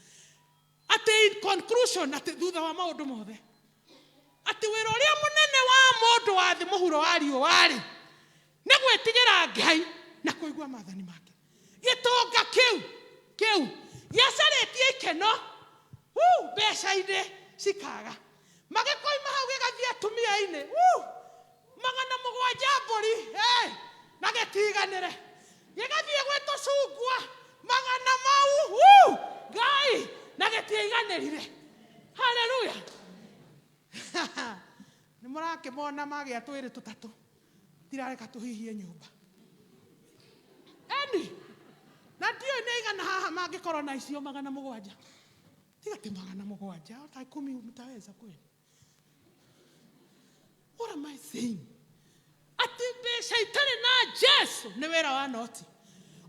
Ati in conclusion, ati thutha wa maundu mothe, ati wira uria munene wa mundu wa thi muhuro wa riũa rĩ nĩ gwĩtigĩra Ngai na kũigua maathani make. Gĩtonga kĩu gĩacarĩtie ikeno mbeca-inĩ cikaga, magĩkoima hau gĩgathiĩ atumia-inĩ 700 mbũri na gĩtiganĩre, gĩgathiĩ gwĩ tũcungwa 100 mau Ngai na gĩtiganĩrire. Haleluya. Nĩ mũrakĩmona magĩa twĩrĩ tũtatũ tirareka tũhihie nyũmba eni na ndiũĩ nĩ igana haha mangĩkorwo na icio 700 tiga ti 700 hata 10 mtaweza kweli. What am I saying? Ati mbeca itarĩ na Jesu nĩ wĩra wa noti,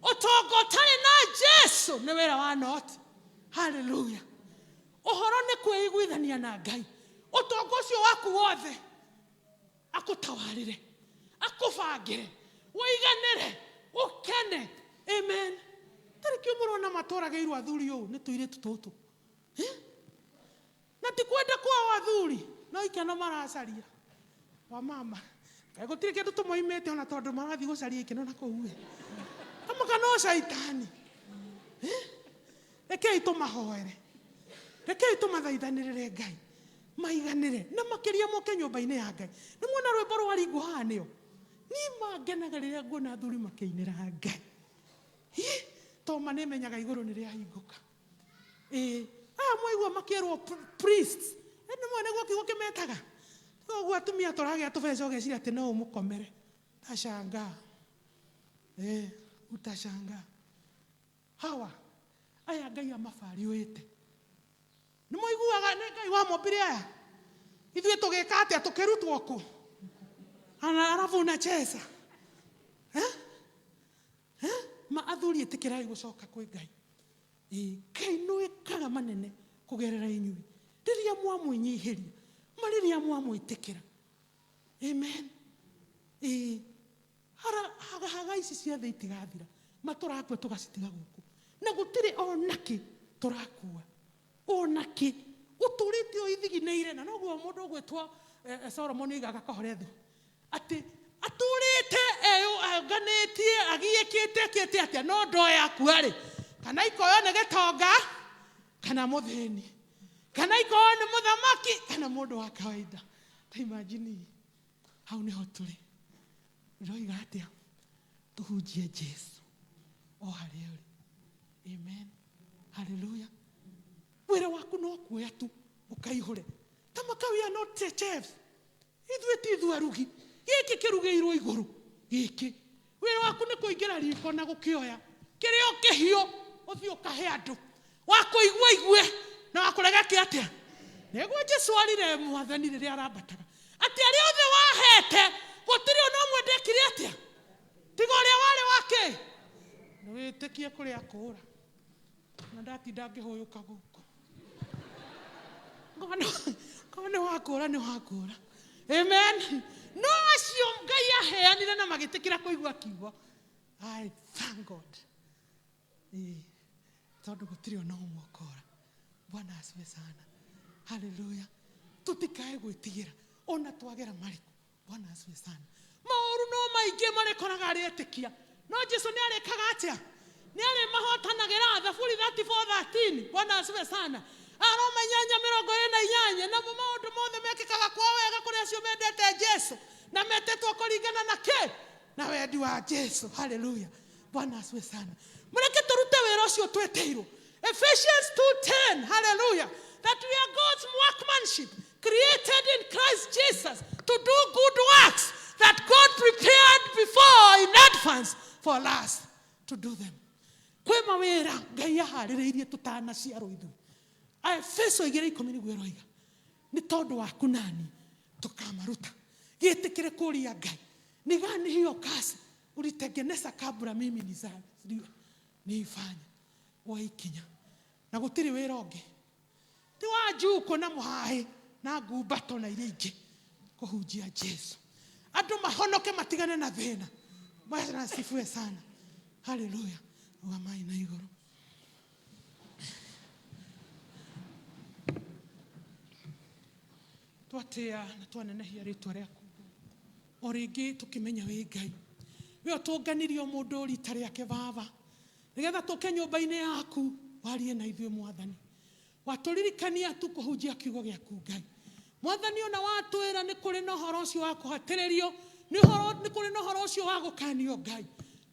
ũtonga ũtarĩ na Jesu nĩ wĩra wa noti. Haleluya. Ũhoro nĩ kwĩiguithania na Ngai. Ũtonga ũcio waku wothe akũtawarĩre, akũbangĩre, ũiganĩre, ũkene. Amen. Tarĩkĩo mũrona matũragĩirwo athuri ũũ nĩ tũirĩtu tũtũ na ti kwenda kwa athuri no ikeno maracaria wa mama. Kaĩ gũtirĩ kĩndũ tũmoimĩte ona tondũ marathiĩ gũcaria ikeno na kũu kama kana caitani. Rekei tũmahoere, rekei tũmathaithanĩrĩre Ngai maiganĩre na makĩria moke nyũmba-inĩ ya Ngai. Nĩ muona rwĩmbo rwaringwo haha nĩo niĩ mangenaga rĩrĩa nguona athuri makĩinĩra Ngai toma nĩ menyaga igũrũ nĩ rĩahingũka. Aya mwaigua makĩrwo priests nĩ mwene gwa kiugo kĩmetaga ũguo atumia tũragĩa tũbeca ũgeciria atĩ no ũmũkomere. Tashangaa utashangaa hawa aya Ngai amabariũĩte. Nĩ mũiguaga nĩ Ngai wamombire aya, ithuĩ tũgĩka atĩa tũkĩrutwo kũ alafu unacheza maathuri ĩtĩkĩrai gũcoka kwĩ Ngai. Ngai nĩ ekaga manene kũgerera inyuĩ rĩrĩa mwamwĩnyihĩria marĩrĩa mwamwĩtĩkĩra. Amen. Haga ici ciothe itigathira matũrakua tũgacitiga gũkũ na gũtirĩ onakĩ tũrakua onakĩ ũtũrĩte o ithiginĩire. Na noguo mũndũ ũgwĩtwo Solomon igaga kahore thũ atĩ atũrĩte eũnganĩtie agiĩkĩte kĩte atĩa no ndoya akuarĩ kana ikoyo nĩ gĩtonga kana mũthĩni kana ikoyo nĩ mũthamaki kana mũndũ wa kawaida. Ta imagine hau nĩho tũrĩ. Ndoiga atĩa tuhunjie Jesu o harĩa ũrĩ. Amen. Hallelujah. Wĩra waku no kuoya tu ũkaihũre. Ta makawia no chefs ithuĩ ti ithuĩ arugi gĩkĩ kĩrugĩirwo igũrũ gĩkĩ. Wĩra waku nĩ kũingĩra riko na gũkĩoya kĩrĩa ũkĩhiũ ũthiĩ ũkahe andũ wakũigua igue na wakũregeke atĩa. Nĩguo Jesu arire mwathani rĩrĩa arambataga atĩ arĩa othe wahete gũtirĩ ona ũmwe ndekire atĩa tiga ũrĩa warĩ wake. Nĩ wĩtĩkie kũrĩa kũũra na ndatinda ngĩhũyũka gũkũ korwo nĩ wakũũra nĩ wakũũra. Amen. No acio Ngai aheanire na magĩtĩkĩra kũigua kiugo. I thank God. Tondũ gũtirĩ ona ũmwe ũkora. Bwana asifiwe sana. Hallelujah. Tutikae gwĩtigĩra ona twagera marĩkũ. Bwana asifiwe sana. Maũru no maingĩ marĩkoraga arĩetĩkia no Jesu nĩ arĩkaga atĩa nĩ arĩmahotanagĩra. Thaburi 34:13. Bwana asifiwe sana. Aroma 8:28 na maũndũ mothe mekĩkaga kwa wega kũrĩ acio mendete Jesu na metetwo kũringana na kĩ na wendi wa Jesu. Hallelujah. Bwana asifiwe sana. Mureke turute wĩra ũcio twetĩirwo. Ephesians 2:10. Hallelujah. That we are God's workmanship created in Christ Jesus to do good works that God prepared before in advance for us to do them. Kwĩ mawĩra Ngai aharĩrĩirie tũtanaciarwo ithuĩ. Efeso 2:10 nĩguo roiga nĩ tondũ waku nani tukamaruta. Gĩtĩkĩre kũria Ngai ni gani hiyo kazi ulitengeneza kabla mimi niifanye waikinya. Na gũtirĩ wĩra ũngĩ ti wa njuko na mũhaĩ na ngumbato na iria ingĩ kũhunjia Jesu. Andũ mahonoke matigane na thĩna. Bwana asifiwe sana. Hallelujah. Ugamai na igũrũ. twatia na twanenehia ritwa riaku o ringi tukimenya wi Ngai we tuonganirio mundu rita riake baba nigetha tuke nyumba-ini yaku warie na ithuĩ Mwathani waturirikania tu kuhunjia kiugo giaku Ngai Mwathani ona watwĩra nĩ kũrĩ na ũhoro ũcio wa kũhatĩrĩrio nĩ kũrĩ na ũhoro ũcio wa gũkanio Ngai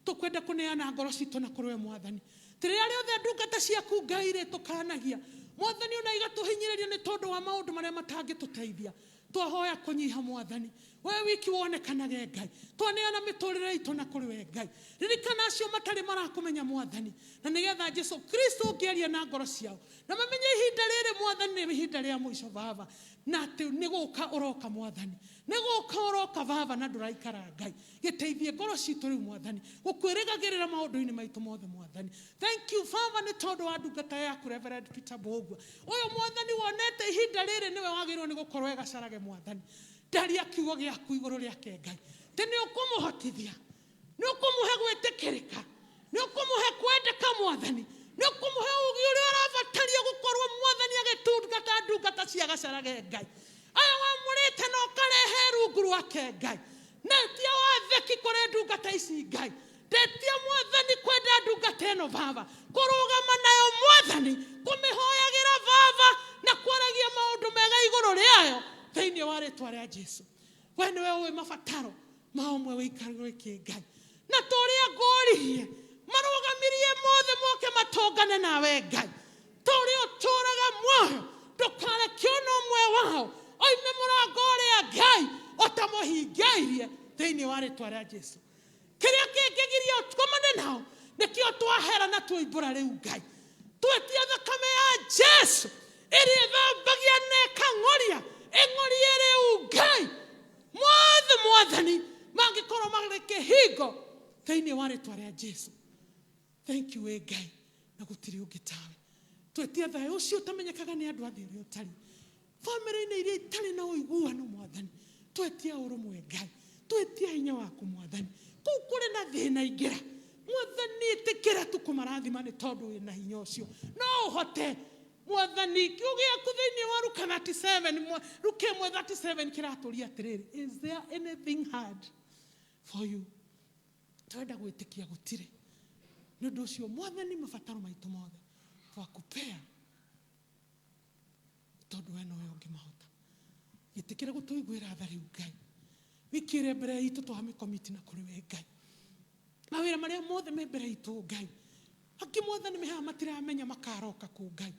tukwenda kuneana ngoro citũ na kũrĩ we Mwathani rĩrĩa rĩothe ndungata ciaku Ngai rĩ tukanagia Mwathani ona igatuhinyĩrĩrio nĩ tondũ wa maũndũ marĩa matangĩtũteithia twahoya kũnyiha Mwathani we wiki wonekanage Ngai twaneana mĩtũrĩre itũ na kũrĩ we Ngai ririkana acio matarĩ marakũmenya Mwathani na nĩgetha Jesũ Kristo ũngĩaria na ngoro ciao na mamenye ihinda rĩrĩ Mwathani nĩ ihinda rĩa mũico baba na atĩ nĩ gũka ũroka Mwathani nĩ gũka ũroka baba na ndũraikara Ngai gĩteithie ngoro citũ rĩu Mwathani gũkwĩrĩgagĩrĩra maũndũ-inĩ maitũ mothe Mwathani thank you baba nĩ tondũ wa ndungata yaku Reverend Peter Bogwa ũyũ Mwathani wonete ihinda rĩrĩ nĩwe wagĩrĩirwo nĩ gũkorwo egacarage Mwathani ndaria kiugo giaku igũrũ rĩake Ngai te nĩ ũkũmũhotithia nĩ ũkũmũhe gwĩtĩkĩrĩka nĩ ũkũmũhe kwendeka Mwathani nĩ ũkũmũhe ũgĩ ũrĩa ũrabatario gũkorwo Mwathani agĩtungata ndungata cia gacarage Ngai aya wamũrĩte na ũkarehe rungu rwake Ngai netia watheki kũrĩ ndungata ici Ngai ndetia Mwathani kwenda ndungata ĩno baba kũrũgama nayo Mwathani kũmĩhoyagĩra baba na kwaragia maũndũ mega igũrũ rĩayo thĩinĩ wa rĩtwa rĩa Jesũ we nĩwe ũĩ mabataro ma ũmwe wĩikarĩro gĩkĩ Ngai na tũrĩa ngũririe marũgamirie mothe moke matongane nawe Ngai tũrĩa ũtũraga muoyo ndũkareke ona ũmwe wao oime mũrango ũrĩa Ngai ũtamũhingĩirie thĩinĩ wa rĩtwa rĩa Jesũ kĩrĩa kĩngĩgiria ũtũkomane nao nĩkĩo twahera na twoimbũra rĩu Ngai twetia thakame ya Jesũ ĩrĩa ĩthambagia na ĩkang'oria ĩng'orie rĩu Ngai mothe Mwathani mangĩkorwo marĩ kĩhingo thĩinĩ wa rĩtwa rĩa Jesũ thank you we Ngai na gũtirĩ ũngĩ tawe twetia thayũ ũcio ũtamenyekaga nĩ andũ a thĩ ũrĩa ũtarĩ bamĩrĩ-inĩ iria itarĩ na ũiguano Mwathani twetia ũrũmwe Ngai twetia hinya waku Mwathani kũu kũrĩ na thĩna ingĩra Mwathani ĩtĩkĩra tu kũmarathima nĩ tondũ wĩna hinya ũcio no ũhote Mwathani kiugo gĩaku thĩinĩ wa Luka 37 Luka 1:37 kĩratũria atĩrĩrĩ is there anything hard for you twenda gwĩtĩkia gũtirĩ nĩ ũndũ ũcio Mwathani mabataro maitũ mothe twakupea tondũ we nowe ũngĩmahota gĩtĩkĩra gũtũiguĩra tha rĩu Ngai wikĩre mbere itũ twamĩkomiti na kũrĩ we Ngai mawĩra marĩa mothe me mbere itũ Ngai angĩ Mwathani mehaga matiramenya makaroka kũ Ngai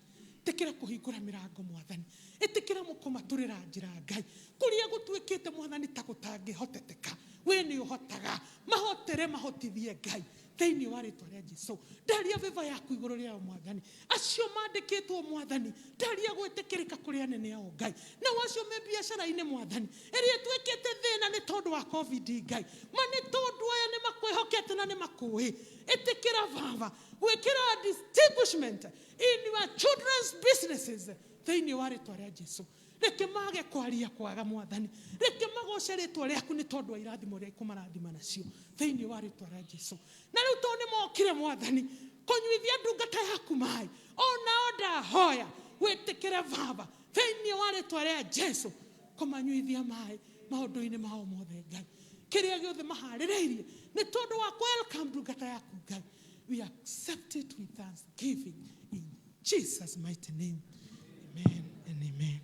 ĩtĩkĩra kũhingũra mĩrango Mwathani ĩtĩkĩra kũmatũrĩra njĩra Ngai kũrĩa gũtuĩkĩte Mwathani ta gũtangĩhoteteka we nĩ ũhotaga mahotere mahotithie Ngai thĩinĩ wa rĩtwa rĩa Jesũ ndaria vĩva yaku igũrũ rĩao Mwathani acio mandĩkĩtwo Mwathani ndaria gwĩtĩkĩrĩka kũrĩ anene ao Ngai nao acio me biacara-inĩ Mwathani ĩrĩa ĩtuĩkĩte thĩna nĩ tondũ wa COVID Ngai ma nĩ tondũ aya nĩ makwĩhokete na nĩ makũĩ ĩtĩkĩra baba gwĩkĩra distinguishment in your children's businesses thĩinĩ wa rĩtwa rĩa Jesũ reke mage kwaria kwaga Mwathani reke magoce rĩtwa rĩaku nĩ tondũ wa irathimo rĩa kũmarathima nacio thĩinĩ wa rĩtwa rĩa Jesũ na rĩu tondũ nĩ mokire Mwathani kũnyuithia ndungata yaku maĩ onao ndahoya gwĩtĩkĩre baba thĩinĩ wa rĩtwa rĩa Jesũ kũmanyuithia maĩ maũndũ-inĩ mao mothe Ngai kĩrĩa gĩothe maharĩrĩirie nĩ tondũ wa welcome ndungata yaku Ngai we accept it with thanksgiving in Jesus mighty name amen and amen.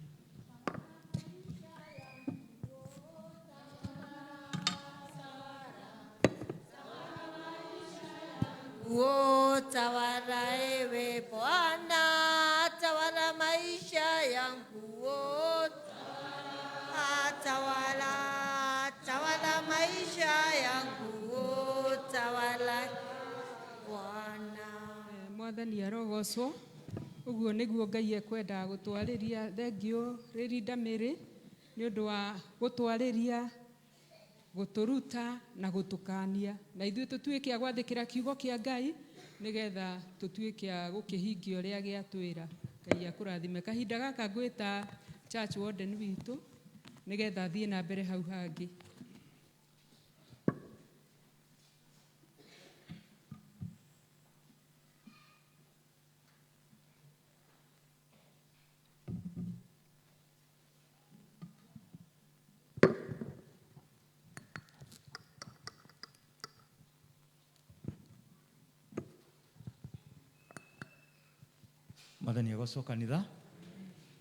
Tawala ewe Bwana, tawala maisha yangu, tawala maisha yangu, tawala Bwana. Mwathani arogocwo ũguo nĩguo Ngai ekwenda gũtwarĩria thengio rĩrinda mĩrĩ nĩ ũndũ wa gũtwarĩria gũtũruta na gũtũkania na ithuĩ tũtuĩke a gwathĩkĩra kiugo kĩa Ngai nĩgetha tũtuĩke a gũkĩhingia ũrĩa gĩatwĩra Ngai akũrathime kahinda gaka ngwĩta church warden witũ nĩgetha thiĩ na mbere hau hangĩ. Mwathani agocwo kanitha.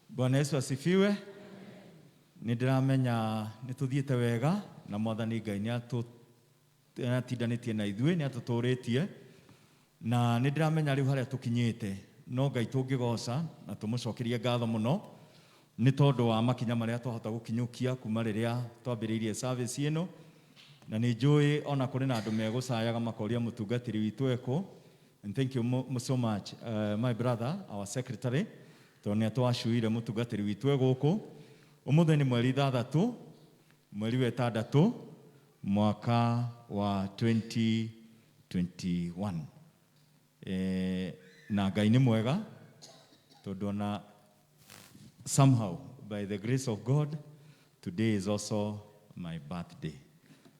Bwana Yesu asifiwe. Nindiramenya nituthiete wega na Mwathani Ngai niatindanĩtie na ithuĩ niatũtũrĩtie na nindiramenya rĩu harĩa tũkinyĩte no Ngai tũngĩgoca na tũmũcokerie ngatho mũno nĩ tondũ wa makinya marĩa twahota gũkinyũkia kuma rĩrĩa twambĩrĩirie service ĩno na nĩ njũĩ ona kũrĩ na andũ megũcayaga makoria mũtungatĩri witũ eko. And thank you so much my brother, our secretary, tondũ nĩatwacuire mũtungatĩri witũ gũkũ. Ũmũthĩ nĩ mweri 6 mweri wa 6 mwaka wa 2021. Na Ngai nĩ mwega tondũ ona somehow by the grace of God today is also my birthday.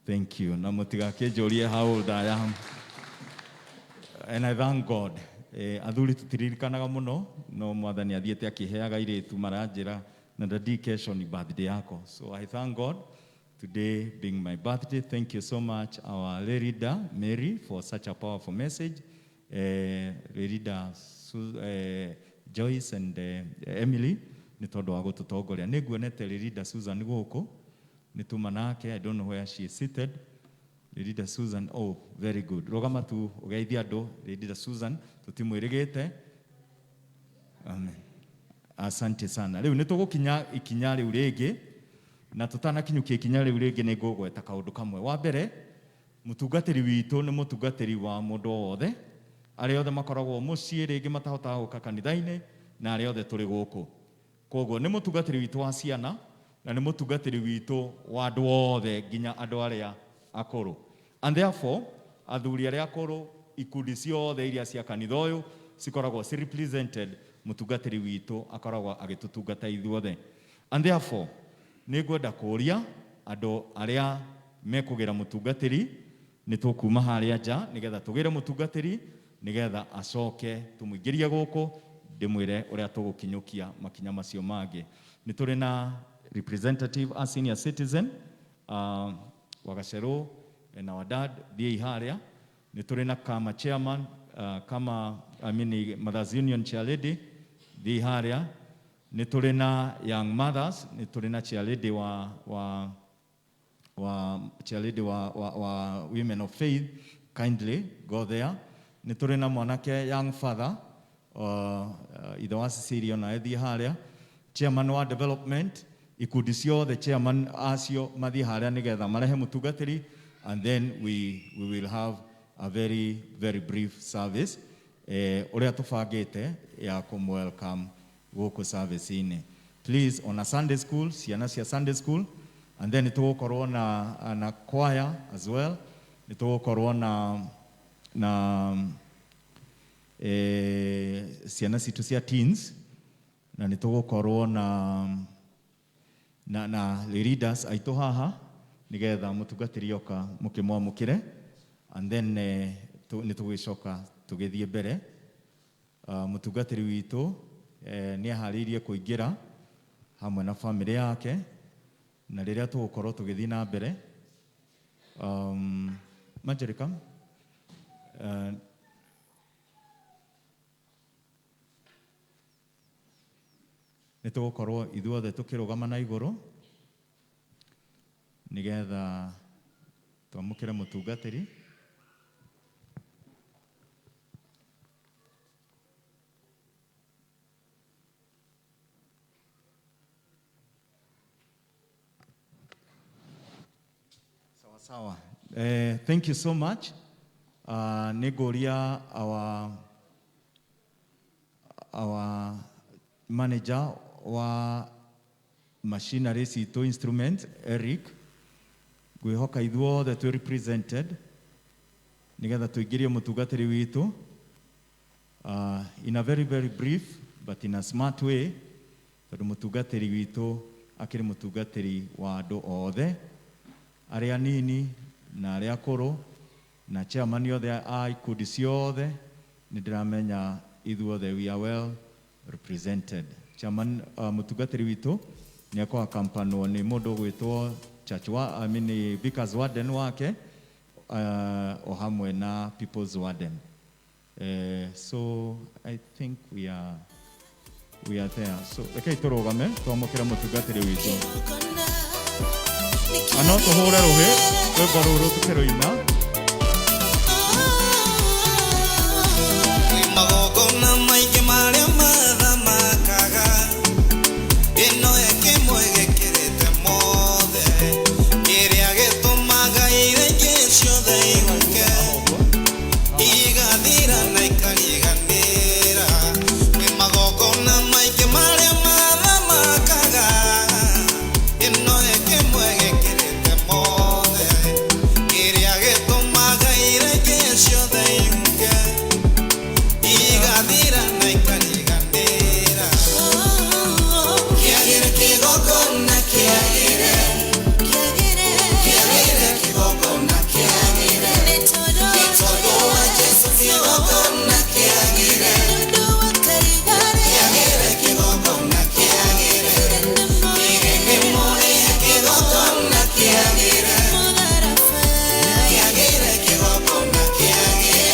Thank you. Na mũtigakĩnjũrie how old I am. And I thank God. Athuri tutiririkanaga mũno no Mwathani athiĩte akĩheaga airĩtu maranjĩra na dedication ni birthday yako. So I thank God today being my birthday. Thank you so much our leader Mary for such a powerful message. Leader Joyce and Emily ni tondũ wa gũtũtongoria. Nĩguonete leader Susan gũkũ nĩtuma nake. I don't know where she is seated. Leader Susan, oh very good. Rogama tu ugeithia andũ Leader Susan tutimwĩrĩgĩte. Amen. Asante sana. Rĩu nĩtũgũkinya ikinya rĩu rĩngĩ na tũtanakinyũkia ikinya rĩu rĩngĩ nĩngũgweta kaũndũ kamwe. Wa mbere mũtungatĩri witũ nĩ mũtungatĩri wa mũndũ wothe arĩa othe makoragwo mũciĩ rĩngĩ matahotaga gũka kanitha-inĩ na arĩa othe tũrĩ gũkũ. Koguo nĩ mũtungatĩri witũ wa ciana na nĩ mũtungatĩri witũ wa andũ othe nginya andũ arĩa akũrũ. And therefore athuri arĩa akũrũ ikundi ciothe iria cia kanitha ũyũ cikoragwo represented mũtungatĩri witũ akoragwo agĩtũtungata ithuothe. And therefore nĩngwenda kũria andũ arĩa mekũgĩra mũtungatĩri nĩ tũkuma harĩa nja nĩgetha tũgĩre mũtungatĩri nĩgetha acoke tũmũingĩrie gũkũ ndĩmwĩre ũrĩa tũgũkinyũkia makinya macio mangĩ. Nĩ tũrĩ na representative a senior citizen Wagacerũ and our dad thiĩ harĩa. Nĩ tũrĩ na kama chairman Mothers Union chair lady thiĩ harĩa. Nĩ tũrĩ na young mothers, nĩ tũrĩ na chair lady wa women of faith, kindly go there. Nĩ tũrĩ na mwanake young father ithe wa Cecilia na thiĩ harĩa. Chairman wa development ikundi ciothe chairman acio mathiĩ harĩa nĩgetha marehe mũtungatĩri and then we will have a very brief service ũrĩa tũbangĩte ya welcome gũkũ service-inĩ. Please on a Sunday school, ciana cia Sunday school, and then nĩtũgũkorwo na choir as well. Nĩtũgũkorwo na ciana citũ cia teens na nĩtũgũkorwo na leaders aitũ haha nĩgetha mũtungatĩri oka mũkĩmwamũkĩre and then nĩtũgĩcoka tũgĩthiĩ mbere. Mũtungatĩri witũ nĩaharĩirie kũingĩra hamwe na famĩlĩ yake na rĩrĩa tũgũkorwo tũgĩthiĩ na mbere Majerika nĩtũgũkorwo ithuothe tũkĩrũgama na igũrũ nĩgetha twamũkĩre mũtungatĩri. Sawa. Thank you so much. Nĩngũria our manager wa machinery citũ instrument Eric ngwĩhoka ithuothe twĩ represented nĩgetha tũingĩrie mũtungatĩri witũ in a very brief but in a smart way tondũ mũtungatĩri witũ akĩrĩ mũtungatĩri wa andũ othe arĩa nini na arĩa akũrũ na chairman othe a ikundi ciothe nĩndĩramenya ithuothe we are well represented. Chairman mũtungatĩri witũ nĩakorwo akampanwo nĩ mũndũ gwĩtwo Vicar's Warden wake o hamwe na People's Warden. So I think we are we are there. So rekei tũrũgame twamũkĩra mũtungatĩri witũ. No tũhũre rũhĩ rwĩmbo rũrũ tũkĩrũina. Magongona maingĩ marĩa mathamakaga ĩno ĩkĩmwe gĩkĩrĩte mothe kĩrĩa gĩtũmaga irenge ciothe ihuke igathira na ikariganĩra nĩ magongona maingĩ marĩa mathamakaga ĩno ĩkĩmwe gĩkĩrĩte mothe kĩrĩa gĩtũmaga irenge ciothe ihuke igathira na ikariganĩra kĩagĩre kĩgongona kĩagĩre kĩgongona kĩagĩre nĩ tondũ wa Jesũ kĩgongona kĩagĩre kĩagĩre kĩgongona kĩagĩre irene moya kĩgongona kĩagĩre kĩagĩre kĩgongona kĩagĩre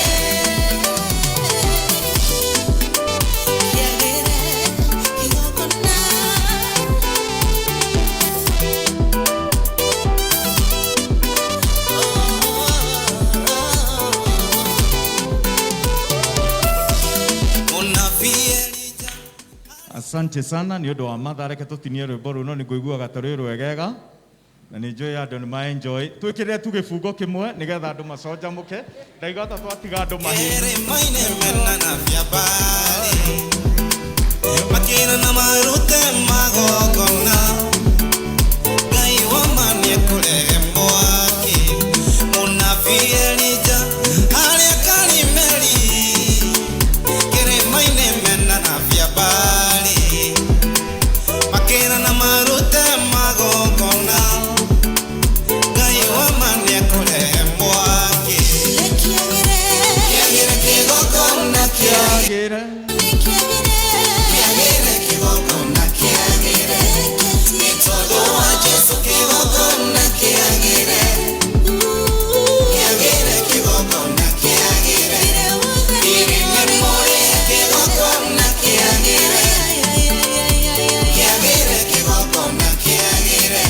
Asante sana nĩ ũndũ wa mathaa, reke tũtinie rwĩmbo rũu no nĩ ngũiguaga tũrĩ rwegega na nĩ njũĩ andũ nĩ ma-enjoy. Twĩkĩrĩre tu gĩbungo kĩmwe nĩgetha andũ maconjamũke. Ndaigua twatiga andũ makĩra na marute magongona Ngai wa ma nĩekũrehe mwaki mũnabii Elija harĩa Karimeli kĩrĩma-inĩ mena nabii Bali makĩra na marute magongona Ngai wa ma nĩekũrehe mwaki kĩagĩre kĩgongona kĩagĩre kĩgongona kĩagĩre nĩ tondũ wa Jesũ kĩgongona kĩagĩre kĩagĩre kĩgongona kĩagĩre irene moya kĩgongona kĩagĩre kĩagĩre kĩgongona kĩagĩre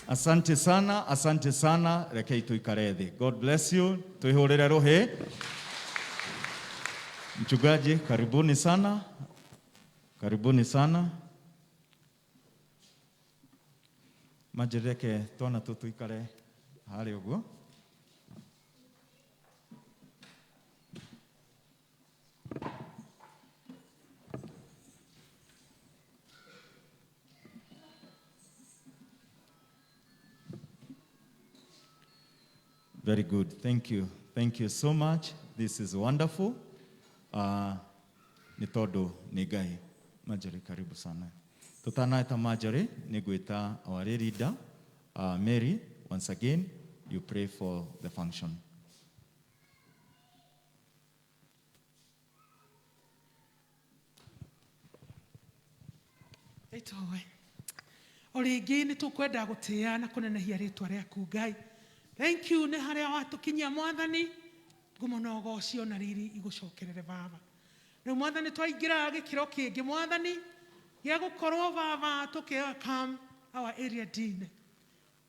Asante sana, asante sana. Rekei tuikare thĩ. God bless you. Tuihũrĩre rũhĩ. Mchungaji, karibuni sana. Karibuni sana. Majireke twana tu tuikare harĩa ũguo. Very good. Thank you. Thank you so much. This is wonderful. Nĩ tondũ nĩ Ngai. Marjorie, karibu sana. Tutanaita Marjorie, nĩ ngwĩta our leader, Mary, once again, you pray for the function. Itowe. O rĩngĩ nĩ tũkwenda gũtĩĩa na kũnenehia rĩĩtwa rĩaku Ngai. Thank you nĩ harĩa watũkinyia Mwathani, ngumo na ũgoocio na riri igũcokerere Baba. Rĩu Mwathani twaingĩra gĩkĩro kĩngĩ Mwathani gĩa gũkorwo Baba tũkĩ-welcome our area dean.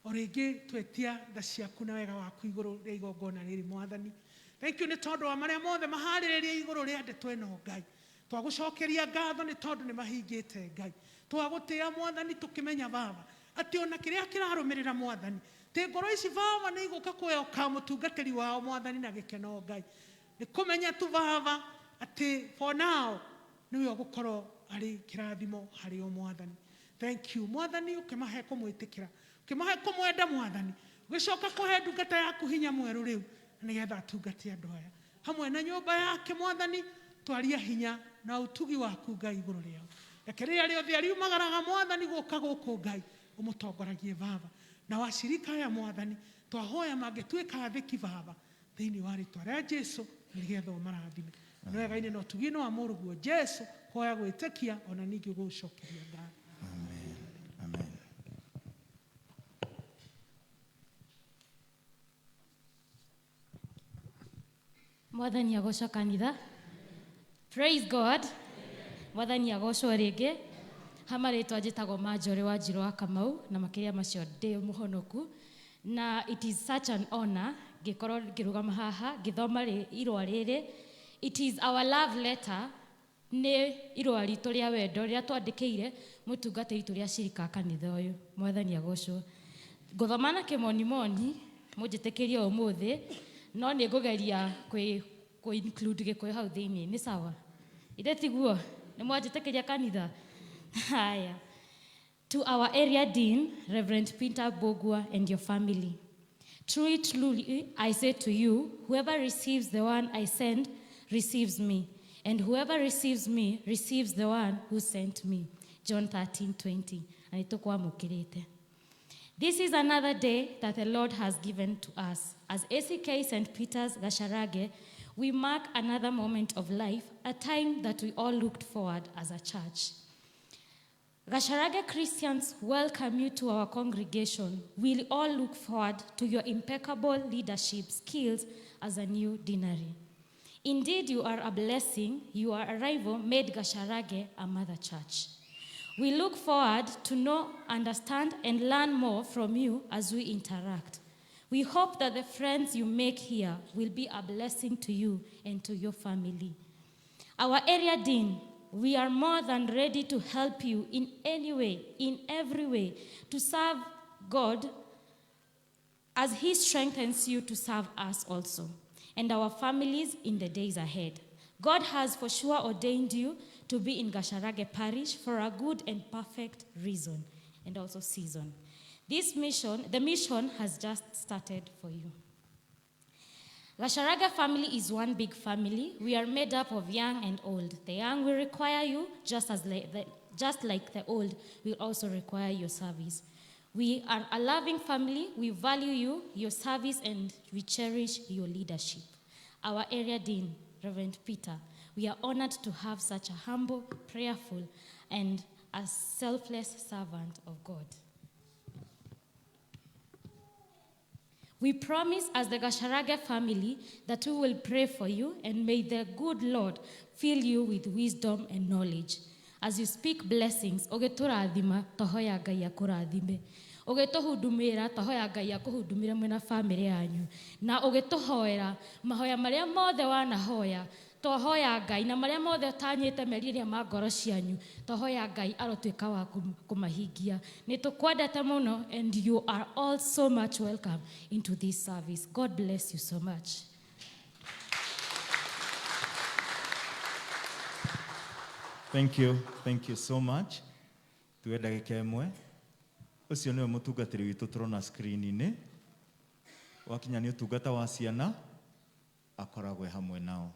O rĩngĩ twetia tha ciaku na wega waku igũrũ rĩa igongona rĩrĩ Mwathani. Thank you nĩ tondũ wa marĩa mothe maharĩrĩria igũrũ rĩa ndeto ĩno Ngai. Twagũcokeria ngatho nĩ tondũ nĩ mahingĩte Ngai. Twagũtĩĩa Mwathani tũkĩmenya Baba atĩ ona kĩrĩa kĩrarũmĩrĩra Mwathani te ngoro ici Baba nĩ igũka kwĩyoka mũtungatĩri wao Mwathani na gĩkeno Ngai. Nĩ kũmenya tu Baba atĩ for now nĩwe ũgũkorwo arĩ kĩrathimo harĩ o Mwathani. Thank you Mwathani ũkĩmahe kũmwĩtĩkĩra, ũkĩmahe kũmwenda Mwathani, ũgĩcoka kũhe ndungata yaku hinya mwerũ rĩu nĩgetha atungate andũ aya hamwe na nyũmba yake Mwathani, twaria hinya na ũtugi waku Ngai igũrũ rĩao. Reke rĩrĩa rĩothe ariumagaraga Mwathani gũka gũkũ Ngai ũmũtongoragie Baba, na washirika aya Mwathani twahoya mangĩtuĩka athĩki Baba thĩinĩ wa rĩĩtwa rĩa Jesũ nĩgetha ũmarathime. Nĩ wega-inĩ na ũtugi-inĩ wa mũrũguo Jesũ hoya gwĩtĩkia ona ningĩ gũgũcokeria ngatho. Amen. Amen. Mwathani agocwo kanitha. Praise God. Mwathani agocwo rĩngĩ. Hamarĩtwa njĩtagwo Manjore wa Njiro wa Kamau na makĩria macio ndĩ mũhonoku. Na it is such an honor ngĩkorwo ngĩrũgama haha ngĩthoma irũa rĩrĩ. It is our love letter, nĩ irũa ritũ rĩa wendo rĩrĩa twandĩkĩire mũtungatĩri tũrĩa cirika kanitha ũyũ. Mwathani agocwo. Ngũthoma na kĩmonimoni mũnjĩtĩkĩrie ũmũthĩ, no nĩ ngũgeria include gĩkũyũ hau thĩinĩ. Nĩ sawa? Ithĩ tiguo? Nĩ mwanjĩtĩkĩria kanitha? Haya. To our area dean, Reverend Peter Bogua, and your family. Truly, truly, I say to you, whoever receives the one I send receives me, and whoever receives me receives the one who sent me. John 13:20. This is another day that the Lord has given to us. As ACK St. Peter's Gasharage, we mark another moment of life, a time that we all looked forward as a church. Gasharage Christians welcome you to our congregation. We all look forward to your impeccable leadership skills as a new deanery. Indeed, you are a blessing. Your arrival made Gasharage a mother church. We look forward to know, understand, and learn more from you as we interact. We hope that the friends you make here will be a blessing to you and to your family. Our area dean, we are more than ready to help you in any way, in every way, to serve God as He strengthens you to serve us also, and our families in the days ahead. God has for sure ordained you to be in Gasharage Parish for a good and perfect reason, and also season. The mission has just started for you. Gasharage family is one big family. We are made up of young and old. The young will require you just like the old will also require your service. We are a loving family. We value you, your service, and we cherish your leadership. Our area dean, Reverend Peter, we are honored to have such a humble, prayerful, and a selfless servant of God. We promise as the Gasharage family that we will pray for you, and may the good Lord fill you with wisdom and knowledge. As you speak blessings, ogeturathima tohoya Ngai akurathime. Ogetohudumira tohoya Ngai akuhudumire mwena family yanyu. Na ogetohoera mahoya maria mothe wanahoya. Tohoya Ngai na maria mothe tanyite meriria ma ngoro cianyu. Tohoya Ngai arotuika wa kumahingia. Nitukwendete muno, and you are all so much welcome into this service. God bless you so much. Thank you so much. Tuenda gikemwe. Ucio niwe mutungatiri witu turona screen-ini. Wakinya ni utungata wa ciana akoragwe hamwe nao.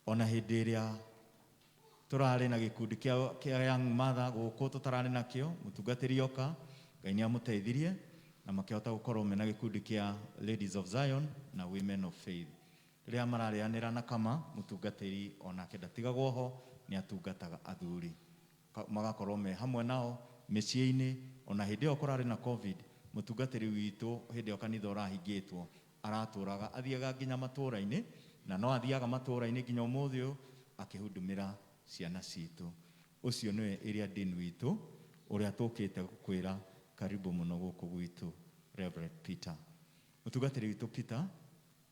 Ona hindi iria turari na gikundi kia young mother guku tutarari nakio, mutungatiri oka Ngai ni amuteithirie na makihota gukorwo mena gikundi kia Ladies of Zion na Women of Faith. Riria mararianira na kama mutungatiri ona ndatigagwo ho ni atungataga athuri magakorwo me hamwe nao mĩciĩ-inĩ. Ona hĩndĩ ĩyo kũrarĩ na covid, mũtungatĩri witũ hĩndĩ ĩyo kanitha ũrahingĩtwo aratũraga athiaga nginya matũũra-inĩ, na no athiaga matũũra-inĩ nginya ũmũthĩ ũyũ akĩhudumĩra ciana citũ. Ũcio nĩwe area dean witũ ũrĩa tũkĩte gũkwĩra karibu mũno gũkũ gwitũ, Reverend Peter. Mũtungatĩri witũ Peter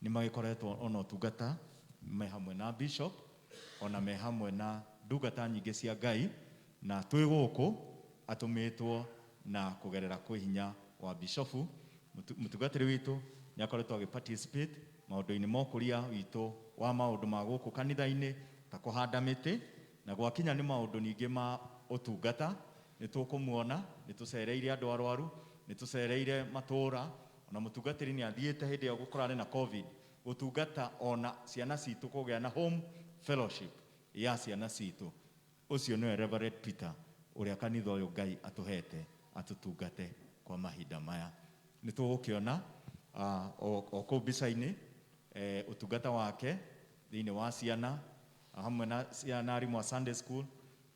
nĩ magĩkoretwo ona ũtungata me hamwe na bishop, ona me hamwe na ndungata nyingĩ cia Ngai, na twĩ gũkũ atũmĩtwo na kugerera kwĩ hinya wa bishofu. Mũtungatĩri witũ nĩ akoretwo agĩparticipate maũndũ-inĩ ma ũkũria witũ wa maũndũ ma gũkũ kanitha-inĩ ta kũhanda mĩtĩ, na gwakinya nĩ maũndũ ningĩ ma ũtungata nĩ tũkũmuona. Nĩ tũcereire andũ arwaru, nĩ tũcereire matũũra, ona mũtungatĩri nĩ athiĩte hĩndĩ ĩyo gũkorarĩ na covid gũtungata ona ciana citũ kũgĩa na home fellowship ya ciana citũ. Ũcio nĩwe Reverend Peter ũrĩa kanitha ũyũ Ngai atũhete atũtungate kwa mahinda maya. Nĩ tũgũkĩona o kũu mbica-inĩ ũtungata wake thĩinĩ wa ciana, hamwe na ciana arimũ a Sunday school,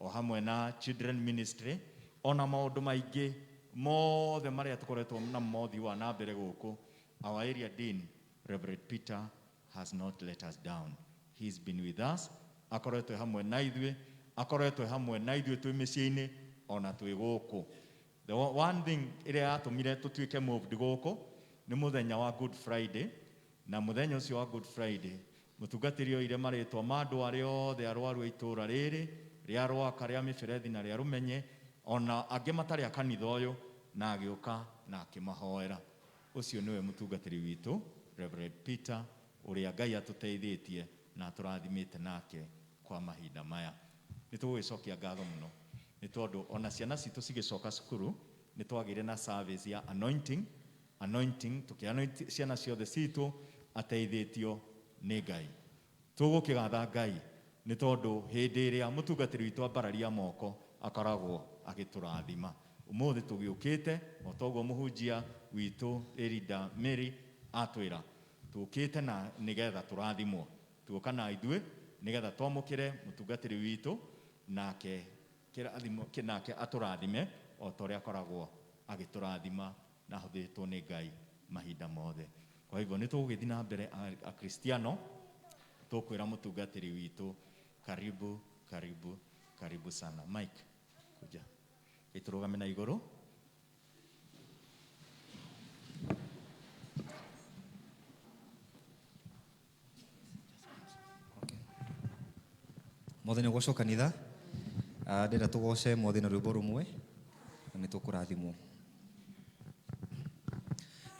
o hamwe na children ministry, ona maũndũ maingĩ mothe marĩa tũkoretwo na mothi wa na mbere gũkũ. Our area dean Reverend Peter has not let us down. He's been with us. Akoretwo hamwe na ithuĩ, akoretwo hamwe na ithuĩ twĩ mĩciĩ-inĩ ona twĩ gũkũ. The one thing ĩrĩa yatũmire tũtuĩke moved gũkũ nĩ mũthenya wa Good Friday, na mũthenya ũcio wa Good Friday mũtungatĩri oire marĩtwa ma andũ arĩa othe arwaru a itũũra rĩrĩ, rĩa Rwaka, rĩa Mĩberethi na rĩa Rũmenye, ona angĩ matarĩ a kanitha ũyũ, na agĩũka na akĩmahoera. Ũcio nĩwe mũtungatĩri witũ Reverend Peter, ũrĩa Ngai atũteithĩtie na tũrathimĩte nake kwa mahinda maya. Nĩtũgũgĩcokia ngatho mũno nĩ tondũ ona ciana citũ cigĩcoka cukuru nĩ twagĩire na service ya anointing tũkĩanoint ciana ciothe citũ ateithĩtio nĩ Ngai. Tũgũkĩgatha Ngai nĩ tondũ hĩndĩ ĩrĩa mũtungatĩri witũ ambararia moko akoragwo agĩtũrathima. Ũmũthĩ tũgĩũkĩte o toguo mũhunjia witũ Elida Mary atwĩra, tũkĩte na nĩgetha tũrathimwo, tuoka na ithuĩ nĩgetha twamũkĩre mũtungatĩri witũ nake atũrathime o ta ũrĩa akoragwo agĩtũrathima na ahũthĩtwo nĩ Ngai mahinda mothe. Kwa hivyo nĩ tũgũgĩthiĩ na mbere Akristiano, tũkwĩra mũtungatĩri witũ karibu karibu karibu sana. Mike, kuja ĩtũrũgame na igũrũ. Mwathani ũgocwo kanitha, ndĩrenda tũgoce Mwathani na rwĩmbo rũmwe na nĩ tũkũrathimwo.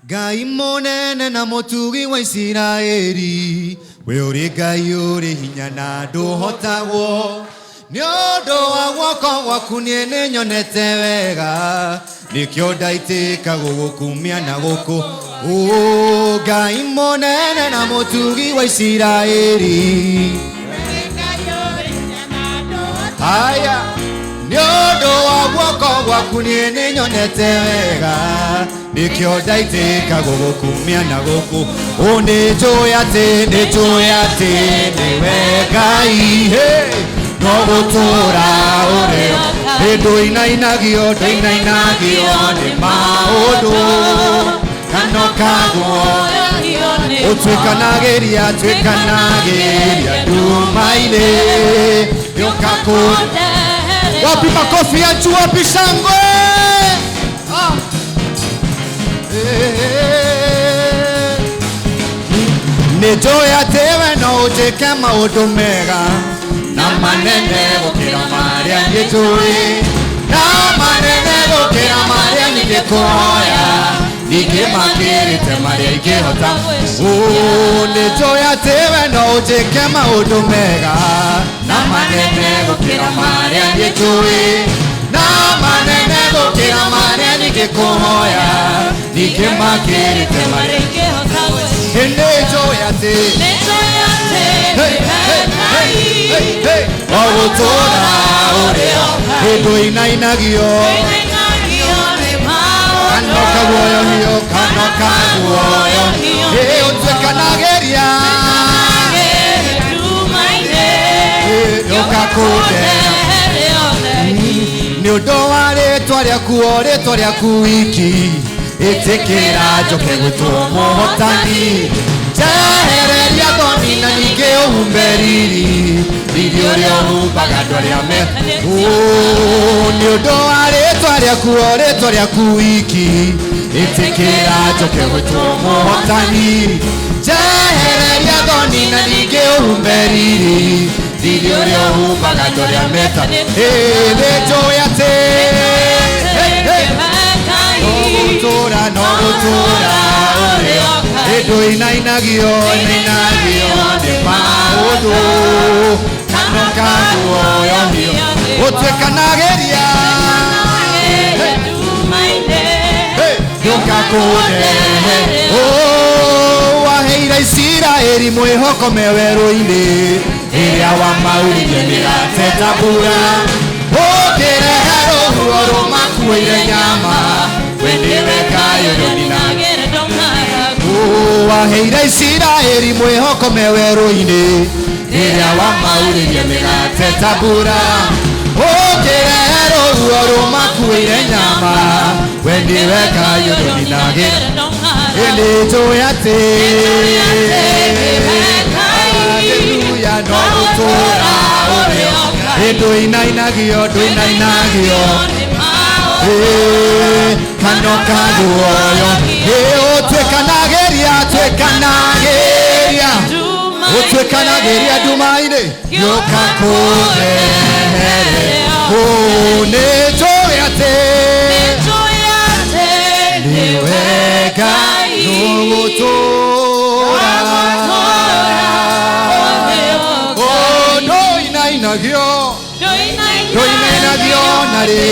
Ngai mũnene na mũtugi wa Isiraeli, we ũrĩ Ngai ũrĩ hinya na ndũhotagwo, nĩ ũndũ wa guoko gwaku niĩ nĩnyonete wega, nĩkĩo ndaitĩka gũgũkumia na gũkũ. Ngai mũnene na mũtugi wa Isiraeli, aya nĩ ũndũ wa guoko gwaku niĩ nĩnyonete wega, nĩkĩo ndaitĩka gũgũkumia na gũkũ. Nĩnjũĩ atĩ nĩwe Ngai, no gũtũũra ũrĩo, ndũinainagio nĩ maũndũ, kano kaguo ũtuĩkanagĩria nduma-inĩ, gĩũka kũnde. Wapi makofi ya juu, wapi shangwe? Nĩnjũĩ atĩ we no ũnjĩke maũndũ mega na manene gũkĩra marĩa niĩ njũĩ, na manene gũkĩra marĩa niĩ ngĩkũhoya, ningĩ makĩrĩte marĩa ingĩhota. Nĩnjũĩ atĩ we no ũnjĩke maũndũ mega na manene gũkĩra marĩa niĩ njũĩ, na manene gũkĩra marĩa niĩ ngĩkũhoya, ningĩ makĩrĩte marĩa ingĩhota. Nĩnjũĩ atĩ o gũtũũra ũrĩo, ndũinainagio kano kaguoyohio, ũtuĩkanagĩria gĩũka kũnde. Nĩ ũndũ wa rĩtwa rĩaku, o rĩtwa rĩaku wiki, ĩtĩkĩra njoke gwĩtwo mũhotani, njehereria thoni na ningĩ ũhumbe riri ũrĩa ũhumbaga andũ arĩa me. Nĩ ũndũ wa rĩtwa rĩaku, o rĩtwa rĩaku wiki, ĩtĩkĩra njoke gwĩtwo mũhotani, njehereria thoni na ningĩ ũhumbe riri ũrĩa ũhumbaga andũ arĩa metana. Nĩnjũĩ atĩ no gũtũũra ũrĩo, ndũinainagio nĩ maũndũ, kano kaguoyohio, ũtuĩkanagĩria gĩũka kũnde. Waheire Isiraeli mwĩhoko werũ-inĩ, rĩrĩa wamauririe mĩgate ta mbura, ũkĩrehe rũhuho rũmakuĩire nyama, we nĩwe Ngai ũrĩa ũninagĩra ndũng'aragu. Waheire Isiraeli mwĩhoko werũ-inĩ, rĩrĩa wamauririe mĩgate ta mbura, ũkĩrehe rũhuho rũmakuĩire nyama, we nĩwe Ngai ũrĩa ũninagĩra ndũng'aragu. Nĩnjũĩ haleluya no gũtũra ũrĩo ndũinainagio kano kaguoyo ũtwĩkanagĩria nduma-inĩ gĩũka kũrehere nĩnjũĩ atĩ nĩwe Ngai nũgũtũra ndũinainagio na rĩ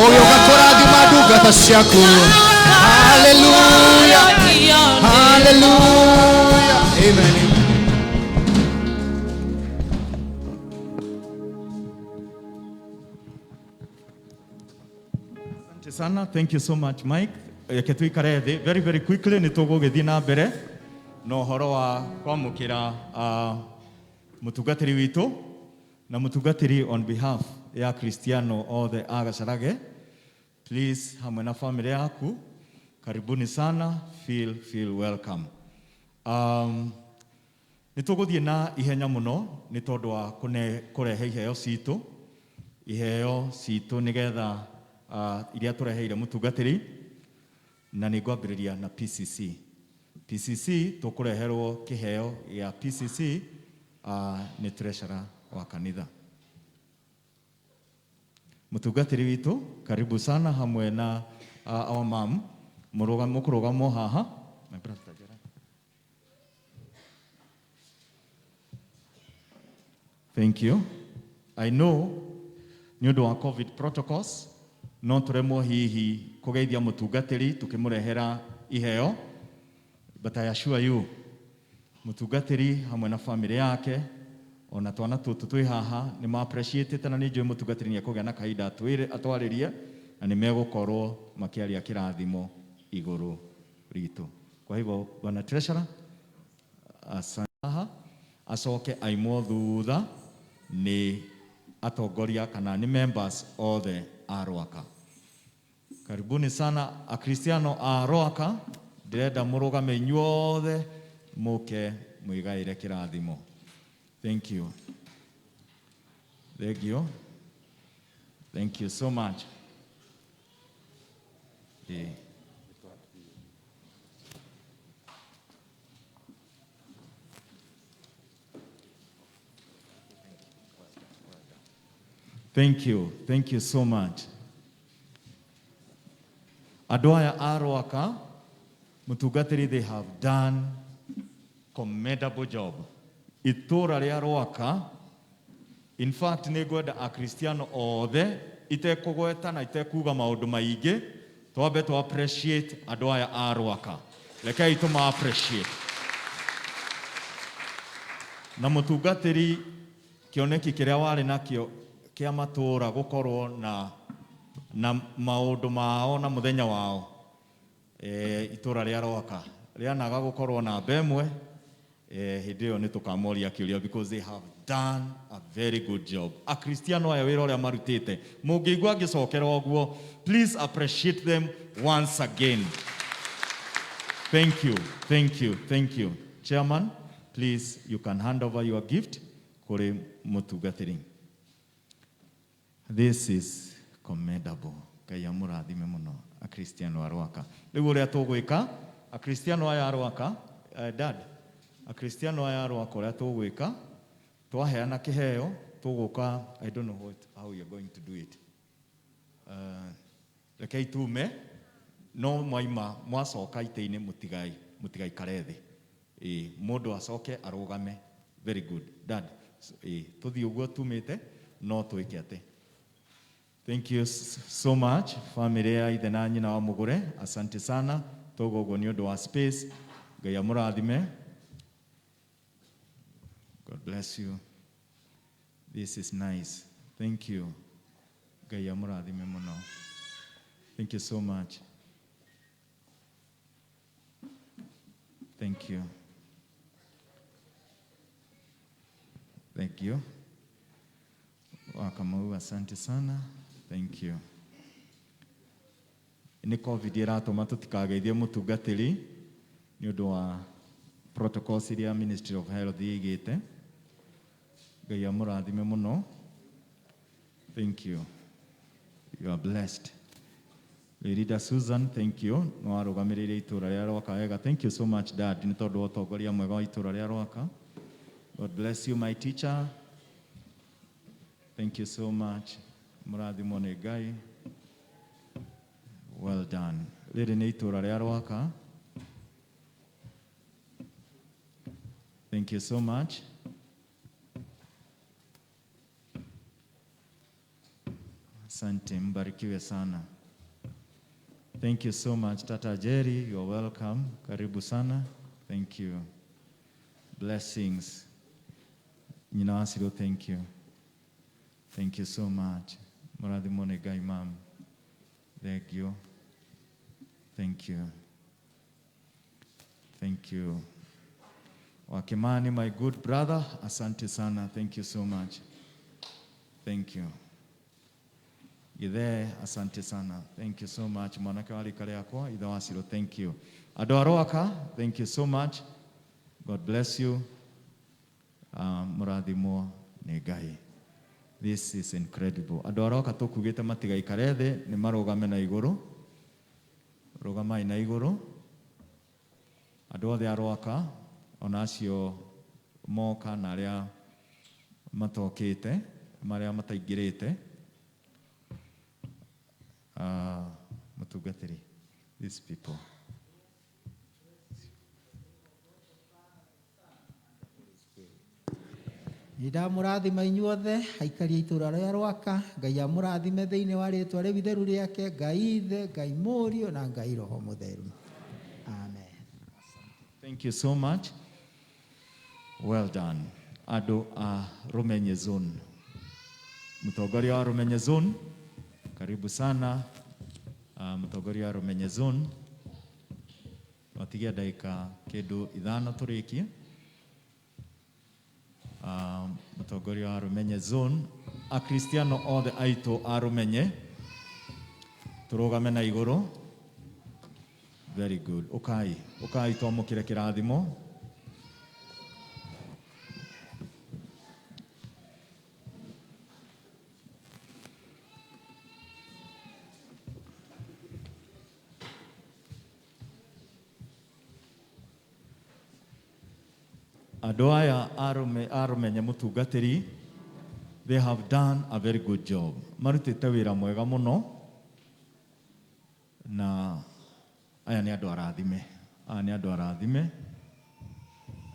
ũgĩũka kũrathima ndungata ciaku. Hallelujah, hallelujah, amen. Asante sana, thank you so much Mike. Reke tuikare thĩ very very quickly nĩ tũgũgĩthiĩ na mbere na ũhoro wa kwamũkĩra mũtungatĩri witũ na mũtungatĩri on behalf ya Cristiano othe a Gacharage. Please, hamwe na family yaku, karibuni sana, feel welcome. Nĩ tũgũthiĩ na ihenya mũno nĩ tondũ wa kũrehe iheo citũ nĩgetha iria tũreheire mũtungatĩri, na nĩ ngwambĩrĩria na PCC. PCC tũkũreherwo kĩheo gĩa PCC nĩ treasurer wa kanitha. Mũtungatĩri witũ, karibu sana hamwe na our mom, mũkũrũgamwo haha. My brother. Thank you. I know nĩ ũndũ wa COVID protocols no tũremwo hihi kũgeithia mũtungatĩri tukĩmũrehera iheo, but I assure you mũtungatĩri hamwe na family yake ona twana tũtũ twĩ haha nĩ ma appreciate na nĩ njũĩ mũtungatĩri nĩ ekũgĩa na kahinda atwarĩrie na nĩ megũkorwo makĩaria kĩrathimo igũrũ ritũ. Kwa hivyo bwana treasurer acoke aimwo thutha nĩ atongoria kana nĩ members othe a Rwaka. Karibuni sana Akristiano a Rwaka, ndĩrenda mũrũgame inyuothe mũke mwĩgaĩre kĩrathimo. Thank you. Thank you. Thank you so much. Yeah. Thank you. Thank you so much. Andũ aya a Rwaka, mũtungatĩri, they have done commendable job. Itũra rĩa Rwaka, in fact nĩ ngwenda Akristiano othe itekũgweta na itekuga maũndũ maingĩ, twambe to appreciate andũ aya a Rwaka. Rekei tũma appreciate. Na mũtungatĩri, kĩoneki kĩrĩa warĩ nakĩo kĩa matũra gũkorwo na maũndũ mao na mũthenya wao, itũra rĩa Rwaka rĩanaga gũkorwo na mbemwe, hĩndĩ ĩyo nĩ tũkamoria kĩũria because they have done a very good job. Akristiano aya wĩra ũrĩa marutĩte, mũngĩigua ngĩcokera ũguo, please appreciate them once again. Thank you, thank you, thank you. Chairman, please, you can hand over your gift kũrĩ mũtungatĩri. This is commendable. Ngai amũrathime mũno Akristiano a Rwaka. Rĩu ũrĩa tũgwĩka, Akristiano aya a Rwaka, dad, Akristiano aya a Rwaka ũrĩa tũgwĩka, twaheana kĩheo, tũgũka, I don't know how you're going to do it. Rekei tume, no mwaima mwacoka itĩ-inĩ mũtigaikare thĩ. Mũndũ acoke arũgame. Very good. Dad, tũthiĩ ũguo tumĩte, no twĩke atĩ. Thank you so much, family ya ithe na nyina wa mũgũre. Asante sana. Togo nĩ ũndũ wa space. Ngai amũrathime. God bless you. This is nice. Thank you. Ngai amũrathime mũno. Thank you so much. Thank you. Thank you. Wakamau, asante sana. Thank you. nĩ covid ĩratũma tũtikageithie mũtungatĩri nĩ ũndũ wa protocols iria Ministry of Health ĩigĩte. Ngai amũrathime mũno. Thank you. You are blessed. Leader Susan, thank you. No arũgamĩrĩire itũra rĩa Rwaka wega. Thank you so much dad. Nĩ tondũ wa ũtongoria mwega wa itũra rĩa Rwaka. God bless you my teacher. Thank you so much. Mũrathimwo nĩ Ngai. Well done. Rĩrĩ nĩ itũra rĩa Rwaka. Thank you so much. Asante, mbarikiwe sana. Thank you so much, Tata Jerry. You're welcome. Karibu sana. Thank you. Blessings. Nyinawasiro, thank you. Thank you so much. Mũrathimwo nĩ Ngai mam. Thank you. Thank you. Thank you. Wakimani, my good brother, asante sana. Thank you so much. Thank you. Githe, asante sana. Thank you so much. Mwanake wa rika rĩakwa, ithe wa Ciro, thank you. Andũ a Rwaka, thank you so much. God bless you. Mũrathimwo nĩ Ngai. This is incredible. Andũ a Rwaka tũkugĩte matigaikare thĩ, nĩ marũgame na igũrũ. Rũgamai na igũrũ. Andũ othe a Rwaka, ona acio moka na arĩa matokĩte, marĩa mataingĩrĩte. Mũtungatĩri, these people. Ndamũrathima inyuothe aikari itũra rĩa Rwaka. Ngai amũrathime thĩinĩ wa rĩtwa rĩu itheru rĩake, Ngai Ithe, Ngai Mũriũ na Ngai Roho Mũtheru. Amen. Thank you so much. Well done. Andũ a Rumenye Zone. Mũtongoria wa Rumenye Zone, karibu sana. Mũtongoria wa Rumenye Zone. Watigia dakika kĩndũ 5 tũrĩkie. Mũtongoria wa Rumenye Zone. Akristiano othe aitũ a Rumenye. Tũrũgame na igũrũ. Very good. Ũkai twamũkĩre kĩrathimo. Andũ aya a Rumenye mũtungatĩri, they have done a very good job. Marutĩte wĩra mwega mũno. Na aya nĩ andũ arathime. Aya nĩ andũ arathime.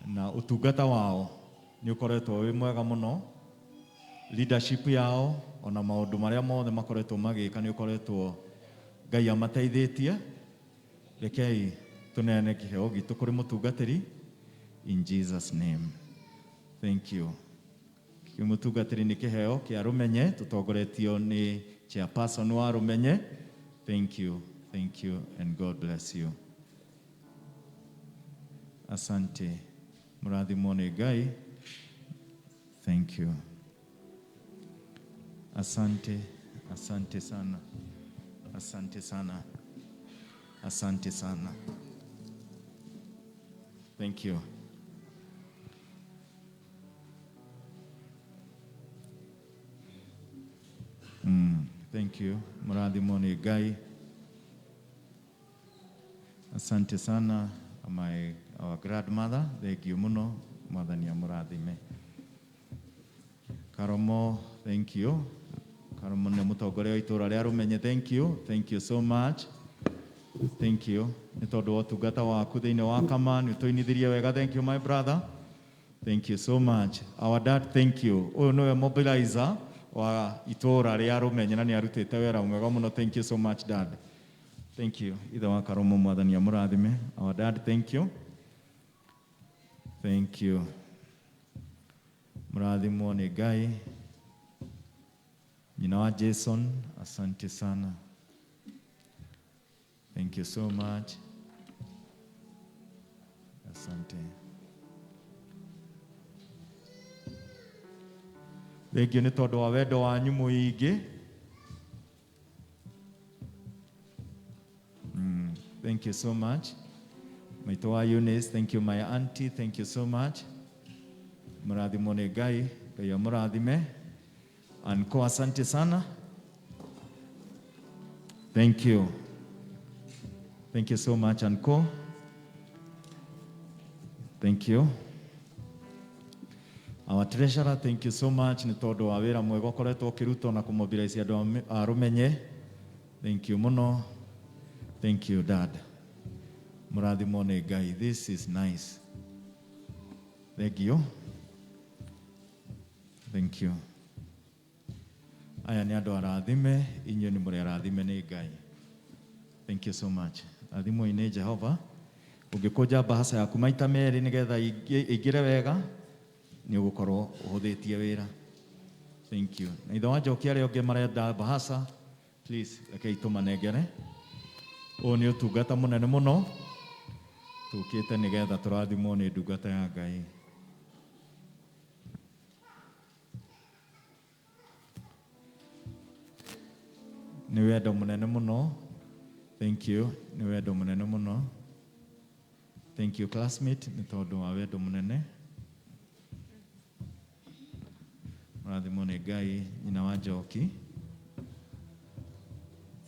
Na ũtungata wao nĩ ũkoretwo wĩ mwega mũno. Leadership yao, ona maũndũ marĩa mothe makoretwo magĩka nĩ ũkoretwo Ngai amateithĩtie. Rekei tũneane kĩheo gitũ kũrĩ mũtungatĩri. In Jesus' name. Thank you. Mũtungatĩri nĩ kĩheo kĩa Rumenye, tũtongoretio nĩ chairperson wa Rumenye. Thank you. Thank you and God bless you. Asante. Mũrathimwo nĩ Ngai. Thank you. Asante. Asante sana. Asante sana. Asante sana. Thank you. Thank you. Mũrathimwo nĩ Ngai. Asante sana. Our grandmother, thank you muno. Mwathani amũrathime. Karomo, thank you. Karomo nĩ mũtongoria wa itũra rĩa Rumenye, thank you. Thank you so much. Thank you. Nĩ tondũ wa ũtungata waku thĩinĩ wa kama, nĩ ũtũinithirie wega. Thank you my brother. Thank you so much. Our dad, thank you. Ũyũ nĩwe mobilizer wa itũra rĩa Rumenye na nĩ arutĩte wĩra mwega mũno. Thank you so much dad. Thank you. Ithe wa Karomo, Mwathani amũrathime. Our dad, thank you. Thank you. Mũrathimwo nĩ Ngai. Nyina wa Jason, asante sana. Thank you so much. Asante. Thengio nĩ tondũ wa wendo wanyu mũingĩ. Thank you so much. Maitũ wa Eunice, thank you my auntie. Thank you so much. Mũrathimwo nĩ Ngai, Ngai amũrathime. Anko, asante sana. Thank you. Thank you so much, Anko. Thank you. Our treasurer, thank you so much. Nĩ tondũ wa wĩra mwega ũkoretwo ũkĩruta na kũmobilize andũ a rũmenye. Thank you muno. Thank you, Dad. Mũrathimwo nĩ Ngai. This is nice. Thank you. Thank you. Aya nĩ andũ arathime, inyuĩ nĩ mũrĩ arathime nĩ Ngai. Thank you so much. Athimwo-inĩ Jehova. Ũngĩkũnja bahasa yaku maita merĩ nĩgetha ĩingĩre wega, nĩ ũgũkorwo ũhũthĩtie wĩra. Thank you. Na ithe wa njoki arĩa ũngĩ marenda bahasa, please, rekei tũmanengere. Ũũ nĩ ũtungata mũnene mũno. Tũkĩte nĩgetha tũrathimwo nĩ ndungata ya Ngai. Nĩ wendo mũnene mũno. Thank you. Nĩ wendo mũnene mũno. Thank you, classmate. Nĩ tondũ wa wendo mũnene. Mũrathimwo nĩ Ngai, nyina wa njoki.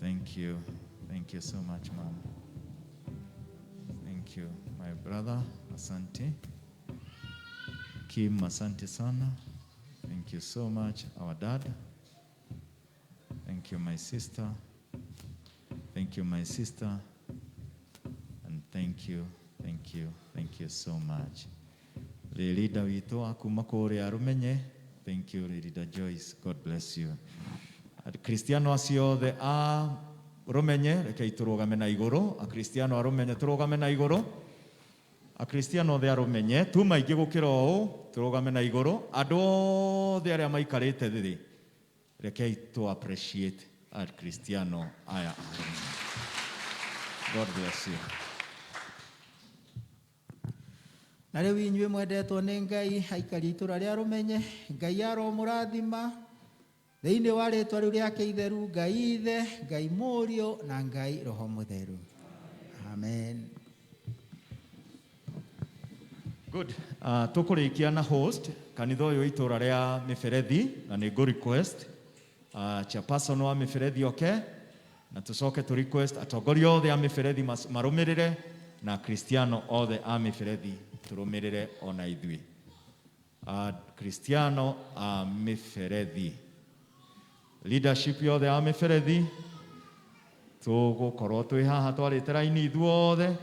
Thank you. Thank you so much, Mom. Thank you, my brother. Asante. Kim, asante sana. Thank you so much, our dad. Thank you, my sister. Thank you, my sister. And thank you so much. Leader witũ akuma kũrĩa Rũmenye. Thank you, Leader Joyce. God bless you. Kristiano acio othe a Rũmenye, rekei tũrũgame na igũrũ. Akristiano a Rũmenye tũrũgame na igũrũ. Akristiano othe a Rũmenye, tu maingĩ gũkĩra ũũ, tũrũgame na igũrũ. Andũ othe arĩa maikarĩte thĩ, rekei tũ appreciate Akristiano aya a Rũmenye. God bless you. Na rĩu inyuĩ mwendetwo nĩ Ngai, aikari itũra rĩa Rũmenye, Ngai aromũrathima thĩinĩ wa rĩtwa rĩu rĩake itheru, Ngai Ithe, Ngai Mũriũ na Ngai Roho Mũtheru. Amen. Good. Tũkũrĩkia na host kanitha ũyũ itũra rĩa Mĩberethi, na nĩ ngũ request chairperson wa Mĩberethi oke, na tũcoke tũ request atongoria othe a Mĩberethi marũmĩrĩre na Kristiano othe a Mĩberethi tũrũmĩrĩre ona ithuĩ. Kristiano a Mĩberethi, leadership yothe a Mĩberethi, tũgũkorwo twĩ haha twarĩte raini ithuothe,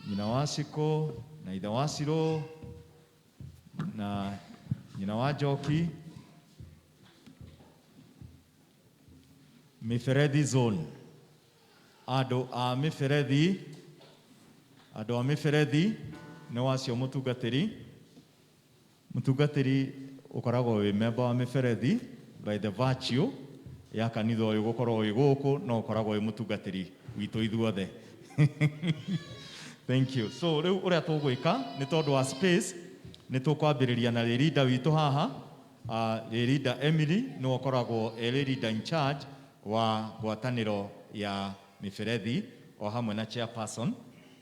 nyina wa Cikũ na ithe wa Cirũ na nyina wa Njoki. Mĩberethi zone, andũ a Mĩberethi, andũ a Mĩberethi nĩ wacio mũtungatĩri. Mũtungatĩri ũkoragwo wĩ member wa Mĩberethi by the virtue ya kanitha ũyũ gũkorwo wĩ gũkũ, no ũkoragwo wĩ mũtungatĩri witũ ithuothe. Thank you. So rĩu ũrĩa tũgwĩka nĩ tondũ wa space, nĩ tũkwambĩrĩria na leader witũ haha. Leader Emily nĩ ũkoragwo leader in charge wa ngwatanĩro ya Mĩberethi o hamwe na chairperson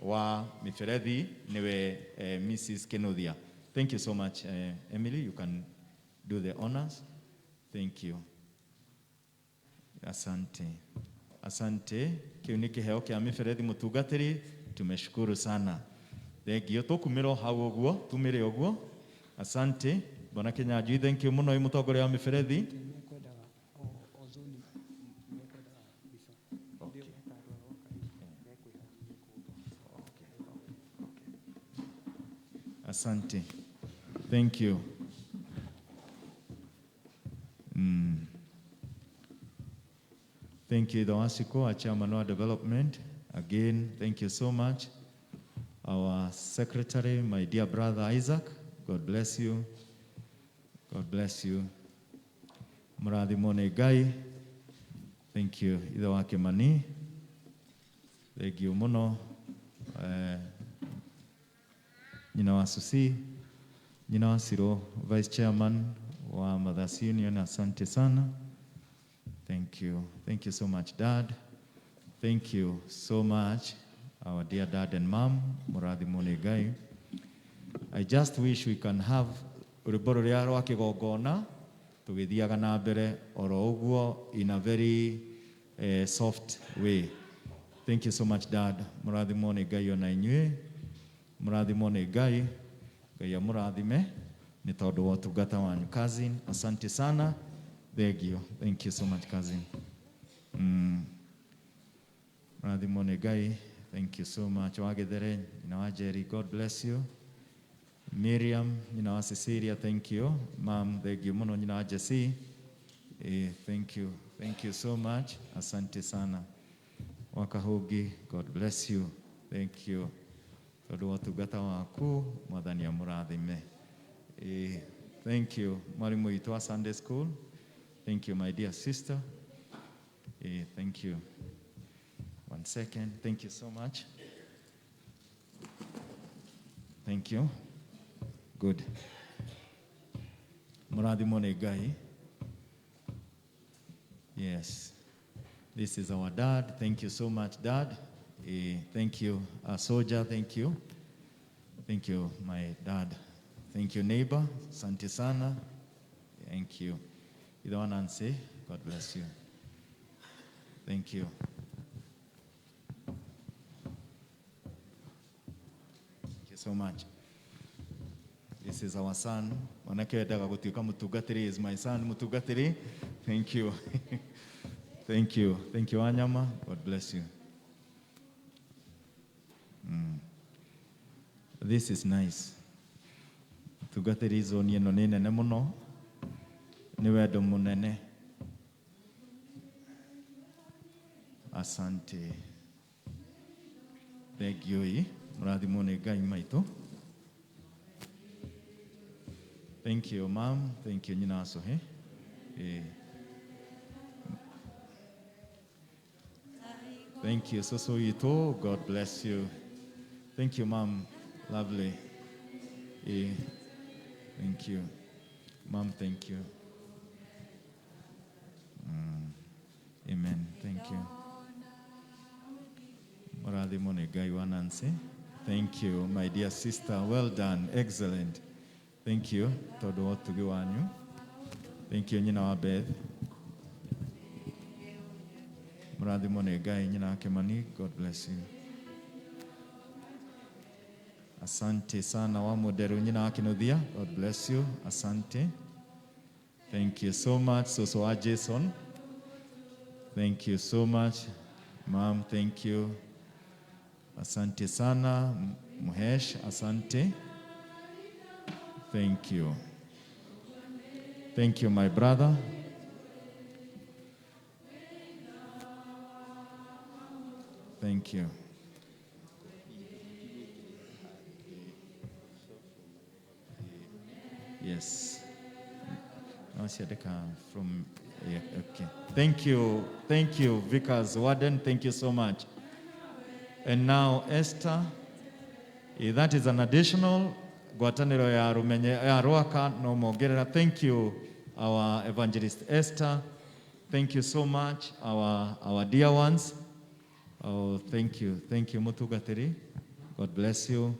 wa Mĩberethi niwe Mrs. Kenothia. Thank you so much, Emily. You can do the honors. Thank you. Asante. Asante. Kĩu nĩ kĩheo kĩa Mĩberethi mũtungatĩri. Tumeshukuru sana. Thank you. Tũkumĩrwo hau ũguo, tumĩre ũguo. Asante. Bwana Kĩnyanjui, thank you mũno mũtongoria wa Mĩberethi. Asante. Thank you. Thank you, Dawasiko, our chairman of development. Again, thank you so much. Our secretary, my dear brother Isaac, God bless you. God bless you. Murathimwo nĩ Ngai. Thank you, ithe wa Kĩmani. Thank you mũno. Nyina wa Susi, nyina wa Cirũ, vice chairman wa Mothers Union, asante sana. Thank you. Thank you so much, Dad. Thank you so much, our dear dad and mom, Murathi Monegai. I just wish we can have rwimbo ruria rwa kigongona tugithiaga na mbere oro uguo in a very soft way. Thank you so much, Dad. Murathimo nĩ Ngai ona inyuĩ. Murathimo nĩ Ngai. Ngai amũrathime nĩ tondũ wa ũtungata wanyu. Cousin, asante sana. Thank you. Thank you so much, cousin. Murathimo nĩ Ngai. Thank you so much. Wagithere, nyina wa Jerry, God bless you. Miriam, nyina wa Cecilia, thank you. Mom, thank you muno, nyina wa Jesse. Thank you. Thank you so much. Asante sana. Wakahugi, God bless you. Thank you. Tondũ wa ũtungata waku, Mwathani amũrathime. Thank you. Mwalimu witũ wa Sunday school. Thank you, my dear sister. Thank you. 1 second. Thank you so much. Thank you. Good. Murathimo nĩ Ngai. Yes. This is our dad. Thank you so much, Dad. Thank you, soldier. Thank you. Thank you, my dad. Thank you, neighbor. Asante sana. Thank you. Either one and say, God bless you. Thank you. Thank you so much. This is our son. Manake endaga gũtuĩka mũtungatĩri is my son, mũtungatĩri. Thank you. Thank you. Thank you, Anyama. God bless you. This is nice. Mũtungatĩri zone ĩno nĩ nene mũno. Nĩ wendo mũnene. Asante. Thank you. Mũrathimo nĩ Ngai maitũ. Thank you, Mom. Thank you, Nyina Asohe. Thank you, Soso Ito. God bless you. Thank you, Mom. Lovely. Thank you. Mom, thank you. Amen. Thank you. Murathimo nĩ Ngai wa Nancy. Thank you, my dear sister. Well done. Excellent. Thank you. Tondũ wa ũtugi wanyu. Thank you, Nyina wa Beth. Murathimo nĩ Ngai, Nyina wa Kimani. God bless you. Asante sana wa Moderu, Nyina wa Kinuthia. God bless you. Asante. Thank you so much. Soso wa Jason. Thank you so much. Mom, thank you. Asante sana. Muhesh, asante. Thank you. Thank you, my brother. Thank you. Yes. From yeah, okay. Thank you, Vickers Warden. Thank you so much. And now Esther. That is an additional gwatanĩro ya rumenye ya Rwaka no mongerera. Thank you, our evangelist Esther. Thank you so much, our dear ones. Oh, thank you Mutugatiri. God bless you.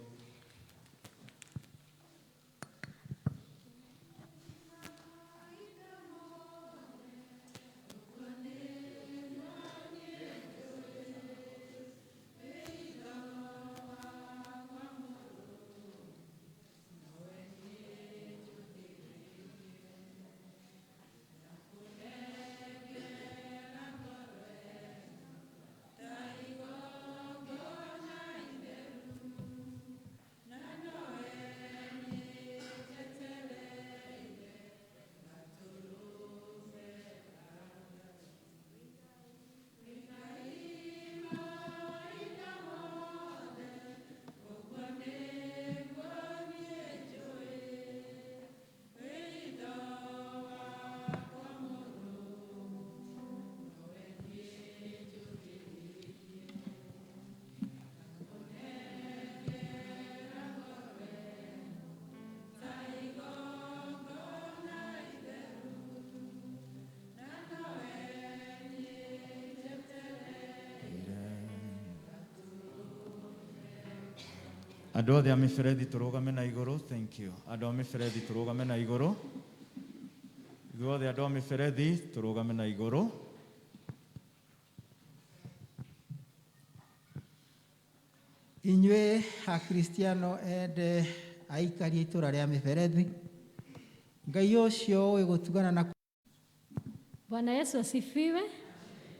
Andũ othe a mĩberethi tũrũgame na igũrũ. Thank you. Andũ a mĩberethi tũrũgame na igũrũ. Ithuothe andũ a mĩberethi tũrũgame na igũrũ. Inyuĩ akristiano ende aikari itũra rĩa mĩberethi, Ngai ũcio ũĩ gũtugana na Bwana Yesu asifiwe.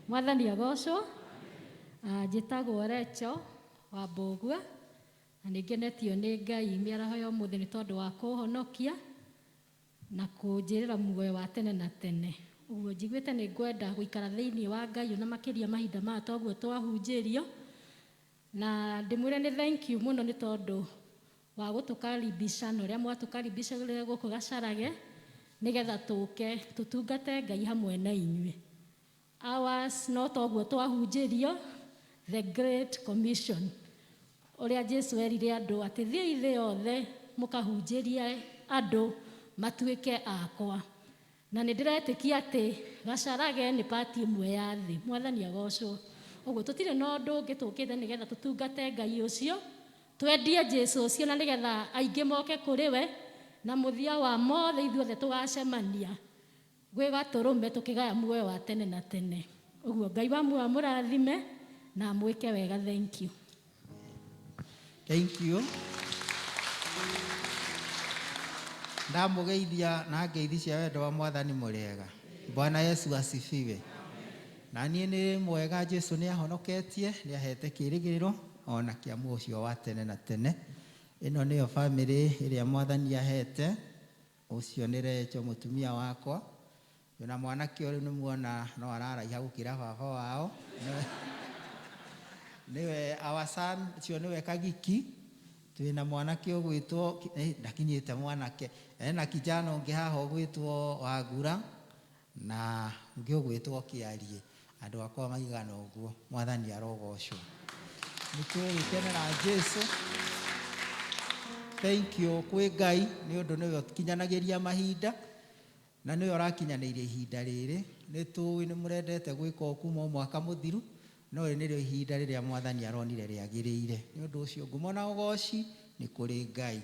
Mwathani agocwo. Njĩtagwo Recho wa Mbũgua, na nĩngenetio nĩ Ngai mĩaraho ya ũmũthĩ nĩ tondũ wa kũhonokia na kũnjĩrĩra muoyo wa tene na tene. Ũguo njiguĩte nĩ ngwenda gũikara thĩinĩ wa Ngai na makĩria mahinda maya toguo twahunjĩrio, na ndĩmwĩre nĩ thank you mũno nĩ tondũ wa gũtũkaribisha na ũrĩa mwatũkaribicagĩrĩra gũkũ Gacarage nĩgetha tũke tũtungate Ngai hamwe na inyuĩ. Ours no toguo twahunjĩrio, the Great Commission, ũrĩa Jesu erire andũ atĩ thiĩi thĩ yothe mũkahunjĩrie andũ matuĩke akwa. Na nĩ ndĩretĩkia atĩ Gacarage nĩ pati ĩmwe ya thĩ. Mwathani agocwo. Ũguo tũtirĩ na ũndũ ũngĩ tũkĩte nĩgetha tũtungate Ngai ũcio, twendie Jesu ũcio na nĩgetha aingĩ moke kũrĩ we, na mũthia wa mothe ithuothe tũgacemania gwĩ gatũrũme tũkĩgaya muoyo wa tene na tene. Ũguo Ngai wa muoyo mũrathime na mwĩke wega. Thank you. Thank you. Ndamũgeithia na ngeithi cia wendo wa Mwathani mũrĩega. Bwana Yesu asifiwe. Na niĩ nĩ mwega, Jesu nĩ ahonoketie, nĩ ahete kĩĩrĩgĩrĩro ona kĩa muoyo ũcio wa tene na tene. Ĩno nĩyo bamĩrĩ ĩrĩa Mwathani ahete. Ũcio nĩ Recho mũtumia wakwa. Na mwanake ũyũ nĩ muona no araraiha gũkĩra baba wao. Niwe our son, cio niwe Kagiki. Twĩna mwanake ũgwĩtwo ndakinyĩte mwanake. Na kijana ũngĩ haha ũgwĩtwo Wagura na ũngĩ ũgwĩtwo Kĩarie. Andũ akwa maigana ũguo. Mwathani arogocwo. Nĩtũgũkenera Jesu. Thank you kwĩ Ngai nĩ ũndũ nĩwe ũkinyanagĩria mahinda na nĩwe ũrakinyanĩirie ihinda rĩrĩ. Nĩtũĩ nĩ mũrendete gwĩka kuma mwaka mũthiru, no nĩrĩo ihinda rĩrĩa Mwathani aronire rĩagĩrĩire. Nĩ ũndũ ũcio ngumo na ũgoci nĩ kũrĩ Ngai.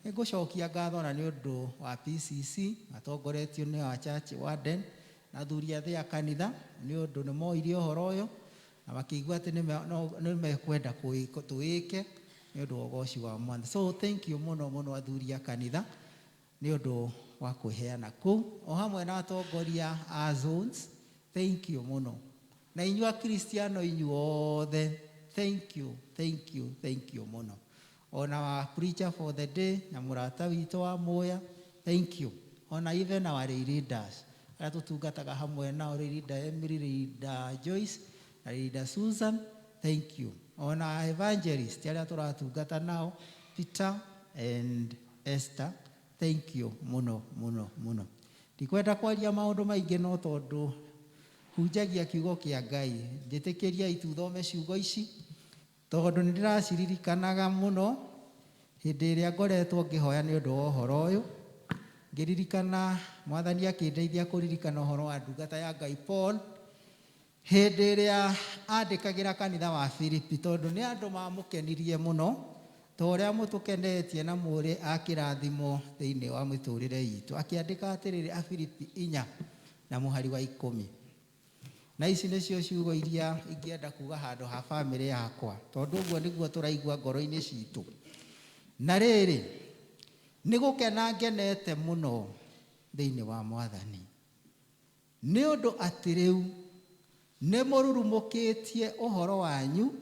Nĩngũcokia ngatho na nĩ ũndũ wa PCC atongoretio nĩ wa church warden na athuri athĩ a kanitha, nĩ ũndũ nĩ moire ũhoro ũyũ na makĩigua atĩ nĩ mekwenda tũwĩke nĩ ũndũ wa ũgoci wa Mwathani. So thank you mũno mũno athuri a kanitha nĩ ũndũ wa kwĩheana kũu o hamwe na atongoria a zones. Thank you mũno. Na inyuĩ akristiano inyuothe, thank you, thank you, thank you mũno. Ona wa preacher for the day na mũrata witũ wa Muoya, thank you. Ona even our leaders arĩa tũtungataga hamwe nao, leader Emily, leader Joyce na leader Susan, thank you. Ona evangelist arĩa tũratungata nao, Peter and Esther, thank you mũno mũno mũno. Ndikwenda kwaria maũndũ maingĩ no tondũ hunjagia kiugo kĩa Ngai. Njĩtĩkĩria ituthome ciugo ici tondũ nĩ ndĩraciririkanaga mũno hĩndĩ ĩrĩa ngoretwo ngĩhoya nĩ ũndũ wa ũhoro ũyũ. Ngĩririkana Mwathani akĩndeithia kũririkana ũhoro wa ndungata ya Ngai Paul hĩndĩ ĩrĩa andĩkagĩra kanitha wa Filipi, tondũ nĩ andũ mamũkenirie mũno ta ũrĩa mũtũkenetie na mũrĩ akĩrathimo thĩinĩ wa mĩtũrĩre itũ. Akĩandĩka atĩrĩrĩ Afilipi 4 na mũhari wa 10. Na ici nĩcio ciugo iria ingĩenda kuga handũ ha bamĩrĩ yakwa, tondũ ũguo nĩguo tũraigua ngoro-inĩ citũ. Na rĩrĩ, nĩ gũkena ngenete mũno thĩinĩ wa Mwathani nĩ ũndũ atĩ rĩu nĩ mũrurumũkĩtie ũhoro wanyu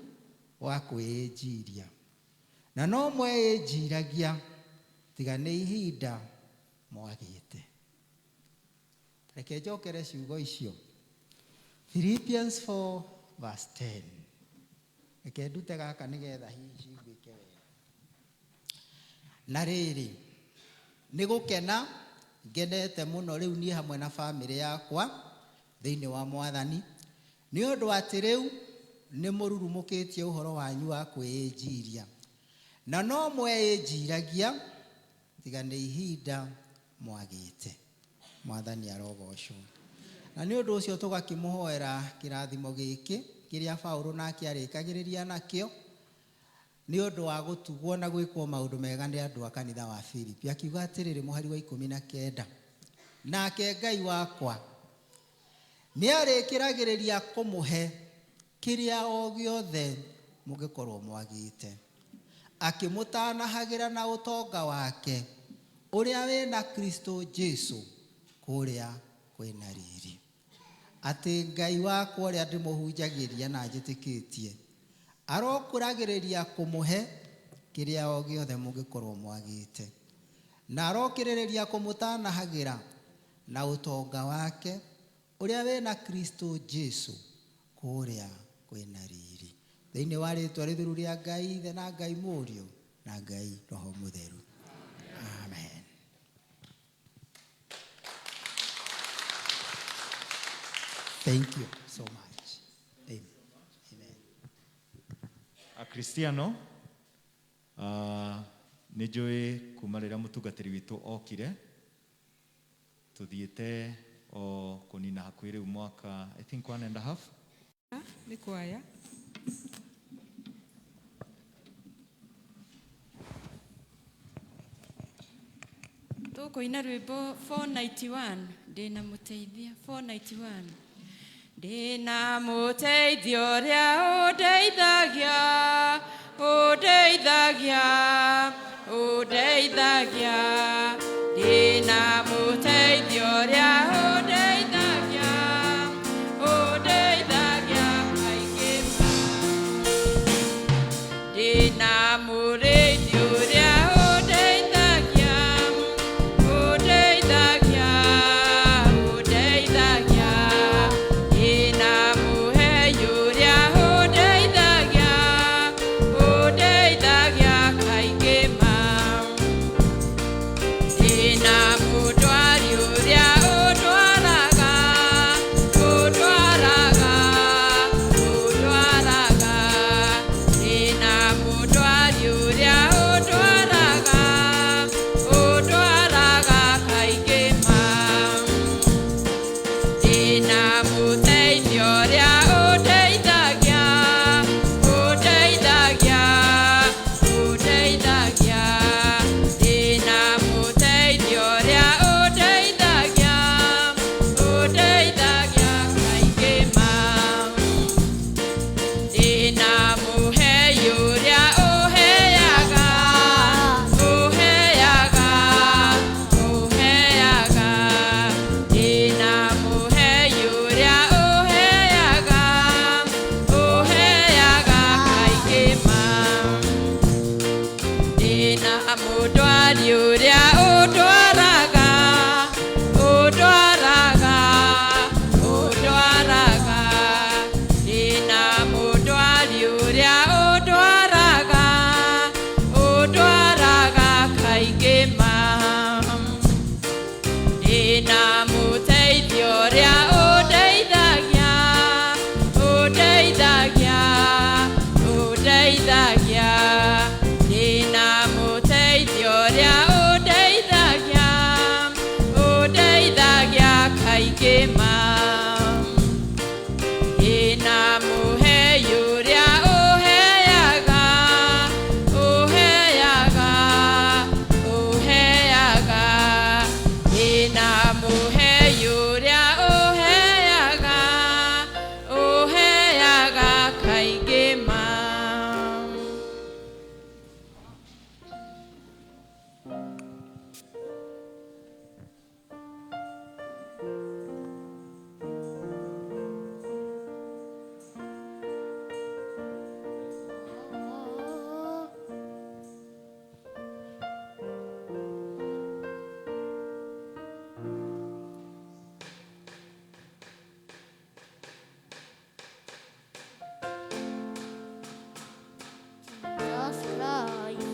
wa kwĩĩnjiria. Na no mwĩĩnjiragia tiga nĩ ihinda mwagĩte. Reke njokere ciugo icio. Philippians 4 verse 10. Reke ndute gaka nĩgetha hihi cingĩke wega. Na rĩrĩ, nĩ gũkena ngenete mũno rĩu niĩ hamwe na bamĩrĩ yakwa thĩinĩ wa Mwathani nĩ ũndũ atĩ rĩu nĩ mũrurumũkĩtie ũhoro wanyu wa kwĩĩnjiria. Na no mwĩĩnjiragia tiga nĩ ihinda mwagĩte. Mwathani arogocwo. Na nĩ ũndũ ũcio tũgakĩmũhoera kĩrathimo gĩkĩ kĩrĩa Paulo nake arĩkagĩrĩria nakĩo nĩ ũndũ wa gũtugwo na gwĩkwo maũndũ mega nĩ andũ a kanitha wa Filipi, akiuga atĩrĩrĩ mũhari wa 19, nake Ngai wakwa nĩ arĩkĩragĩrĩria kũmũhe kĩrĩa o gĩothe mũngĩkorwo mwagĩte, akĩmũtanahagĩra na ũtonga wake ũrĩa wĩna Kristo Jesu kũrĩa kwĩna riri. Atĩ Ngai wakwa ũrĩa ndĩmũhunjagĩria na njĩtĩkĩtie arokũragĩrĩria kũmũhe kĩrĩa o gĩothe mũngĩkorwo mwagĩte, na arokĩrĩrĩria kũmũtanahagĩra na ũtonga wake ũrĩa wĩna Kristo Jesu kũrĩa kwĩna riri. Thĩinĩ wa rĩtwa rĩtheru rĩa Ngai Ithe na Ngai Mũriũ na Ngai Roho Mũtheru. Amen. Thank you so much. Amen. Akristiano, nĩ njũĩ kuma rĩrĩa mũtungatĩri witũ okire tuthiĩte o kũnina hakuhĩ rĩu mwaka I think 1.5. Nĩ kwaya. Tũkũina rwĩmbo 491 ndĩna mũteithia 491. Ndĩna mũteithia ũrĩa ũndeithagia, ũndeithagia, ũndeithagia. Ndĩna mũteithia ũrĩa ũndeithagia, ũndeithagia kaingĩ. Ndĩna mũrĩithi ũrĩa ũndeithagia, ũndeithagia, ũndeithagia. Ndĩna mũhei ũrĩa ũndeithagia, ũndeithagia kaingĩ ma. Ndĩna mũndwari ũrĩa ũndwaraga, ũndwaraga, ũndwaraga. Ndĩna mũndwari ũrĩa ũndwaraga, ũndwaraga kaingĩ ma. Ndĩna mũteithia ũrĩa ũndeithagia, ũndeithagia, ũndeithagia. Ndĩna mũteithia ũrĩa ũndeithagia, ũndeithagia kaingĩ ma. Ndĩna mũhei ũrĩa ũheaga, ũheaga, ũheaga. Ndĩna mũhei ũrĩa ũheaga, ũheaga kaingĩ ma. Ndĩna mũndwari ũrĩa ũndwaraga, ũndwaraga, ũndwaraga. Ndĩna mũndwari ũrĩa ũndwaraga, ũndwaraga kaingĩ ma. Ndĩna mũteithia ũrĩa ũndeithagia, ũndeithagia, ũndeithagia. Ndĩna mũteithia ũrĩa ũndeithagia, ũndeithagia kaingĩ ma. Ndĩna mũhei ũrĩa ũheaga, ũheaga, ũheaga. Ndĩna mũhei ũrĩa ũheaga, ũheaga kaingĩ ma. Just Christ.